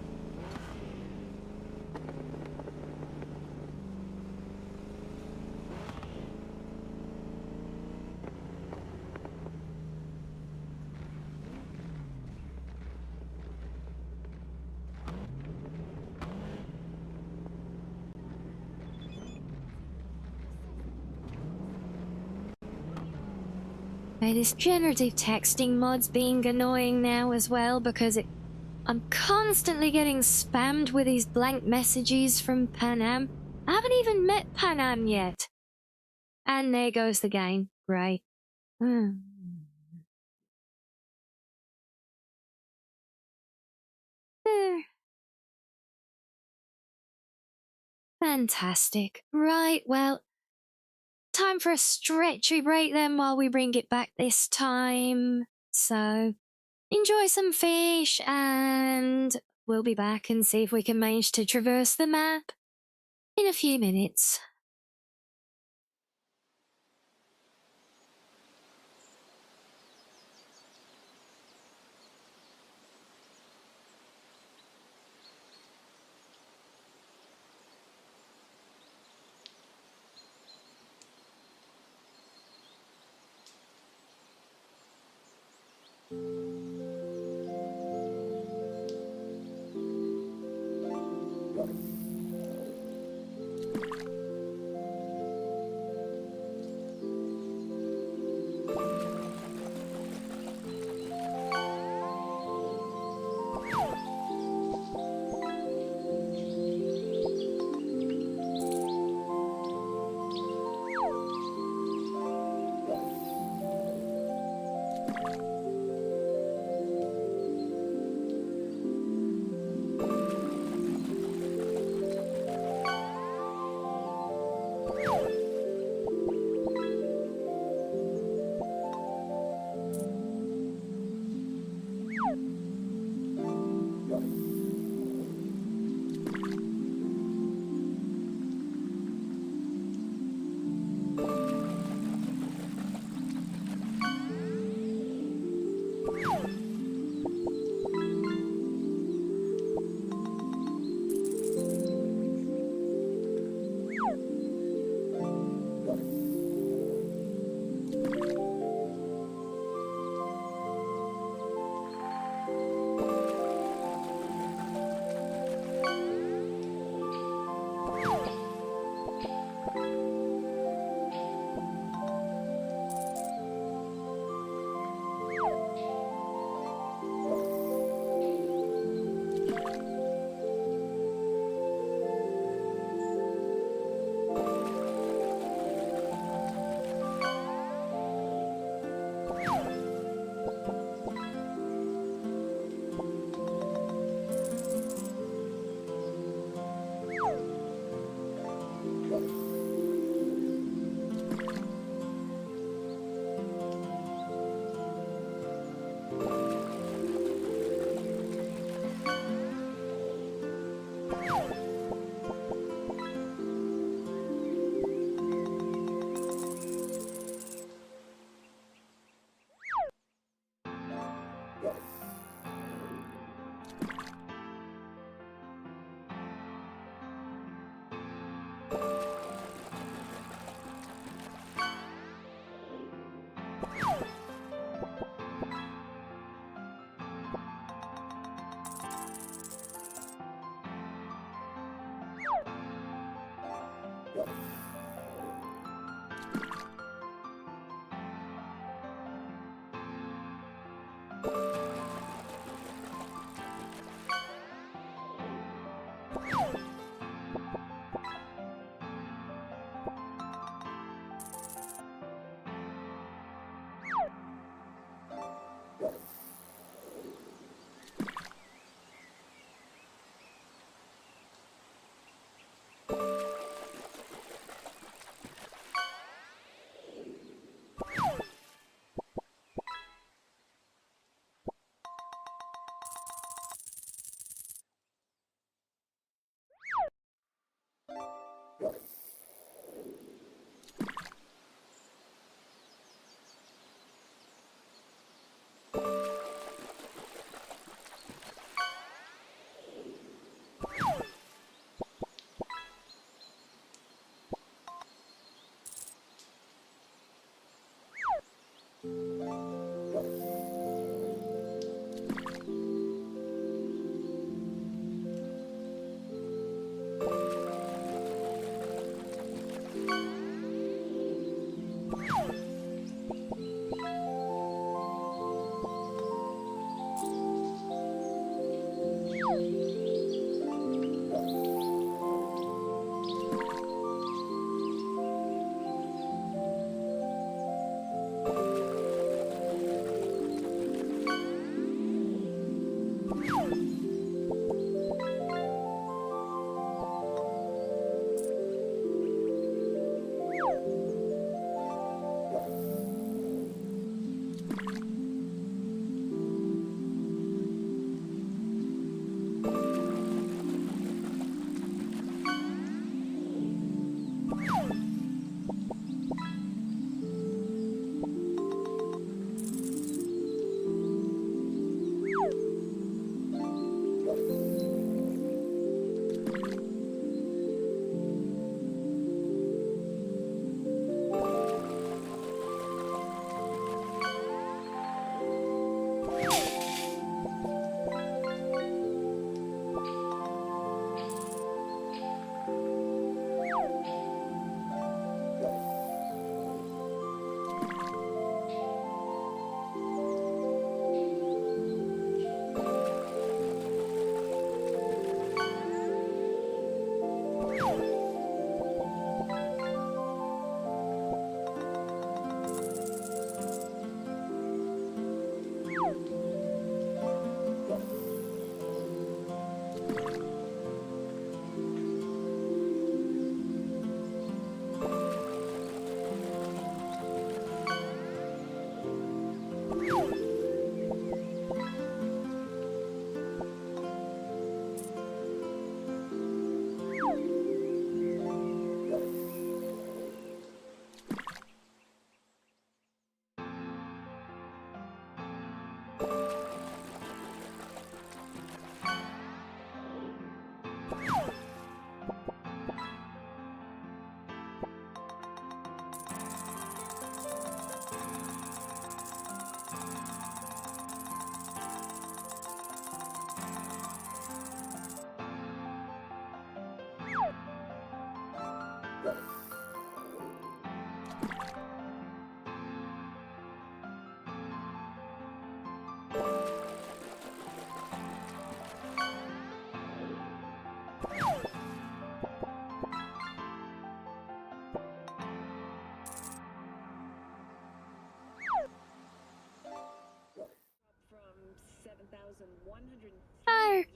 Okay, this generative texting mod's being annoying now as well because I'm constantly getting spammed with these blank messages from Panam. I haven't even met Panam yet. And there goes the game. Great. Fantastic. Right, well, time for a stretchy break then while we bring it back this time. So, enjoy some fish and we'll be back and see if we can manage to traverse the map in a few minutes.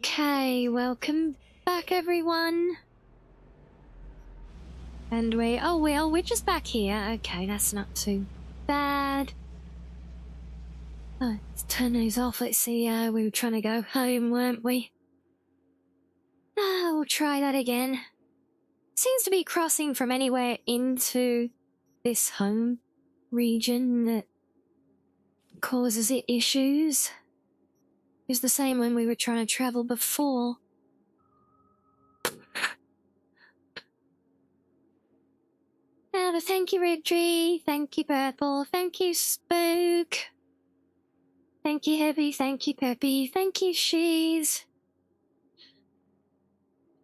Okay, welcome back, everyone. And we're just back here. Okay, that's not too bad. Oh, let's turn those off. Let's see. We were trying to go home, weren't we? We'll try that again. Seems to be crossing from anywhere into this home region that causes it issues. It was the same when we were trying to travel before. But thank you, Ridgey. Thank you, Purple. Thank you, Spook. Thank you, Heavy. Thank you, Peppy. Thank you, Shees.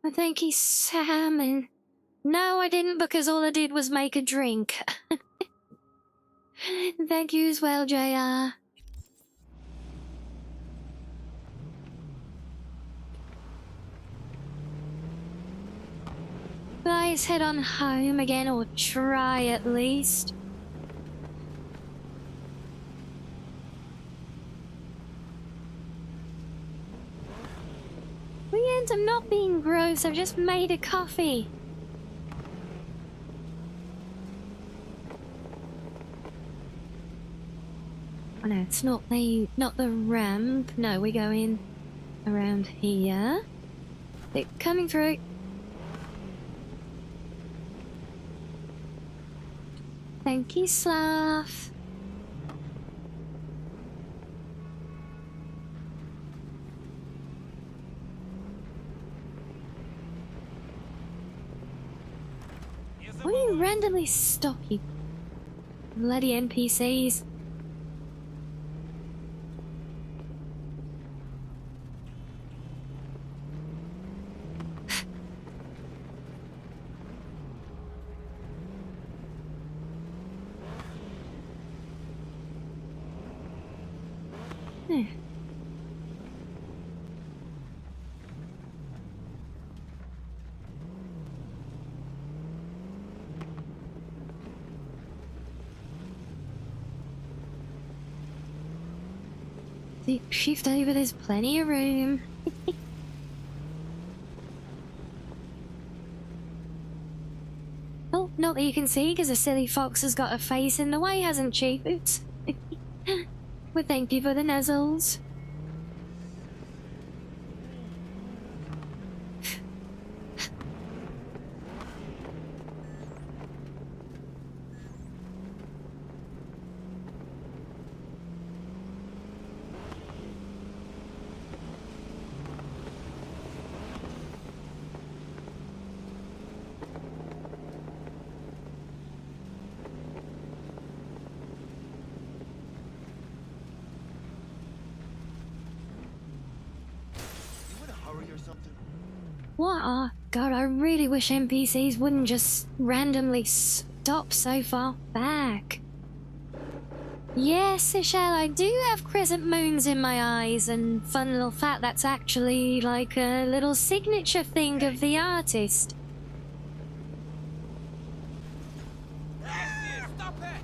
And thank you, Sam. And no, I didn't, because all I did was make a drink. Thank you as well, JR. Let's head on home again, or try at least. We end up not being gross, I've just made a coffee. Oh no, it's not the ramp. No, we're going around here. They're coming through. Thank you, Slav. Why do you randomly stop, you bloody NPCs? Shift over, there's plenty of room. Oh, not that you can see, because the silly fox has got a face in the way, hasn't she? Oops. Well, thank you for the nuzzles. What? God, I really wish NPCs wouldn't just randomly stop so far back. Yes, Michelle, I do have crescent moons in my eyes, and fun little fact, that's actually like a little signature thing of the artist. Stop that!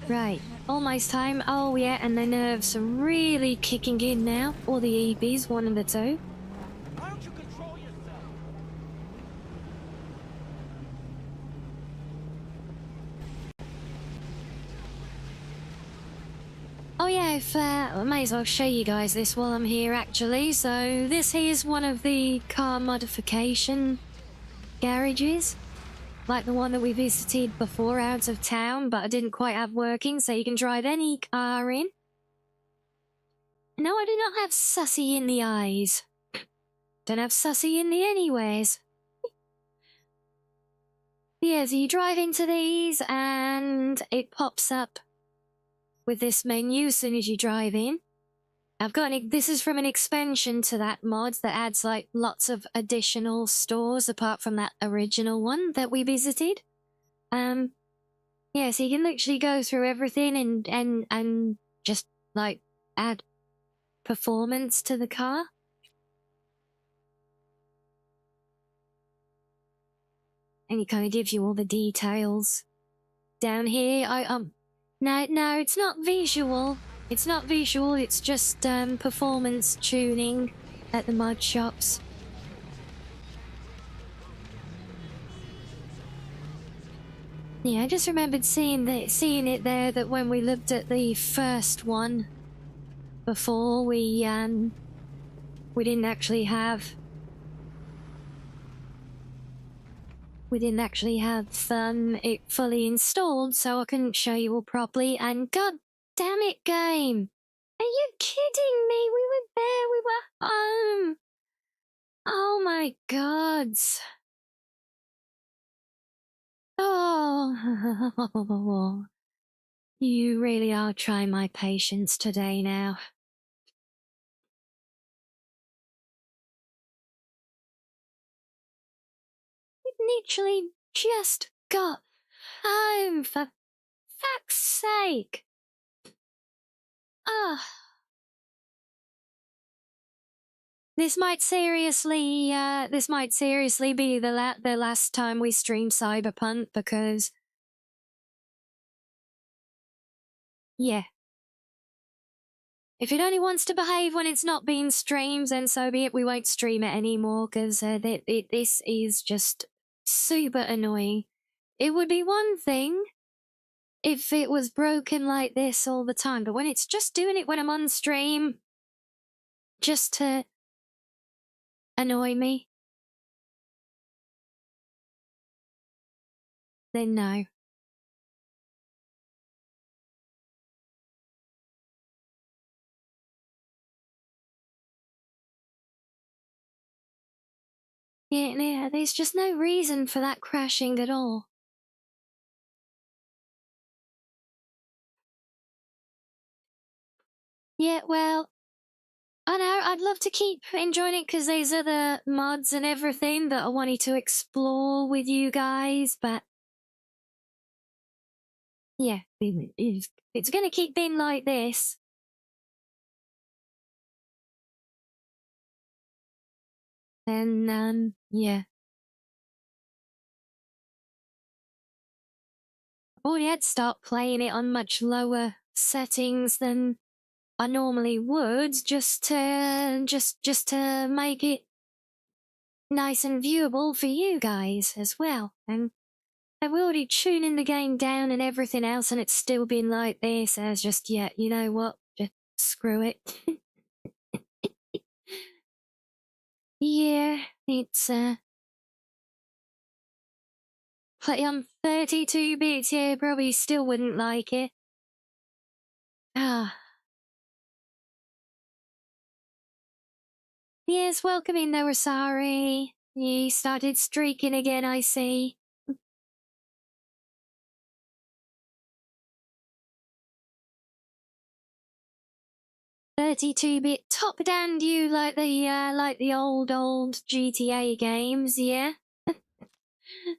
Right, almost time. Oh yeah, and the nerves are really kicking in now. Or the EBs, one of the two. Why don't you control yourself? Oh yeah, I may as well show you guys this while I'm here actually. So this here is one of the car modification garages. Like the one that we visited before out of town, but I didn't quite have working, so you can drive any car in. No, I do not have sussy in the eyes. Don't have Sussy in the anyways. Yeah, so you drive into these and it pops up with this menu as soon as you drive in. I've got this is from an expansion to that mod that adds like lots of additional stores apart from that original one that we visited. Yeah, so you can literally go through everything and just like add performance to the car. And it kind of gives you all the details. Down here, no, it's not visual. It's not visual, it's just performance tuning at the mod shops. Yeah, I just remembered seeing it there that when we looked at the first one before, we didn't actually have it fully installed, so I couldn't show you all properly. And god damn it, game! Are you kidding me? We were there, we were home. Oh my gods. Oh, you really are trying my patience today now. We literally just got home, for fuck's sake. Ah. This might seriously be the last time we stream Cyberpunk, because yeah. If it only wants to behave when it's not being streamed, then so be it. We won't stream it anymore, because this is just super annoying. It would be one thing if it was broken like this all the time, but when it's just doing it when I'm on stream, just to annoy me, then no. Yeah, there's just no reason for that crashing at all. Yeah, well, I know, I'd love to keep enjoying it because there's other mods and everything that I wanted to explore with you guys, but yeah, if it's gonna keep being like this, then, yeah. I already had to start playing it on much lower settings than I normally would, just to make it nice and viewable for you guys as well. And I've already tuning the game down and everything else, and it's still been like this. I was just, yeah, you know what? Just screw it. Yeah, it's play on 32 bits. Yeah, probably still wouldn't like it. Ah. Yes, welcome in there, Rosari. You started streaking again, I see. "32-bit top-down view like the old GTA games, yeah?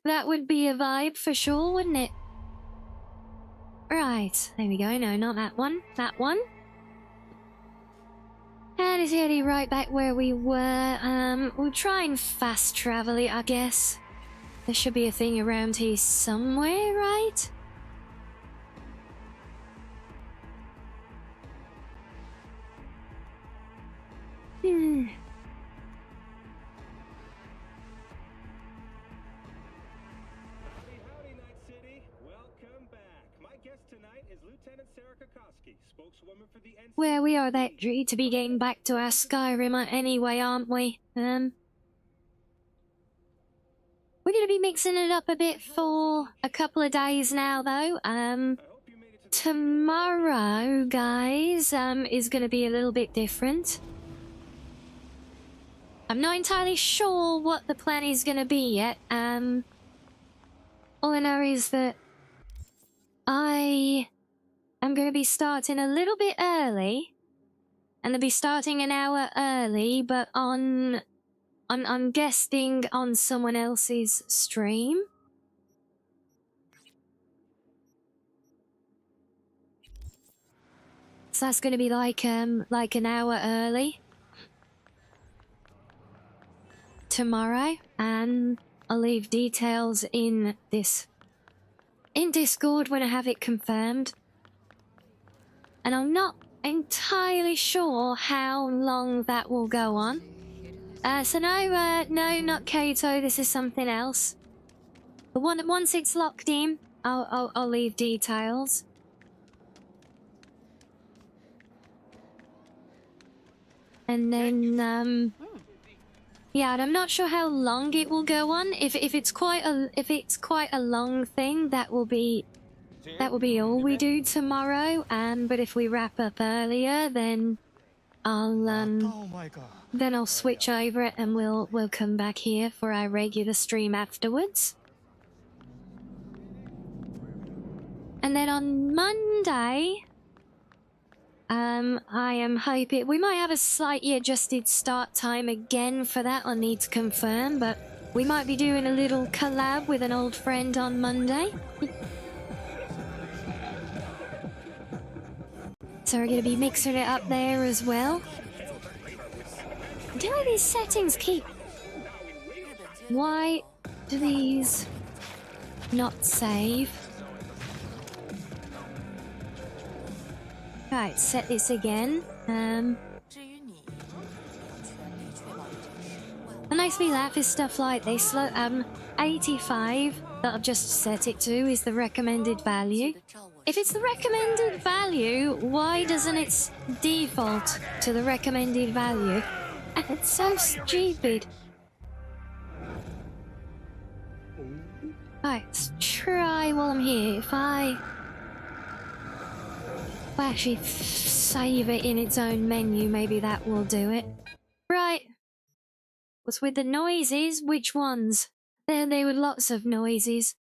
That would be a vibe for sure, wouldn't it? Right, there we go. No, not that one. That one. And it's heading right back where we were. We'll try and fast travel it, I guess. There should be a thing around here somewhere, right? Hmm. Howdy, Night City. Welcome back. My guest tonight is Lieutenant Sarah Kokoski, spokeswoman for the NCPD. Well, we are that due to be getting back to our Skyrim anyway, aren't we? We're gonna be mixing it up a bit for a couple of days now, though. Tomorrow, guys, is gonna be a little bit different. I'm not entirely sure what the plan is gonna be yet. All I know is that I am gonna be starting a little bit early. And they'll be starting an hour early, but I'm guessing on someone else's stream. So that's gonna be like an hour early tomorrow, and I'll leave details in Discord when I have it confirmed. And I'm not entirely sure how long that will go on. So no, not Kato. This is something else. But once it's locked in, I'll leave details. And then yeah, and I'm not sure how long it will go on. If it's quite a long thing, that will be all we do tomorrow. But if we wrap up earlier, then I'll switch over it and we'll come back here for our regular stream afterwards. And then on Monday, I am hoping we might have a slightly adjusted start time again for that. I'll need to confirm, but we might be doing a little collab with an old friend on Monday. So we're going to be mixing it up there as well. Do these settings keep... Why do these not save? Right, set this again. What makes me laugh is stuff like this. 85 that I've just set it to is the recommended value. If it's the recommended value, why doesn't it default to the recommended value? It's so stupid. Right, let's try while I'm here. If I actually save it in its own menu, maybe that will do it. Right. What's with the noises? Which ones? There were lots of noises.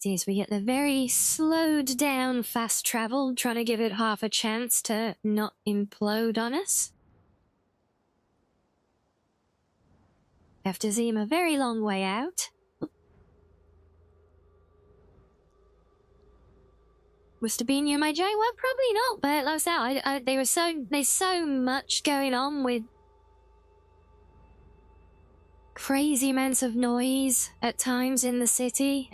As we get the very slowed down fast travel, trying to give it half a chance to not implode on us. Have to zoom a very long way out. Must have been you, my J? Well, probably not, but like I said, there's so much going on with crazy amounts of noise at times in the city.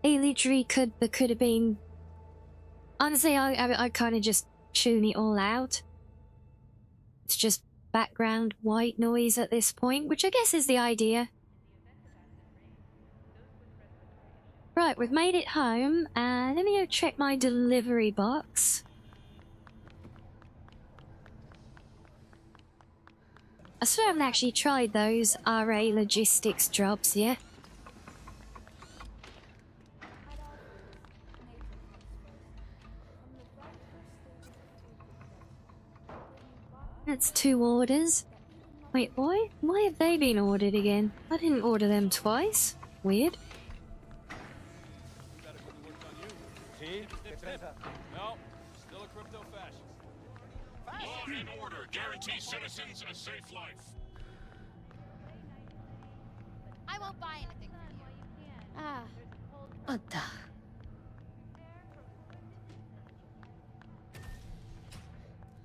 It literally could have been. Honestly, I kind of just tune it all out. It's just background white noise at this point, which I guess is the idea. Right, we've made it home. Let me go check my delivery box. I still haven't actually tried those RA logistics jobs yet. That's 2 orders. Wait, why have they been ordered again? I didn't order them twice. Weird. No, still a crypto fascist. Law and order guarantees citizens a safe life. I won't buy anything from you.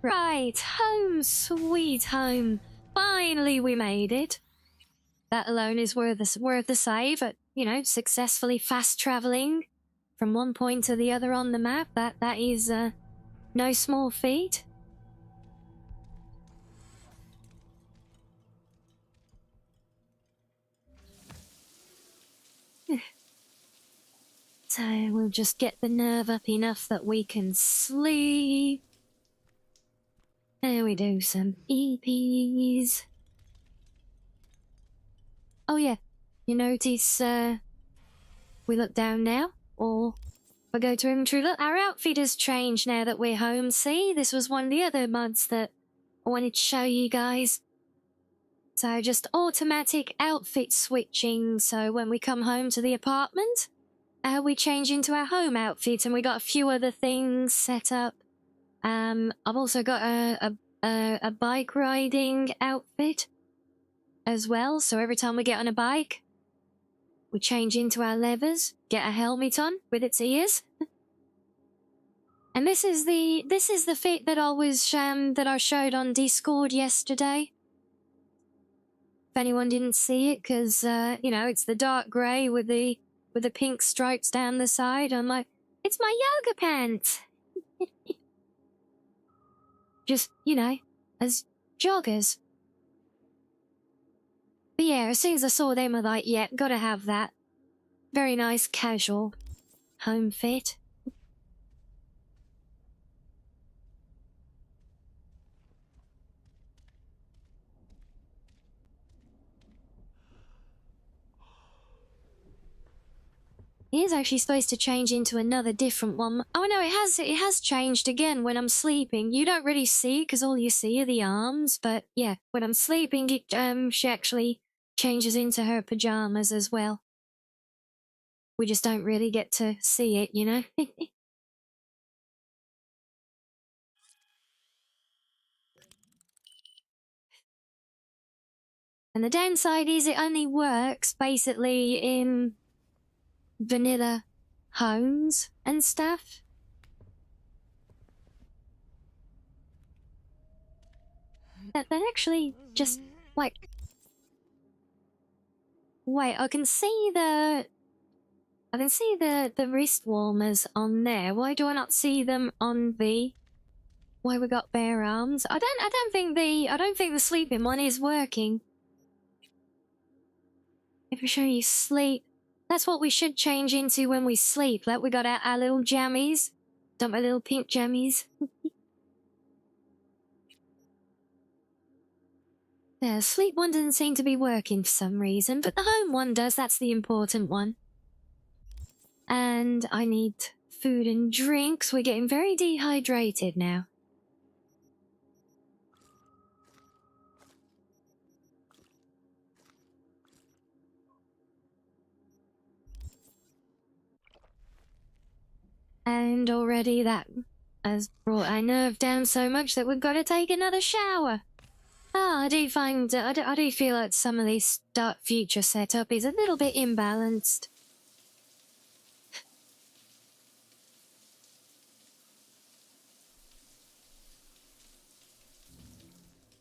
Right, home sweet home. Finally we made it. That alone is worth the save. You know, successfully fast traveling from one point to the other on the map. That is no small feat. So we'll just get the nerve up enough that we can sleep. And we do some EPs. Oh yeah, you notice we look down now, or we go to inventory. Look, our outfit has changed now that we're home. See, this was one of the other mods that I wanted to show you guys. So just automatic outfit switching, so when we come home to the apartment, we change into our home outfit, and we got a few other things set up. I've also got a bike riding outfit as well, so every time we get on a bike, we change into our levers, get a helmet on with its ears. And this is the fit that I showed on Discord yesterday. If anyone didn't see it, because you know, it's the dark grey with the pink stripes down the side. I'm like, it's my yoga pants. Just, you know, as joggers. But yeah, as soon as I saw them, I was like, yeah, gotta have that. Very nice, casual, home fit. It is actually supposed to change into another different one. Oh no, it has changed again when I'm sleeping. You don't really see it because all you see are the arms, but yeah, when I'm sleeping, she actually changes into her pajamas as well. We just don't really get to see it, you know? And the downside is it only works basically in vanilla homes and stuff. That actually just, like... Wait, I can see the wrist warmers on there. Why do I not see them on the... Why we got bare arms? I don't think the sleeping one is working. If we show you sleep, that's what we should change into when we sleep. Like we got our little jammies. Got my little pink jammies. The sleep one doesn't seem to be working for some reason, but the home one does. That's the important one. And I need food and drinks. We're getting very dehydrated now. And already that has brought our nerve down so much that we've got to take another shower. Ah, I do feel like some of this Dark Future setup is a little bit imbalanced.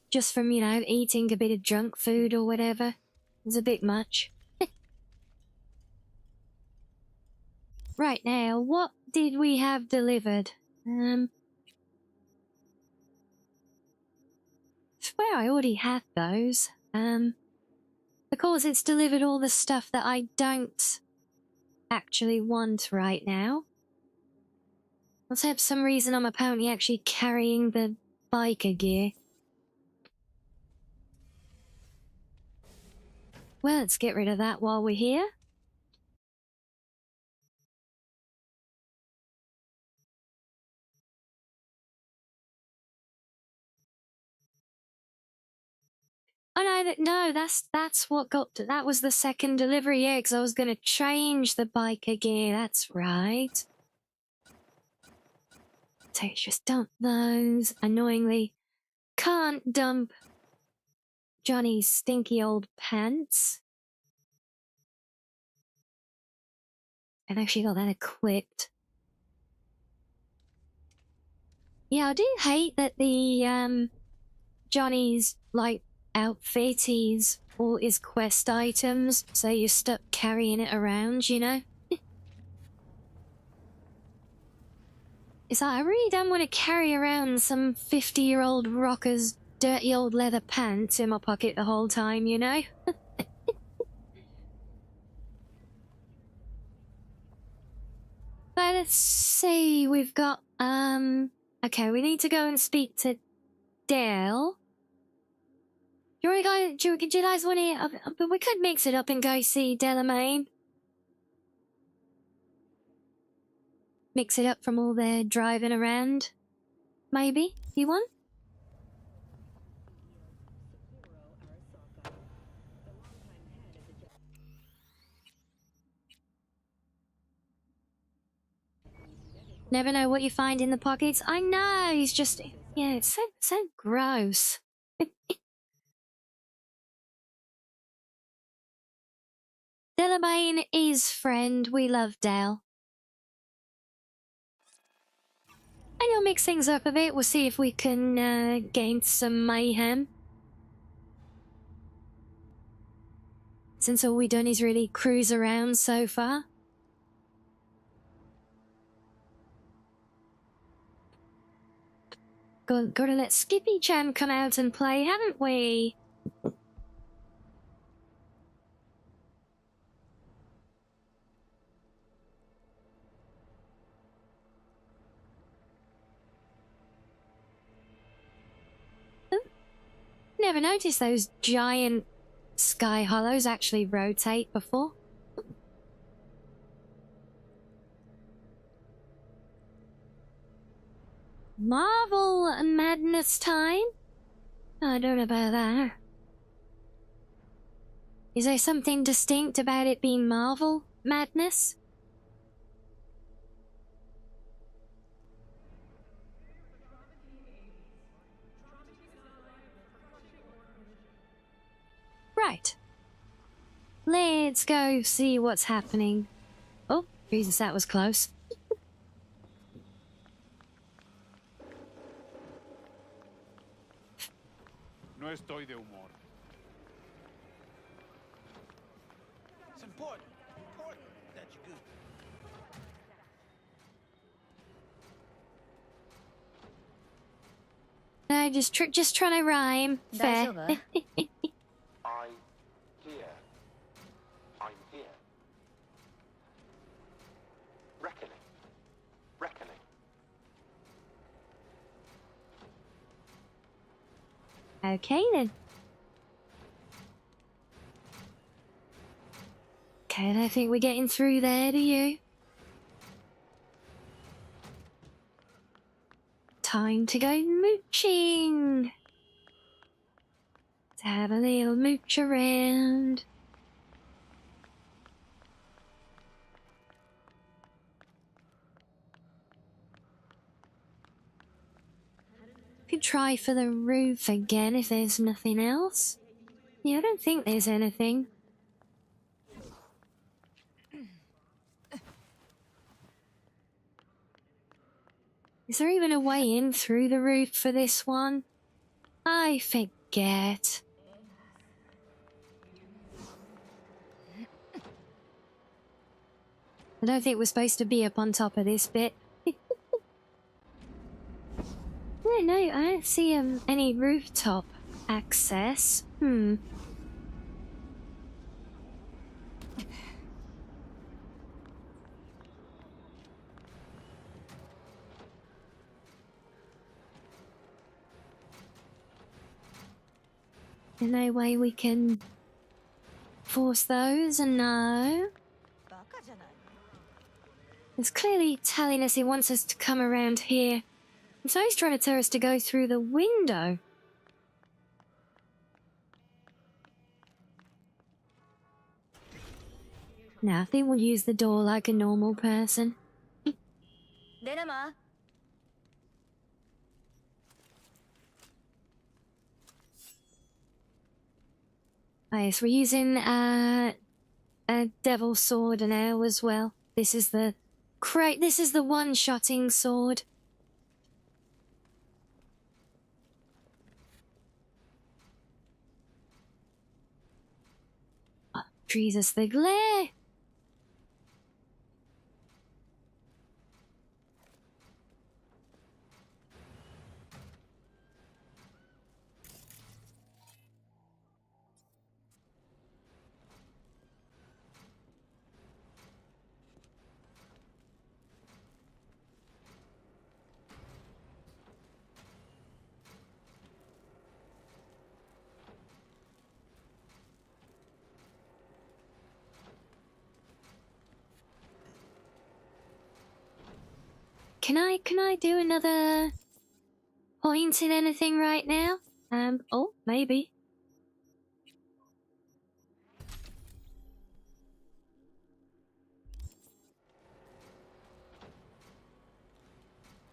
Just from, you know, eating a bit of junk food or whatever. It's a bit much. Right now, what did we have delivered? I swear I already had those. Of course it's delivered all the stuff that I don't actually want right now. Let's have some reason I'm apparently actually carrying the biker gear. Well, let's get rid of that while we're here. Oh no, that's what got to, that was the second delivery, yeah, because I was going to change the biker gear, that's right. So just dump those. Annoyingly, can't dump Johnny's stinky old pants. I've actually got that equipped. Yeah, I do hate that the, Johnny's, like, outfit is all his quest items, so you're stuck carrying it around, you know? It's like, I really don't want to carry around some 50-year-old rocker's dirty old leather pants in my pocket the whole time, you know? let's see. We've got, okay, we need to go and speak to Dale. Do you guys want to, but we could mix it up and go see Delamain. Mix it up from all their driving around. Maybe? You want? Never know what you find in the pockets. I know, he's just... Yeah, it's so gross. Delamain is friend. We love Dale. And you'll mix things up a bit. We'll see if we can gain some mayhem. Since all we've done is really cruise around so far. Gotta let Skippy-chan come out and play, haven't we? Never noticed those giant sky hollows actually rotate before. Marvel Madness time? I don't know about that. Is there something distinct about it being Marvel Madness? Right. Let's go see what's happening. Oh, Jesus, that was close. No estoy de humor. It's important that you go. No, just trying to rhyme. Fair. I'm here. Reckoning. Okay then. Okay, I don't think we're getting through there, do you? Time to go mooching. To have a little mooch around. Could try for the roof again if there's nothing else. Yeah, I don't think there's anything. Is there even a way in through the roof for this one? I forget. I don't think we're supposed to be up on top of this bit. No, I don't see any rooftop access. No way we can force those, no. It's clearly telling us he wants us to come around here. And so he's trying to tell us to go through the window. Now, I think we'll use the door like a normal person. Oh, yes, we're using a devil sword now as well. This is the one-shotting sword. Oh, Jesus, the glare! can I do another point in anything right now? Oh, maybe.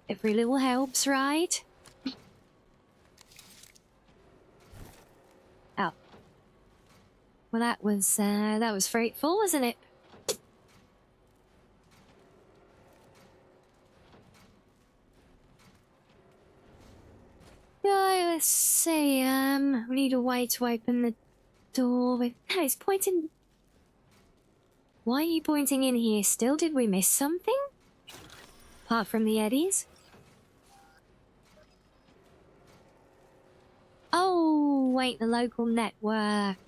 Every little helps, right? Oh. Well, that was frightful, wasn't it? Right, let's see, we need a way to open the door with... No, he's pointing... Why are you pointing in here still? Did we miss something? Apart from the eddies? Oh, wait, the local network.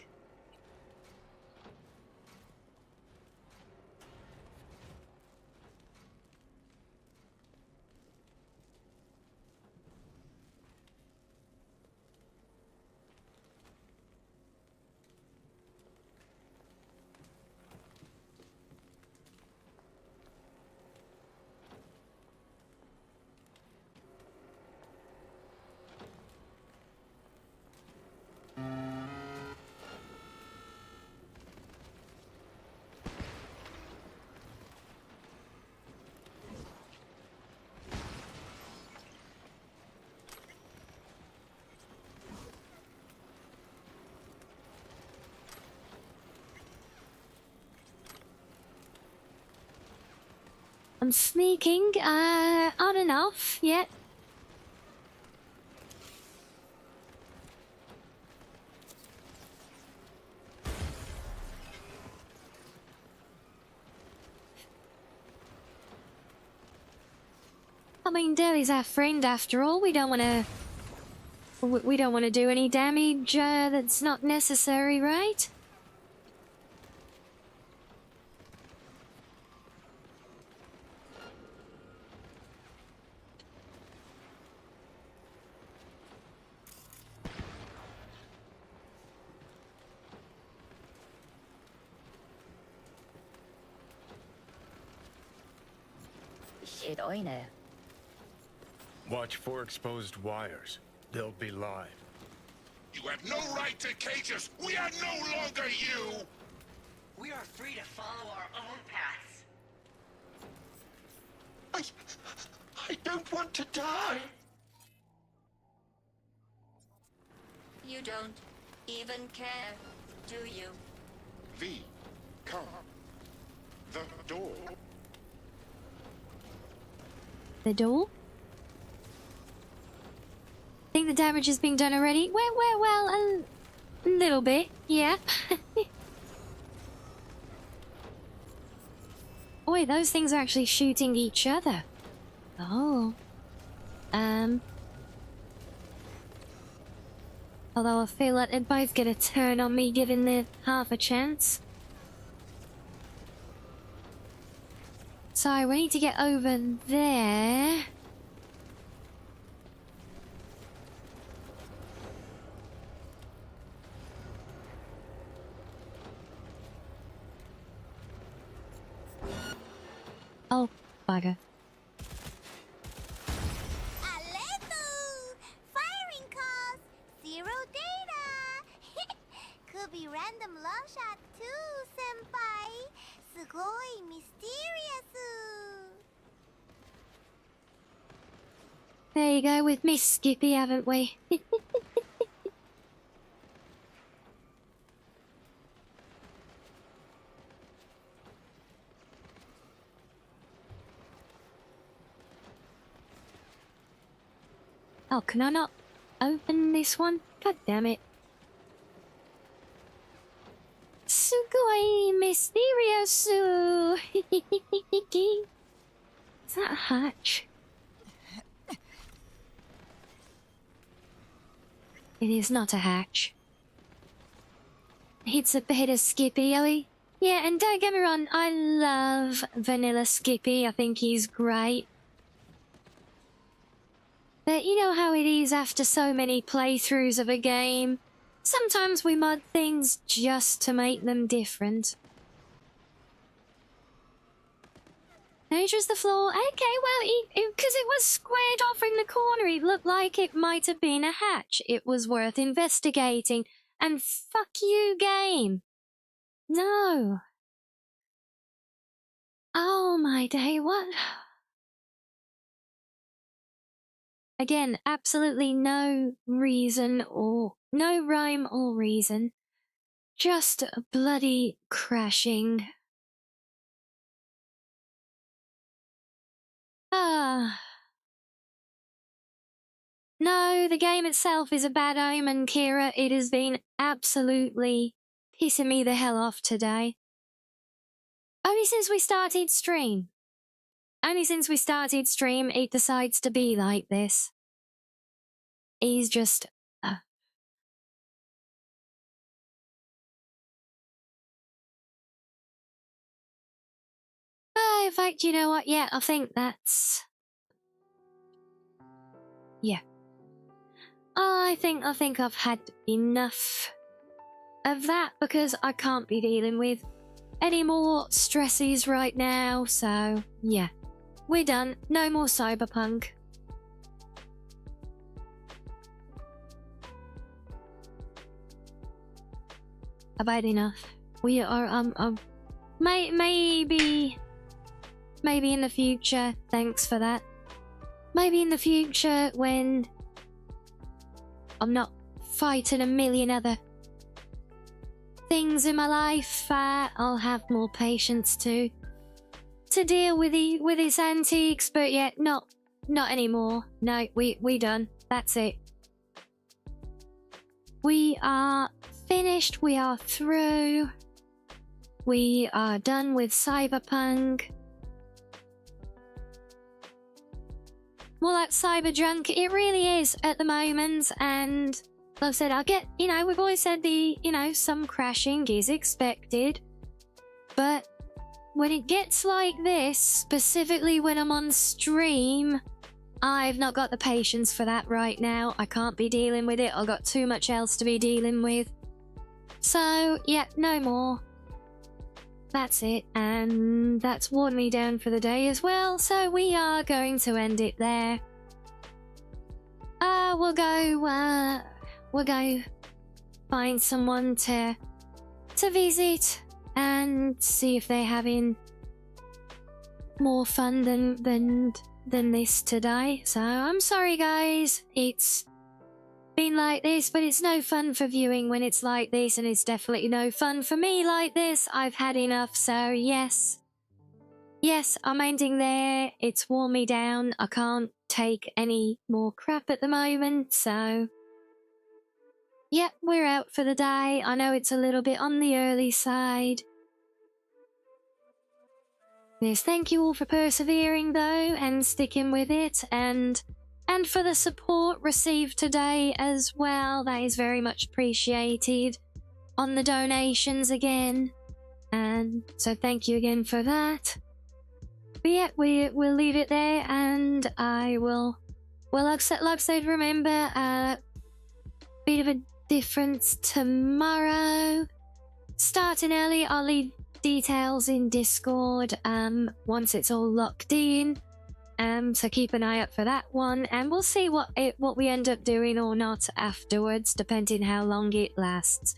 I'm sneaking, on and off, yet. I mean, Deli's our friend after all. We don't want to do any damage that's not necessary, right? Watch for exposed wires. They'll be live. You have no right to cage us! We are no longer you! We are free to follow our own paths. I don't want to die! You don't even care, do you? V, come. The door. The door? Think the damage is being done already? Well, a little bit, yeah. Oh wait, those things are actually shooting each other. Oh. Although I feel like they're both gonna turn on me given the half a chance. So we need to get over there. Oh, bugger. Firing calls! Zero data! Could be random love shot too, senpai! Sugoi mysterious! There you go, with Miss Skippy, haven't we? Oh, can I not open this one? God damn it. Sugoi mysterious! Is that a hatch? It is not a hatch. It's a bit of Skippy, Ellie. Yeah, and don't get me wrong, I love Vanilla Skippy. I think he's great. But you know how it is after so many playthroughs of a game. Sometimes we mod things just to make them different. No, just the floor. Okay, well, because it was squared off in the corner, it looked like it might have been a hatch. It was worth investigating. And fuck you, game. No. Oh my day, what? Again, absolutely no reason or no rhyme or reason. Just a bloody crashing. Ah. No, the game itself is a bad omen, Kira. It has been absolutely pissing me the hell off today. Only since we started stream. Only since we started stream, it decides to be like this. He's just... in fact, you know what? Yeah, I think that's... Yeah. I think I've had enough of that because I can't be dealing with any more stresses right now, so yeah. We're done. No more Cyberpunk. I've had enough. We are, maybe in the future, thanks for that. Maybe in the future when I'm not fighting a million other things in my life, I'll have more patience to deal with his antiques, but yeah, not anymore. No, we done. That's it. We are finished. We are through. We are done with Cyberpunk. Well, that's Cyberjunk. It really is at the moment, and like I said, I'll get, we've always said some crashing is expected, but when it gets like this, specifically when I'm on stream, I've not got the patience for that right now. I can't be dealing with it. I've got too much else to be dealing with. So, yeah, no more. That's it, and that's worn me down for the day as well, so we are going to end it there. We'll go find someone to visit and see if they're having more fun than this today. So I'm sorry guys, it's been like this, but it's no fun for viewing when it's like this, and it's definitely no fun for me like this. I've had enough, so yes, I'm ending there. It's worn me down. I can't take any more crap at the moment, so yeah, we're out for the day. I know it's a little bit on the early side. Yes, thank you all for persevering though and sticking with it, and for the support received today as well. That is very much appreciated on the donations again, and so thank you again for that. But yeah, we'll leave it there, and I will, well, like I said, remember, bit of a difference tomorrow. Starting early, I'll leave details in Discord once it's all locked in. So keep an eye out for that one, and we'll see what we end up doing or not afterwards, depending how long it lasts.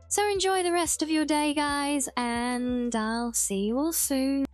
So enjoy the rest of your day, guys, and I'll see you all soon.